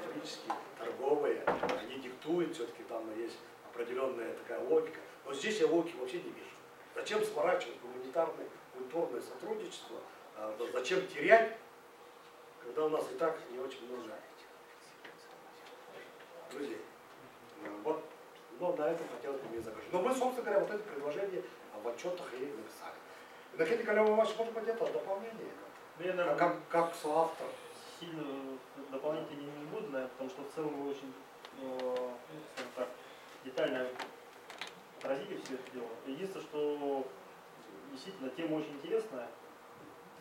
S6: экономические, торговые, они диктуют, все-таки там есть определенная такая логика. Но здесь я логики вообще не вижу. Зачем сворачивать гуманитарное, культурное сотрудничество, зачем терять, когда у нас и так не очень много друзей. Вот, но на этом хотелось бы мне закончить. Но мы, собственно говоря, вот это предложение в отчетах и написали. Наконец, Николай Иванович, может быть, это дополнение? Как соавтор?
S9: Сильно дополнять я не буду, наверное, потому что в целом вы очень, скажем так, детально отразили все это дело. Единственное, что действительно тема очень интересная.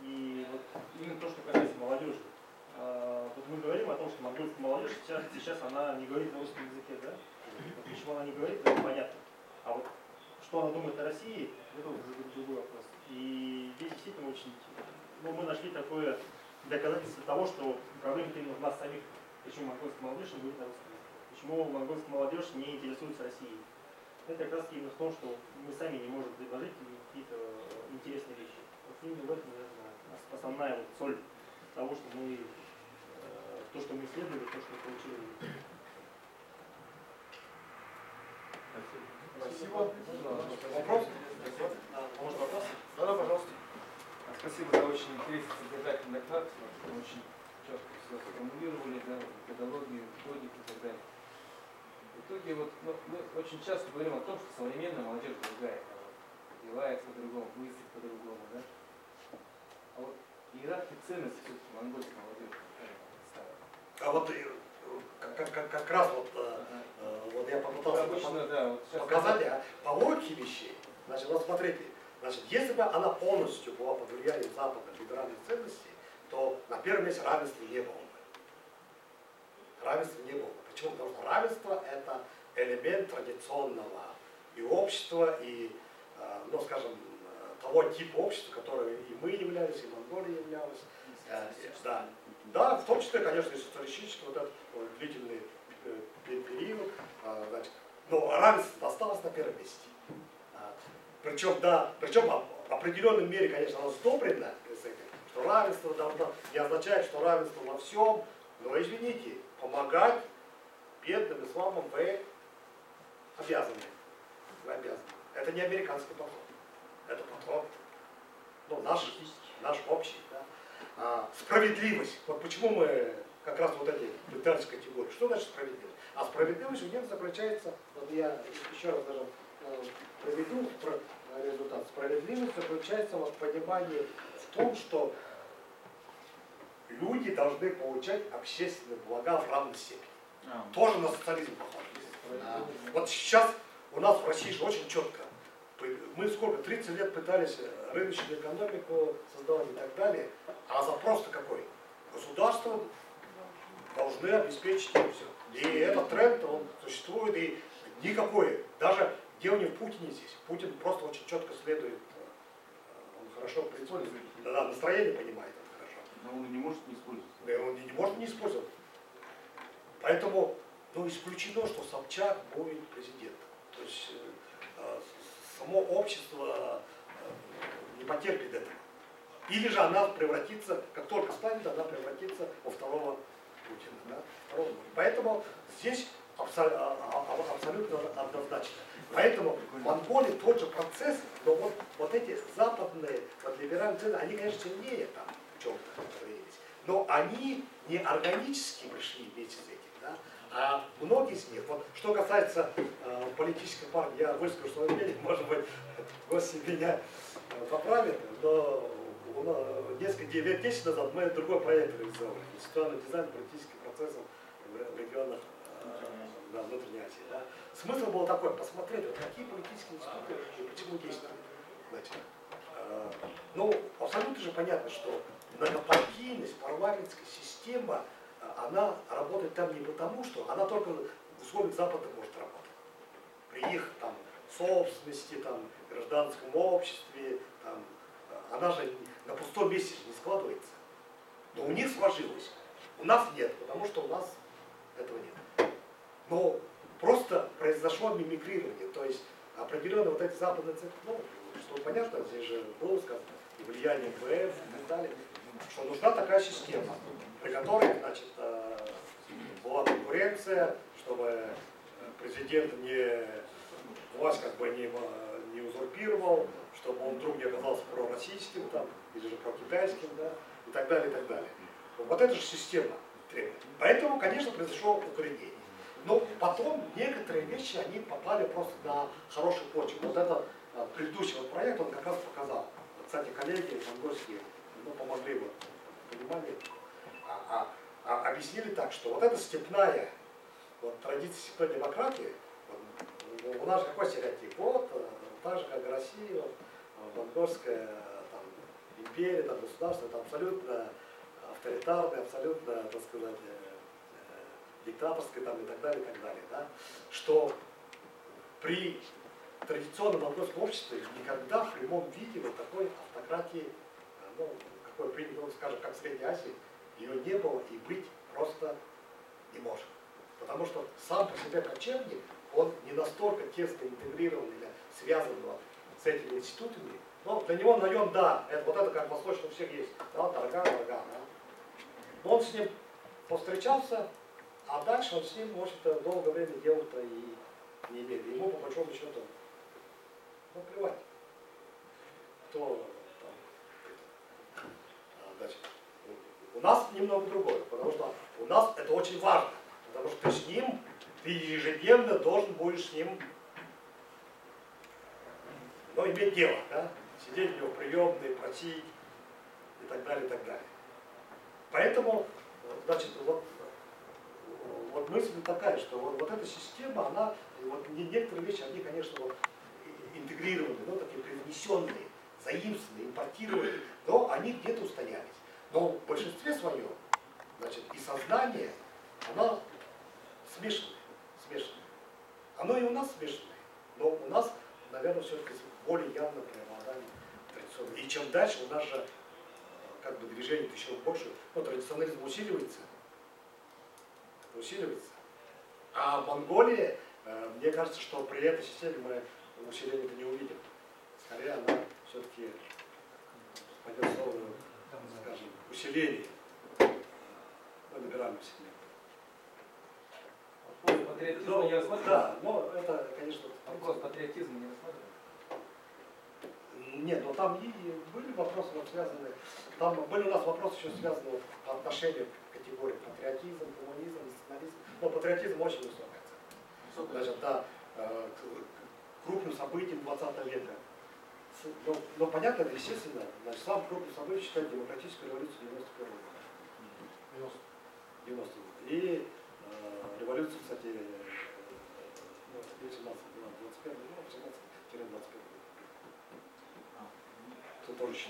S9: И вот именно то, что касается молодежи. Вот мы говорим о том, что монгольская молодежь сейчас она не говорит на русском языке, да? Вот почему она не говорит, это понятно. А вот что она думает о России, это уже другой вопрос. И здесь действительно очень, мы нашли такое доказательство того, что проблема именно в нас самих. Почему монгольская молодежь не говорит на русском языке? Почему монгольская молодежь не интересуется Россией? Это как раз именно в том, что мы сами не можем предложить какие-то интересные вещи. Вот именно в этом, наверное, основная вот соль того, что мы, то, что мы исследовали, то, что получили.
S2: Спасибо.
S6: Вопрос?
S9: Может, вопрос?
S2: Да, пожалуйста.
S10: Спасибо за очень интересный содержательный доклад. Вы очень четко все сформулировали, да, методологию, методики и так далее. В итоге вот, мы очень часто говорим о том, что современная молодежь другая. Одевается по-другому, мыслит по-другому. Да? А вот иерархия ценностей все-таки монгольской молодежи
S6: А вот как раз вот я попытался
S10: обычно, да, вот
S6: показать по логике вещей. Значит, вот смотрите, Значит, если бы она полностью была под влиянием западных либеральных ценностей, то на первом месте равенства не было бы. Равенства не было бы. Почему? Потому что равенство это элемент традиционного и общества, и, ну, скажем, того типа общества, которым и мы являлись, и Монголия являлась. Да. Да, в том числе, конечно, и социалистический вот этот вот длительный период. Значит, но равенство осталось на первом месте. Причем, да, причем в определенной мере, конечно, оно сдобрено с этим, что равенство должно, не означает, что равенство во всем, но, извините, помогать бедным и слабым вы обязаны. Вы обязаны. Это не американский подход. Это подход, ну, наш общий. Да? Справедливость. Вот почему мы как раз вот эти пытались категории. Что значит справедливость? А справедливость у них заключается, вот я еще раз даже проведу результат. Справедливость заключается вот в понимании в том, что люди должны получать общественные блага в равной степени. Тоже на социализм похоже. Вот сейчас у нас в России же очень четко. Мы сколько, 30 лет пытались рыночную экономику создавать и так далее. А запрос-то какой? Государство должны обеспечить им все. И этот тренд, он существует, и никакой, даже дело в Путине здесь. Путин просто очень четко следует, он хорошо представляет, да, настроение понимает он хорошо.
S8: Но он не может не использовать.
S6: Да, он не может не использовать. Поэтому, ну, исключено, что Собчак будет президентом. То есть само общество не потерпит этого. Или же она превратится, как только станет, она превратится во второго Путина. Да? Поэтому здесь абсолютно однозначно. Поэтому в Монголии тот же процесс, но вот эти западные вот либеральные ценности, они, конечно, сильнее там в чем-то проявились, но они не органически пришли вместе с этим. Да? А многие из них, вот что касается политической партии, я выскажу свое мнение, может быть, гость меня поправит, но несколько лет 10 назад мы другой проект реализовали. Институциональный дизайн политических процессов в регионах внутренней Азии. Да. Смысл был такой, посмотреть, вот какие политические институты и почему действуют. Значит, ну, абсолютно же понятно, что многопартийность, парламентская система, она работает там не потому, что она только в условиях Запада может работать. При их там собственности, там, гражданском обществе, там, она же на пустом месте не складывается. Но у них сложилось. У нас нет, потому что у нас этого нет. Но просто произошло мимикрирование, то есть определенно вот эти западные центры, ну, что понятно, здесь же было сказано, и влияние МВФ и так далее, что нужна такая система, при которой, значит, была конкуренция, чтобы президент власть как бы не узурпировал, чтобы он вдруг не оказался пророссийским там, или же прокитайским, да, и так далее, и так далее. Вот эта же система требует. Поэтому, конечно, произошло укоренение. Но потом некоторые вещи, они попали просто на хорошую почву. Вот этот предыдущий вот проект, он как раз показал. Вот, кстати, коллеги монгольские, ну, помогли вот, в понимании, объяснили так, что вот эта степная вот, традиция степной демократии, вот, у нас же какой стереотип? Вот, так же, как и Россия, вот, монгольская там, империя, там, государство, это абсолютно авторитарное, абсолютно, так сказать, диктаторской там, и так далее, и так далее. Да? Что при традиционном монгольском обществе никогда в прямом виде вот такой автократии, ну, какой принято, ну, скажем, как в Средней Азии, ее не было и быть просто не может. Потому что сам по себе кочевник, он не настолько тесно интегрирован или связан вот с этими институтами. Но для него наем, да, это, вот это как в Восточном у всех есть, да, дорога, да. Но он с ним повстречался, а дальше он с ним, в общем-то, долгое время дела-то и не имеет. Ему, по большому счету, ну, плевать. Кто там, дальше. У нас немного другое, потому что у нас это очень важно. Потому что ты с ним, ты ежедневно должен будешь с ним, ну, иметь дело, да? Сидеть у него в приемной, просить и так далее, и так далее. Поэтому, значит, вот мысль такая, что вот эта система, она, вот некоторые вещи, они, конечно, вот, интегрированы, ну, такие привнесенные заимствовали, импортировали, но они где-то устоялись. Но в большинстве своем, значит, и сознание, оно смешанное. Оно и у нас смешанное, но у нас, наверное, все-таки более явно преобладали традиционные. И чем дальше, у нас же как бы движение еще больше, ну, традиционализм усиливается. А в Монголии, мне кажется, что при этой системе мы усиления-то не увидим. Скорее, она все-таки пойдет в сторону, скажем, усиления. Мы набираем усиление.
S10: Патриотизм не рассматривали?
S6: Да, но это, конечно...
S10: Вопрос патриотизма не рассматривали?
S6: Нет, но там и были вопросы вот связанные, там были у нас вопросы еще связанные вот, по отношению к категории патриотизм, гуманизм, национализм. Но патриотизм очень высокая цена. Значит, да, к крупным событиям 20 века. Но понятно, естественно, значит, самым крупным событием считают демократическую революцию 91 года. 90 год. И революцию, кстати, 18-21, ну, 18-21 год. Тут тоже еще.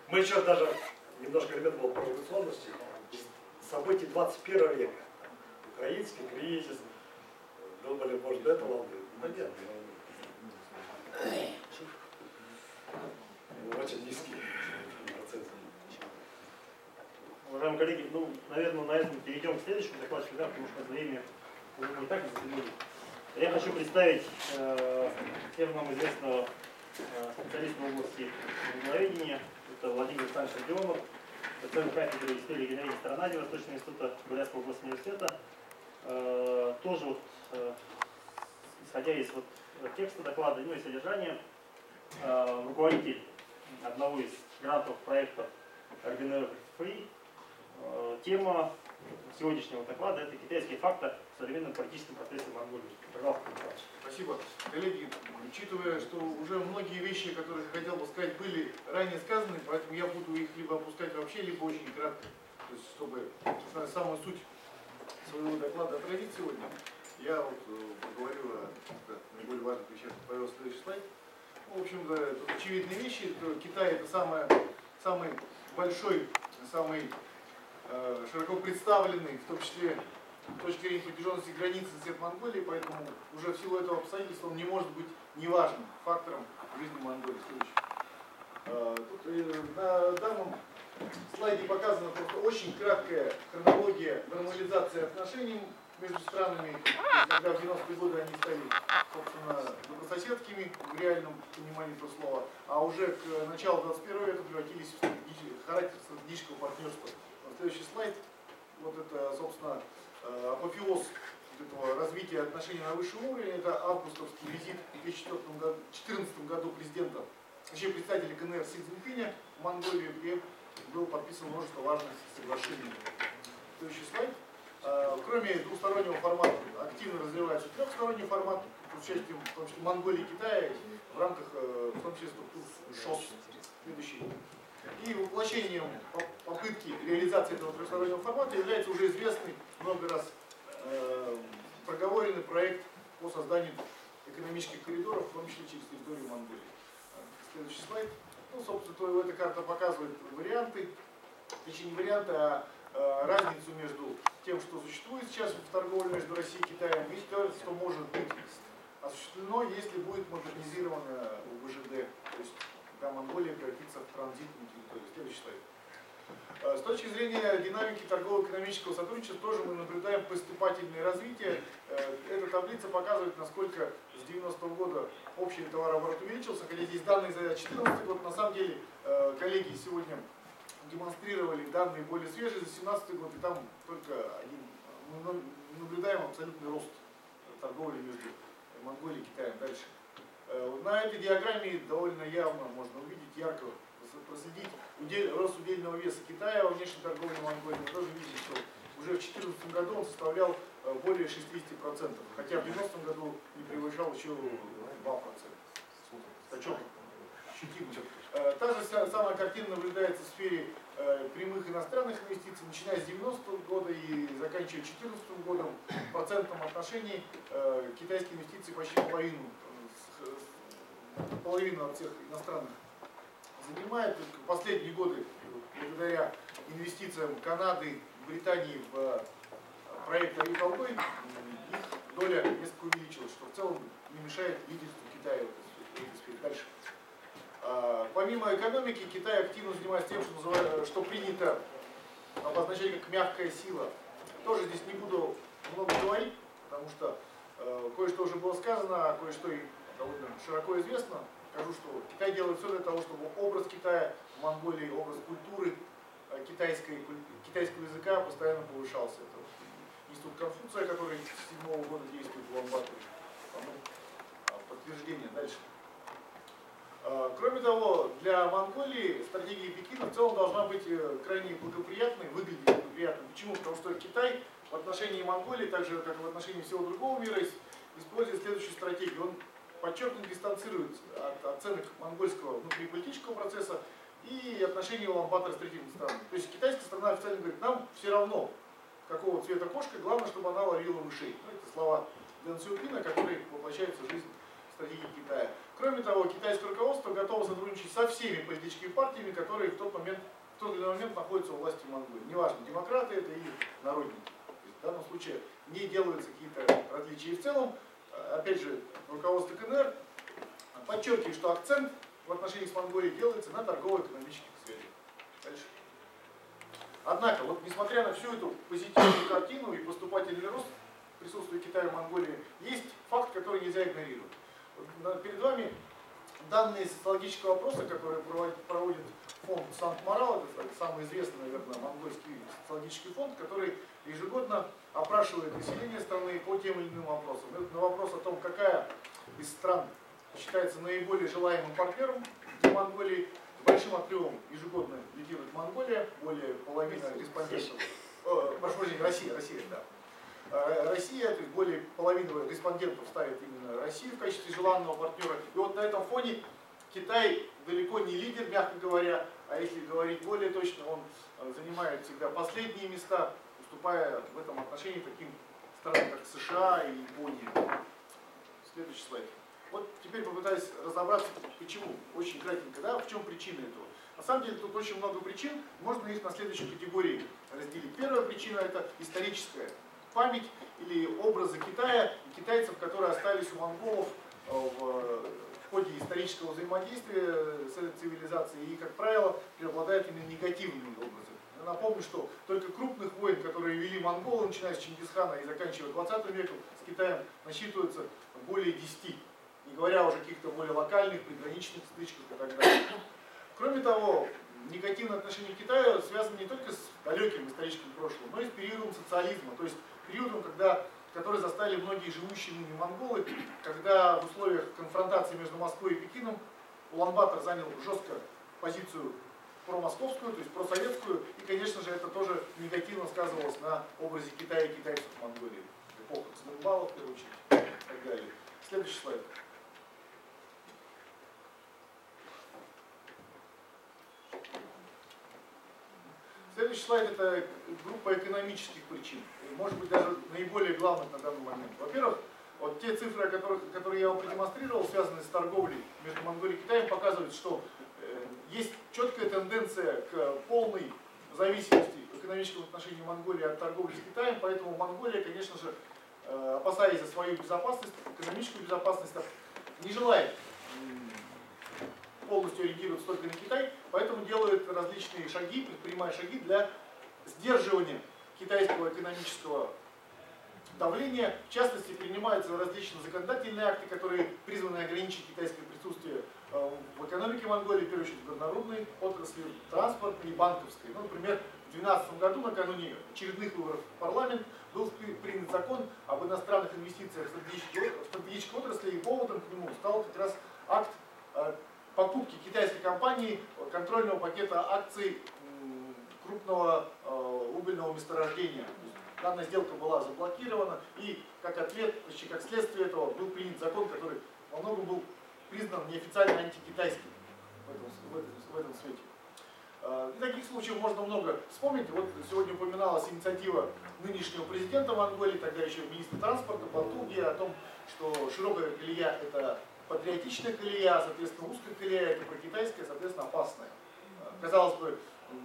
S6: Мы еще даже немножко элемент был провокационности. Событий 21 века. Украинский кризис. Думали, может, это волны. Да нет. Очень низкий процент.
S9: Уважаемые коллеги, ну, наверное, на этом перейдем к следующему докладчику, да, потому что время уже не так заглянули. Я хочу представить всем нам известного специалиста в области регионоведения. Это Владимир Александрович Родионов, доцент кафедры истории и генеалогии Старонади Восточного института Бурятского областного университета. Тоже вот, исходя из вот текста доклада, ну и содержания, руководитель одного из грантовых проектов РГНР Free. Тема сегодняшнего доклада — это китайские факты в современном политическом процессе в Монголии. Пожалуйста, Николай.
S2: Спасибо. Коллеги, учитывая, что уже многие вещи, которые я хотел бы сказать, были ранее сказаны, поэтому я буду их либо опускать вообще, либо очень кратко. То есть, чтобы самую суть своего доклада отразить сегодня, я вот поговорю о наиболее важных вещах. Повел следующий слайд. В общем-то, тут очевидные вещи. Китай — это самый большой, самый широко представленный, в том числе с точки зрения протяженности границы сосед Монголии, поэтому уже в силу этого обстоятельства он не может быть неважным фактором жизни Монголии. Тут на данном слайде показана просто очень краткая хронология нормализации отношений между странами, когда в 90-е годы они стали, собственно, добрососедскими в реальном понимании этого слова, а уже к началу 21 века превратились в характер стратегического партнерства. Следующий слайд. Вот это, собственно, апофеоз этого развития отношений на высшем уровне. Это августовский визит в 2014 году президента, точнее представителя КНР Си Цзиньпиня в Монголию, где было подписано множество важных соглашений. Следующий слайд. Кроме двустороннего формата активно развивается трехсторонний формат с участием, в том числе, Монголии и Китая в рамках, в том числе, структур ШОС. Следующий. И воплощением попытки реализации этого трехстороннего формата является уже известный, много раз проговоренный проект по созданию экономических коридоров, в том числе через территорию Монголии. Следующий слайд. Ну, собственно, эта карта показывает варианты, точнее не варианты, а разницу между тем, что существует сейчас в торговле между Россией и Китаем, и то, что может быть осуществлено, если будет модернизировано УБЖД, то есть когда Монголия превратится в транзитную территорию. Следующий слайд. С точки зрения динамики торгово-экономического сотрудничества тоже мы наблюдаем поступательное развитие. Эта таблица показывает, насколько с 90-го года общий товарооборот увеличился, хотя здесь данные за 2014 год. На самом деле коллеги сегодня демонстрировали данные более свежие за 2017 год, и там только мы наблюдаем абсолютный рост торговли между Монголией и Китаем. Дальше. На этой диаграмме довольно явно можно увидеть, ярко проследить рост удельного веса Китая во внешней торговле Монголии. Вы тоже видите, что уже в 2014 году он составлял более 60%, хотя в 2090 году не превышал еще 2%. Скачок ощутимый. Та же самая картина наблюдается в сфере прямых иностранных инвестиций, начиная с 90-го года и заканчивая 2014 годом. В процентном отношении китайские инвестиции почти половину от всех иностранных занимает. Последние годы, благодаря инвестициям Канады, Британии в проект «Авиаколбой», их доля несколько увеличилась, что в целом не мешает лидерству Китая в этой сфере. Дальше. Помимо экономики, Китай активно занимается тем, что принято обозначать как мягкая сила. Тоже здесь не буду много говорить, потому что кое-что уже было сказано, а кое-что и довольно широко известно. Скажу, что Китай делает все для того, чтобы образ Китая в Монголии, образ культуры китайского языка постоянно повышался. Это институт Конфуция, который с 7 года действует в Улан-Баторе. Подтверждение. Дальше. Кроме того, для Монголии стратегия Пекина в целом должна быть крайне благоприятной, выглядеть благоприятной. Почему? Потому что Китай в отношении Монголии, так же как и в отношении всего другого мира, использует следующую стратегию. Он подчеркнуто дистанцируется от оценок монгольского внутриполитического процесса и отношений Улан-Батора с третьими странами. То есть китайская сторона официально говорит, нам все равно, какого цвета кошка, главное, чтобы она ловила мышей. Это слова Дэн Сяопина, которые воплощаются в жизнь стратегии Китая. Кроме того, китайское руководство готово сотрудничать со всеми политическими партиями, которые в тот или иной момент находятся у власти в Монголии. Неважно, демократы это или народники. В данном случае не делаются какие-то различия. И в целом, опять же, руководство КНР подчеркивает, что акцент в отношении с Монголией делается на торгово-экономических связях. Дальше. Однако, вот несмотря на всю эту позитивную картину и поступательный рост присутствия Китая в Монголии, есть факт, который нельзя игнорировать. Перед вами данные социологического опроса, которые проводит фонд Санкт-Морал, это самый известный, наверное, монгольский социологический фонд, который ежегодно опрашивает население страны по тем или иным вопросам. На вопрос о том, какая из стран считается наиболее желаемым партнером для Монголии, с большим отрывом ежегодно лидирует Монголия, более половины респондентов. Прошу прощения, Россия, да. Россия, то есть более половины респондентов ставит именно Россию в качестве желанного партнера. И вот на этом фоне Китай далеко не лидер, мягко говоря, а если говорить более точно, он занимает всегда последние места, уступая в этом отношении таким странам, как США и Япония. Следующий слайд. Вот теперь попытаюсь разобраться, почему, очень кратенько, да, в чем причина этого. На самом деле тут очень много причин, можно их на следующей категории разделить. Первая причина это историческая память или образы Китая и китайцев, которые остались у монголов в ходе исторического взаимодействия с этой цивилизацией и, как правило, преобладают именно негативные образы. Я напомню, что только крупных войн, которые вели монголы, начиная с Чингисхана и заканчивая 20 веком, с Китаем насчитывается более 10, не говоря уже о каких-то более локальных, приграничных стычках и так далее. Кроме того, негативное отношение к Китаю связано не только с далеким историческим прошлым, но и с периодом социализма, то есть периодом, который застали многие живущие ныне монголы, когда в условиях конфронтации между Москвой и Пекином Улан-Батор занял жестко позицию промосковскую, то есть просоветскую, и, конечно же, это тоже негативно сказывалось на образе Китая и китайцев в Монголии. Эпоха Цинвала, в первую очередь, и так далее. Следующий слайд. Следующий слайд – это группа экономических причин, может быть даже наиболее главных на данный момент. Во-первых, вот те цифры, которые я вам продемонстрировал, связанные с торговлей между Монголией и Китаем, показывают, что есть четкая тенденция к полной зависимости экономического отношения Монголии от торговли с Китаем, поэтому Монголия, конечно же, опасаясь за свою безопасность, экономическую безопасность, не желает полностью ориентируется только на Китай, поэтому делает различные шаги, предпринимает шаги для сдерживания китайского экономического давления. В частности, принимаются различные законодательные акты, которые призваны ограничить китайское присутствие в экономике Монголии, в первую очередь в горнорудной отрасли, транспортной и банковской. Ну, например, в 2012 году, накануне очередных выборов в парламент, был принят закон об иностранных инвестициях в стратегической отрасли, и поводом к нему стал как раз акт покупки китайской компании контрольного пакета акций крупного угольного месторождения. Данная сделка была заблокирована, и как ответ, почти как следствие этого был принят закон, который во многом был признан неофициально антикитайским в этом свете. И таких случаев можно много вспомнить. Вот сегодня упоминалась инициатива нынешнего президента Монголии, тогда еще министра транспорта Батуги, о том, что широкая колея – это патриотичная колея, соответственно, узкая колея, это прокитайская, соответственно, опасная. Казалось бы,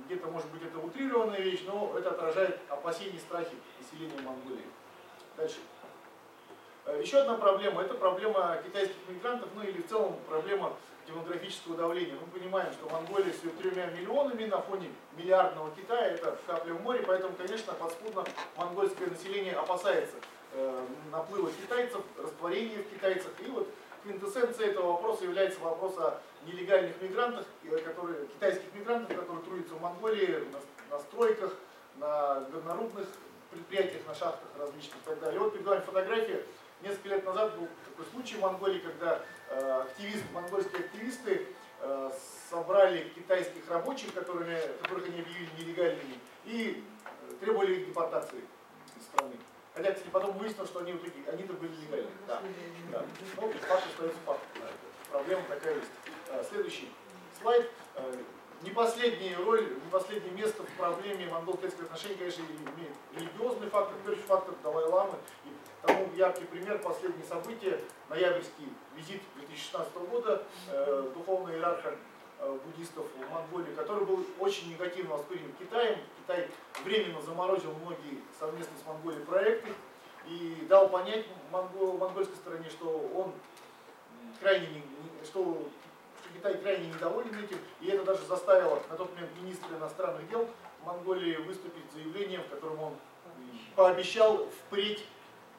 S2: где-то может быть это утрированная вещь, но это отражает опасения и страхи населения Монголии. Дальше. Еще одна проблема, это проблема китайских мигрантов, ну или в целом проблема демографического давления. Мы понимаем, что Монголия с ее 3 миллионами на фоне миллиардного Китая, это капля в море, поэтому, конечно, подспудно монгольское население опасается наплыва китайцев, растворения в китайцах. И вот квинтэссенцией этого вопроса является вопрос о нелегальных мигрантах, китайских мигрантов, которые трудятся в Монголии на стройках, на горнорудных предприятиях, на шахтах различных и так далее. И вот перед вами фотография. Несколько лет назад был такой случай в Монголии, когда монгольские активисты собрали китайских рабочих, которых они объявили нелегальными, и требовали их депортации из страны. Хотя, кстати, потом выяснилось, что они-то были легальны. Да. Да. Ну, факт остается фактом. Проблема такая есть. Следующий слайд. Не последнюю роль, не последнее место в проблеме монголо-китайских отношений, конечно, имеет религиозный фактор, первый фактор Далай-ламы. И тому яркий пример, последние события, ноябрьский визит 2016 года духовного иерарха буддистов в Монголии, который был очень негативно воспринят Китаем. Китай временно заморозил многие совместно с Монголией проекты и дал понять монгольской стороне, что он крайне что Китай крайне недоволен этим, и это даже заставило на тот момент министра иностранных дел Монголии выступить с заявлением, в котором он пообещал впредь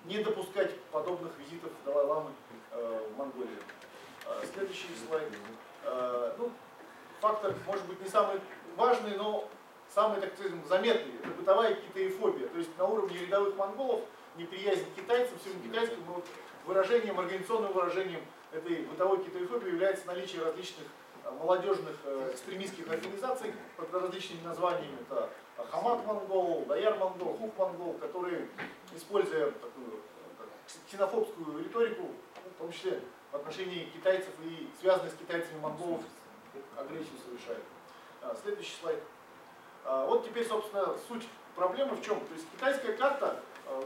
S2: не допускать подобных визитов Далай-ламы в Монголию. Следующий слайд. Ну, фактор, может быть, не самый важный, но самый, так сказать, заметный. Это бытовая китаефобия. То есть на уровне рядовых монголов неприязнь к китайцам, всему китайскому, вот, выражением, организационным выражением этой бытовой китаефобии является наличие различных молодежных экстремистских организаций под различными названиями. Это Хамак монгол, Даяр монгол, Хук монгол, которые, используя такую ксенофобскую риторику, в том числе в отношении китайцев и связанных с китайцами монголов, агрессию совершают. Следующий слайд. Вот теперь, собственно, суть проблемы в чем? То есть китайская карта,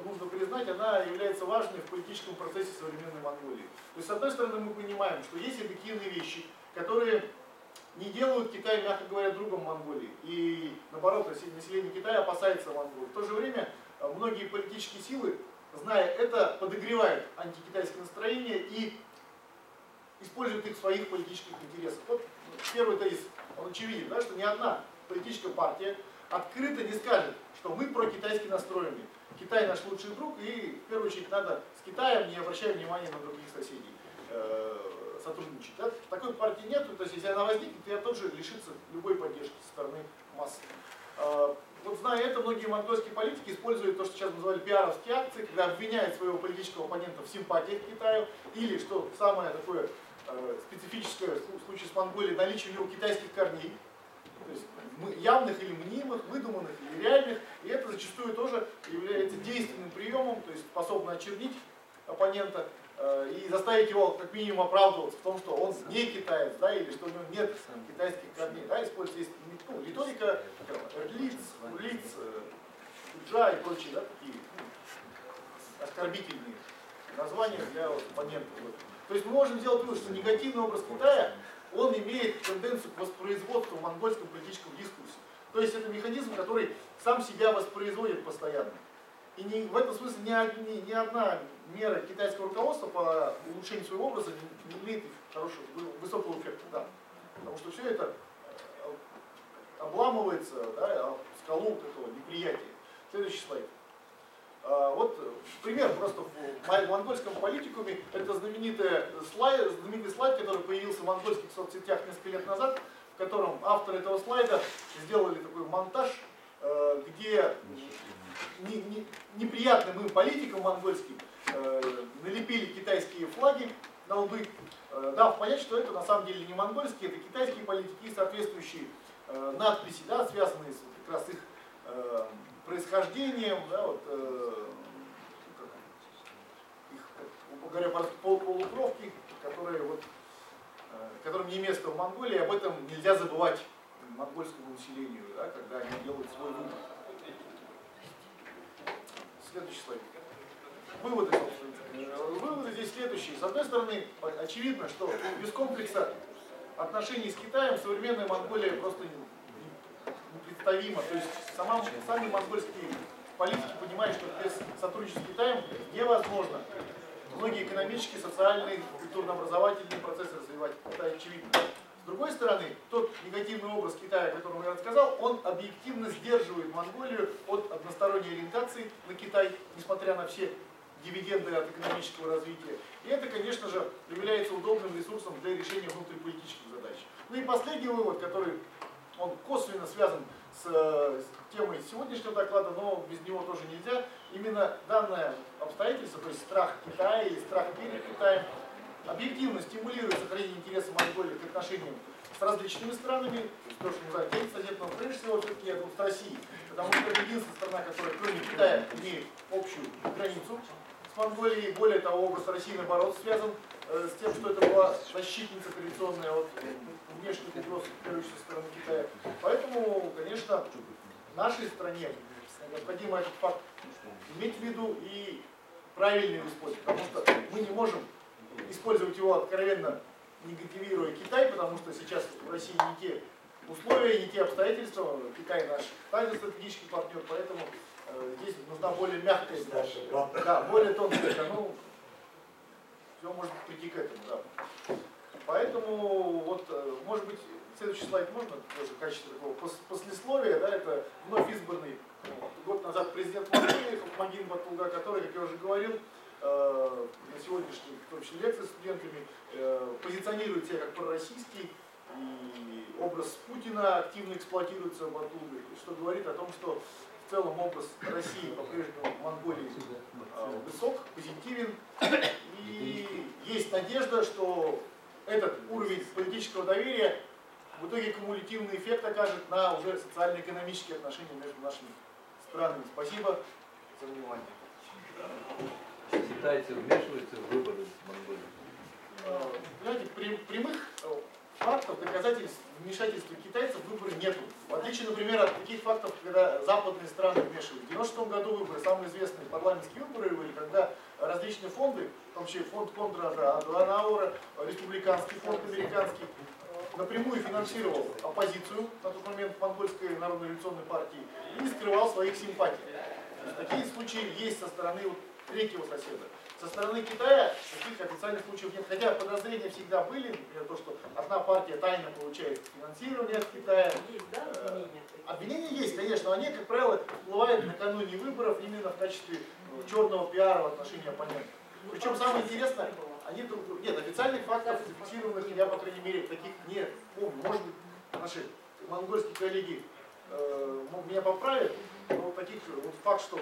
S2: нужно признать, она является важной в политическом процессе современной Монголии. То есть, с одной стороны, мы понимаем, что есть объективные вещи, которые не делают Китай, мягко говоря, другом Монголии. И, наоборот, население Китая опасается Монголии. В то же время, многие политические силы, зная это, подогревают антикитайские настроения и используют их в своих политических интересах. Вот первый тезис, он очевиден, да, что ни одна политическая партия открыто не скажет, что мы прокитайски настроены. Китай наш лучший друг, и в первую очередь надо с Китаем, не обращая внимания на других соседей, сотрудничать. Да? Такой партии нет, то есть если она возникнет, то тут же лишится любой поддержки со стороны массы. Вот зная это, многие монгольские политики используют то, что сейчас называли пиаровские акции, когда обвиняют своего политического оппонента в симпатиях к Китаю, или, что самое такое специфическое в случае с Монголией, наличие у него китайских корней. То есть явных или мнимых, выдуманных или реальных, и это зачастую тоже является действенным приемом, то есть способно очернить оппонента и заставить его как минимум оправдываться в том, что он не китаец, да, или что у него нет китайских корней. Да, используется риторика, лиц, худжа и прочие, да, такие оскорбительные названия для оппонента. То есть мы можем сделать вывод, что негативный образ Китая, он имеет тенденцию к воспроизводству в монгольском политическом дискурсе. То есть это механизм, который сам себя воспроизводит постоянно. И в этом смысле ни одна мера китайского руководства по улучшению своего образа не имеет хорошего, высокого эффекта. Да. Потому что все это обламывается, да, об скалу вот этого неприятия. Следующий слайд. Вот пример просто в монгольском политикуме. Это знаменитый слайд, который появился в монгольских соцсетях несколько лет назад, в котором авторы этого слайда сделали такой монтаж, где неприятным им политикам монгольским налепили китайские флаги на лбы, дав понять, что это на самом деле не монгольские, это китайские политики и соответствующие надписи, да, связанные с как раз их происхождением, да, вот, их, говоря полукровки, которые вот, которым не место в Монголии, об этом нельзя забывать монгольскому населению, да, когда они делают свой выбор. Следующий слайд. выводы, собственно. Выводы здесь следующие. С одной стороны, очевидно, что без комплекса отношений с Китаем современная Монголия просто непредставима. То есть сами монгольские политики понимают, что без сотрудничества с Китаем невозможно многие экономические, социальные, культурно-образовательные процессы развивать. Это очевидно. С другой стороны, тот негативный образ Китая, о котором я рассказал, он объективно сдерживает Монголию от односторонней ориентации на Китай, несмотря на все дивиденды от экономического развития. И это, конечно же, является удобным ресурсом для решения внутриполитических задач. Ну и последний вывод, который он косвенно связан с темой сегодняшнего доклада, но без него тоже нельзя. Именно данное обстоятельство, то есть страх Китая или страх перед Китаем, объективно стимулирует сохранение интереса Монголии к отношениям с различными странами, то, что называют сосед, но прежде всего все-таки с Россией, потому что это единственная страна, которая кроме Китая имеет общую границу с Монголией. Более того, образ России наоборот связан с тем, что это была защитница традиционная от внешних угроз, прежде со стороны Китая. Поэтому, конечно, нашей стране необходимо этот факт иметь в виду и правильно его использовать, потому что мы не можем использовать его откровенно негативируя Китай, потому что сейчас в России не те условия, не те обстоятельства. Китай наш также стратегический партнер, поэтому здесь нужна более мягкая задача. Да, более тонкая. Ну, все может прийти к этому, да. Поэтому, вот, может быть, следующий слайд можно тоже в качестве такого послесловия, да, это вновь избранный год назад президент Монголии Хохмагин Батулга, который, как я уже говорил, на сегодняшней, в том числе, лекции с студентами, позиционирует себя как пророссийский, и образ Путина активно эксплуатируется Батулгой, что говорит о том, что в целом образ России по-прежнему в Монголии высок, позитивен, и есть надежда, что этот уровень политического доверия в итоге кумулятивный эффект окажет на уже социально-экономические отношения между нашими странами. Спасибо за внимание.
S8: Китайцы вмешиваются в выборы в Монголии?
S2: Знаете, прямых фактов, доказательств вмешательства китайцев в выборы нету. В отличие, например, от таких фактов, когда западные страны вмешивают. В 1996 году выборы, самые известные парламентские выборы были, когда различные фонды, в том числе фонд Конрада Адуанауэра, республиканский фонд американский, напрямую финансировал оппозицию на тот момент Монгольской народно-революционной партии и скрывал своих симпатий. Такие случаи есть со стороны третьего соседа. Со стороны Китая таких официальных случаев нет. Хотя подозрения всегда были, например, то, что одна партия тайно получает финансирование от Китая.
S7: Есть, да, обвинения?
S2: Обвинения есть, конечно, но они, как правило, всплывают накануне выборов именно в качестве черного пиара в отношении оппонентов. Причем самое интересное, они нет, официальных фактов зафиксированных, я, по крайней мере, таких не помню. Может быть, наши монгольские коллеги меня поправят, но таких вот факт, что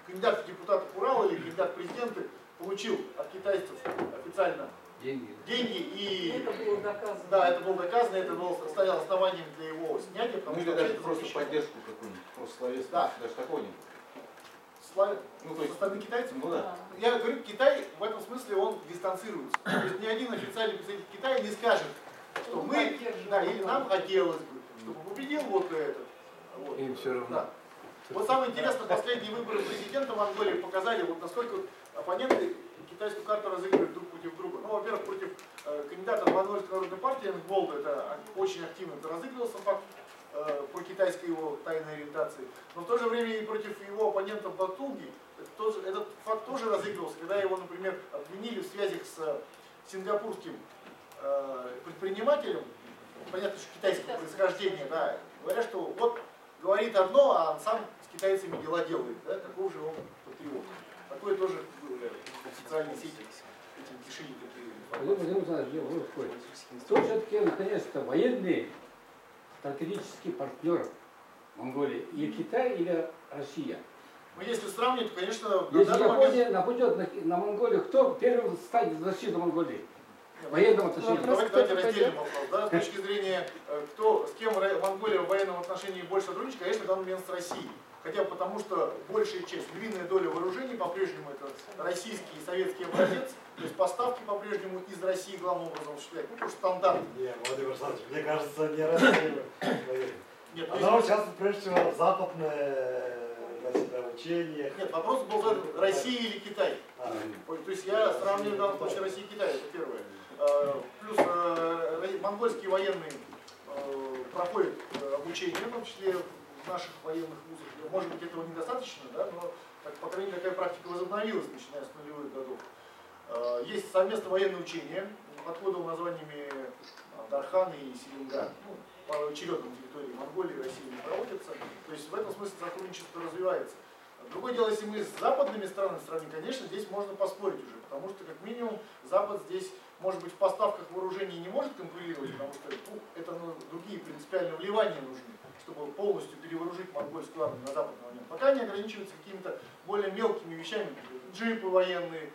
S2: кандидат в депутаты Урала или кандидат в президенты получил от китайцев официально деньги и
S7: Это было доказано.
S2: да, это было доказано, это было стало основанием для его снятия, потому
S8: Или даже просто поддержку какую-нибудь, просто словесную,
S2: да.
S8: даже такого не было.
S2: Ну, то есть со стороны китайцев?
S8: Ну да.
S2: Я говорю, Китай в этом смысле он дистанцируется. То есть ни один официальный представитель Китая не скажет, что мы, да, или нам хотелось бы, чтобы победил вот этот. Вот.
S8: Им все равно.
S2: Да. Вот самое интересное, последние выборы президента Монголии показали, вот насколько оппоненты китайскую карту разыгрывают друг против друга. Ну, во-первых, против кандидата Монгольской народной партии Голда, это очень активно это разыгрывался факт по китайской его тайной ориентации. Но в то же время и против его оппонента Батулги этот факт тоже разыгрывался, когда его, например, обвинили в связях с сингапурским предпринимателем, понятно, что китайского происхождения, да, говорят, что вот говорит одно, а он сам с китайцами дела делает, да, такой же он патриот. Такое тоже было в социальной сети, этим кишили такие.
S3: Кто все-таки, наконец-то, военный стратегический партнер Монголии? И Китай, или Россия?
S2: Ну, если сравнивать, то, конечно,
S3: если Япония нападет на Монголию, кто первым станет в защиту Монголии? В военном отношении.
S2: Давайте разделим вопрос. Да? С точки зрения, с кем Монголия в военном отношении больше сотрудничает, конечно, в данный момент с Россией. Хотя бы потому, что большая часть, львиная доля вооружений по-прежнему это российский и советский образец, то есть поставки по-прежнему из России главным образом осуществляют. Ну, потому что стандарт.
S6: Нет, Владимир Александрович, мне кажется, не Россия.
S2: Нет,
S6: она участвует прежде всего в западной, учениях.
S2: Нет, вопрос был задан, Россия или Китай. То есть я сравниваю в данном случае Россию и Китай, это первое. Плюс монгольские военные проходят обучение, в том числе в наших военных вузах. Может быть, этого недостаточно, да, но, по крайней мере, такая практика возобновилась, начиная с нулевых годов. Есть совместное военное учение под кодовыми названиями Дархан и Селинград. Ну, поочередно на территории Монголии и России не проводятся. То есть в этом смысле сотрудничество развивается. Другое дело, если мы с западными странами сравним, конечно, здесь можно поспорить уже, потому что, как минимум, Запад здесь, может быть, в поставках вооружений не может конкурировать, потому что это другие принципиальные вливания нужны, чтобы полностью перевооружить монгольскую армию на западный момент. Пока они ограничиваются какими-то более мелкими вещами, джипы военные,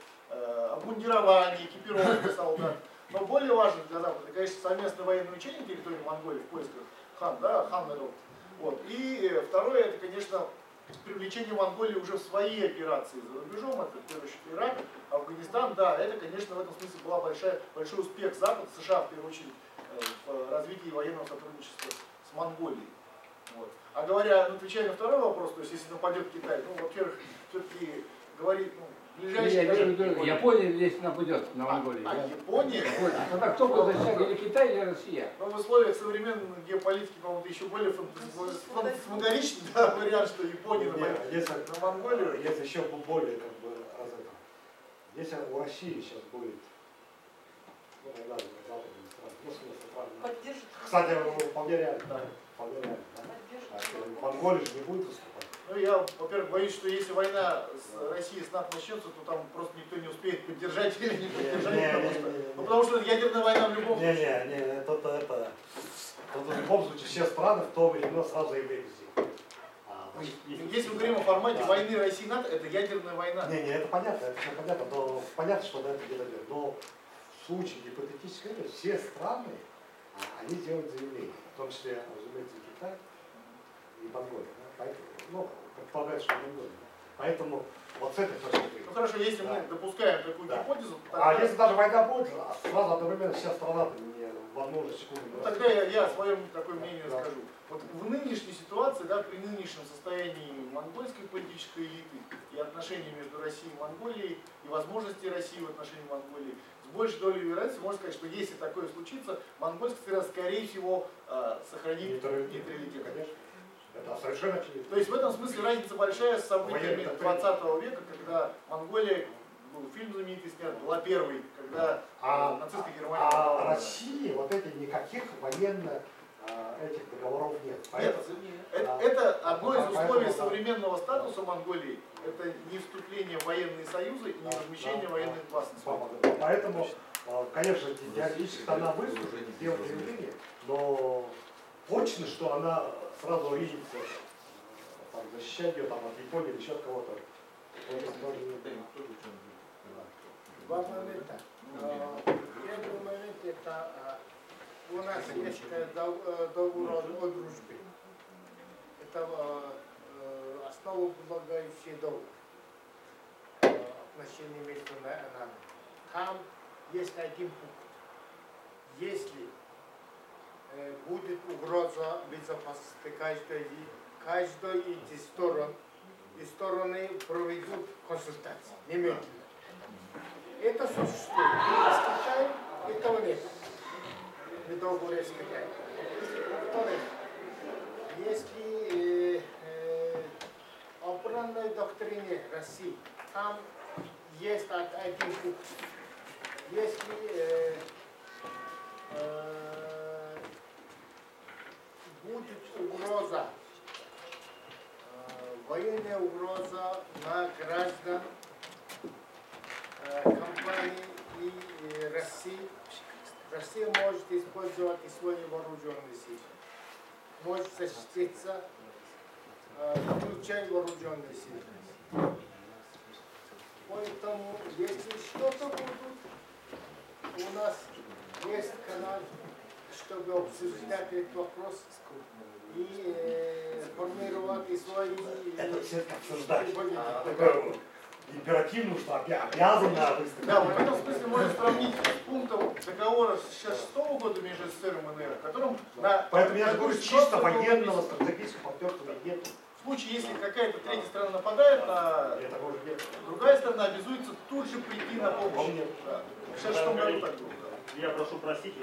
S2: обмундирование, экипировка солдат. Но более важно для Запада, конечно, совместное военное учение на территории Монголии в поисках хан, да, ханнеров. Вот. И второе, это, конечно, привлечение Монголии уже в свои операции за рубежом, это в первую очередь Ирак, Афганистан, да, это, конечно, в этом смысле был большой успех Запада, США в первую очередь, в развитии военного сотрудничества с Монголией. Вот. А говоря, отвечая на второй вопрос, то есть если нападет Китай, ну, во-первых, все-таки говорить,
S3: Япония здесь нападет на Монголию.
S2: Япония?
S3: Тогда кто будет защищать, или Китай, или Россия?
S2: Но в условиях современной геополитики, по-моему, это еще более фантасмагоричный, да, вариант, что Япония нападет на Монголию.
S6: Есть еще более как бы развито. Если у России сейчас будет, ну, тогда западные страны, ну, смысл,
S7: Поддержит.
S6: кстати, вполне реально, да, вполне реально. Монголия же не будет выступать.
S2: Ну, я, во-первых, боюсь, что если война с Россией с НАТО начнется, то там просто никто не успеет поддержать или не поддержать. Ну, потому что ядерная война в любом случае.
S6: Это в любом случае все страны в том или ином сразу заявляют здесь.
S2: Если мы говорим о формате войны России и НАТО, это ядерная война.
S6: Это понятно, это все понятно, но понятно, что на это где-то идет. Но в случае гипотетической, все страны, они делают заявление, в том числе, разумеется, Китай и Монголия. Ну, предполагается, что Монголия. Поэтому вот с этой точки зрения.
S2: Ну хорошо, если мы допускаем такую гипотезу,
S6: А если даже война будет, сразу одновременно вся страна не в одну же секунду.
S2: Ну, тогда я свое такое мнение скажу. Вот в нынешней ситуации, да, при нынешнем состоянии монгольской политической элиты и отношений между Россией и Монголией, и возможности России в отношении Монголии, с большей долей вероятности можно сказать, что если такое случится, монгольская страна, скорее всего, сохранит нейтралитет.
S6: Конечно. Это совершенно очевидно.
S2: То есть в этом смысле разница большая с событиями 20 века, когда Монголия, был фильм знаменитый снят, была первой, когда нацистская Германия...
S6: А России вот этих никаких военных этих договоров нет.
S2: Это одно из условий современного статуса Монголии. Это не вступление в военные союзы и не возмещение военных опасностей.
S6: Поэтому, конечно, теоретически она выступит, сделает заявление, но точно, что она сразу ринется защищать ее там, от Японии или еще от кого-то.
S4: Два момента. Первый момент это у нас есть договор о дружбе. Это основополагающий договор отношений между нами. Там есть один пункт. Если будет угроза безопасности каждой из сторон, и стороны проведут консультации немедленно. Это существует. С Китаем этого нет. В договоре с Китаем. Во-вторых, если оборонной доктрине России, там есть один пункт. Если будет угроза, военная угроза на граждан компании и России, Россия может использовать и свои вооруженные силы. Может защититься, включая вооруженные силы. Поэтому, если что-то будет, у нас есть канал, чтобы обсуждать этот вопрос и формировать и свои...
S6: Это все обсуждать. Императивно, что обязано выступить.
S2: Да, в этом смысле можно сравнить с пунктом договора 1966 года между СССР и МНР, в котором...
S6: Поэтому я же говорю, чисто военного стратегического партнерства нет.
S2: В случае, если какая-то третья страна нападает, другая сторона обязуется тут же прийти на помощь. Да. В 1966 году так было.
S9: Я прошу простить.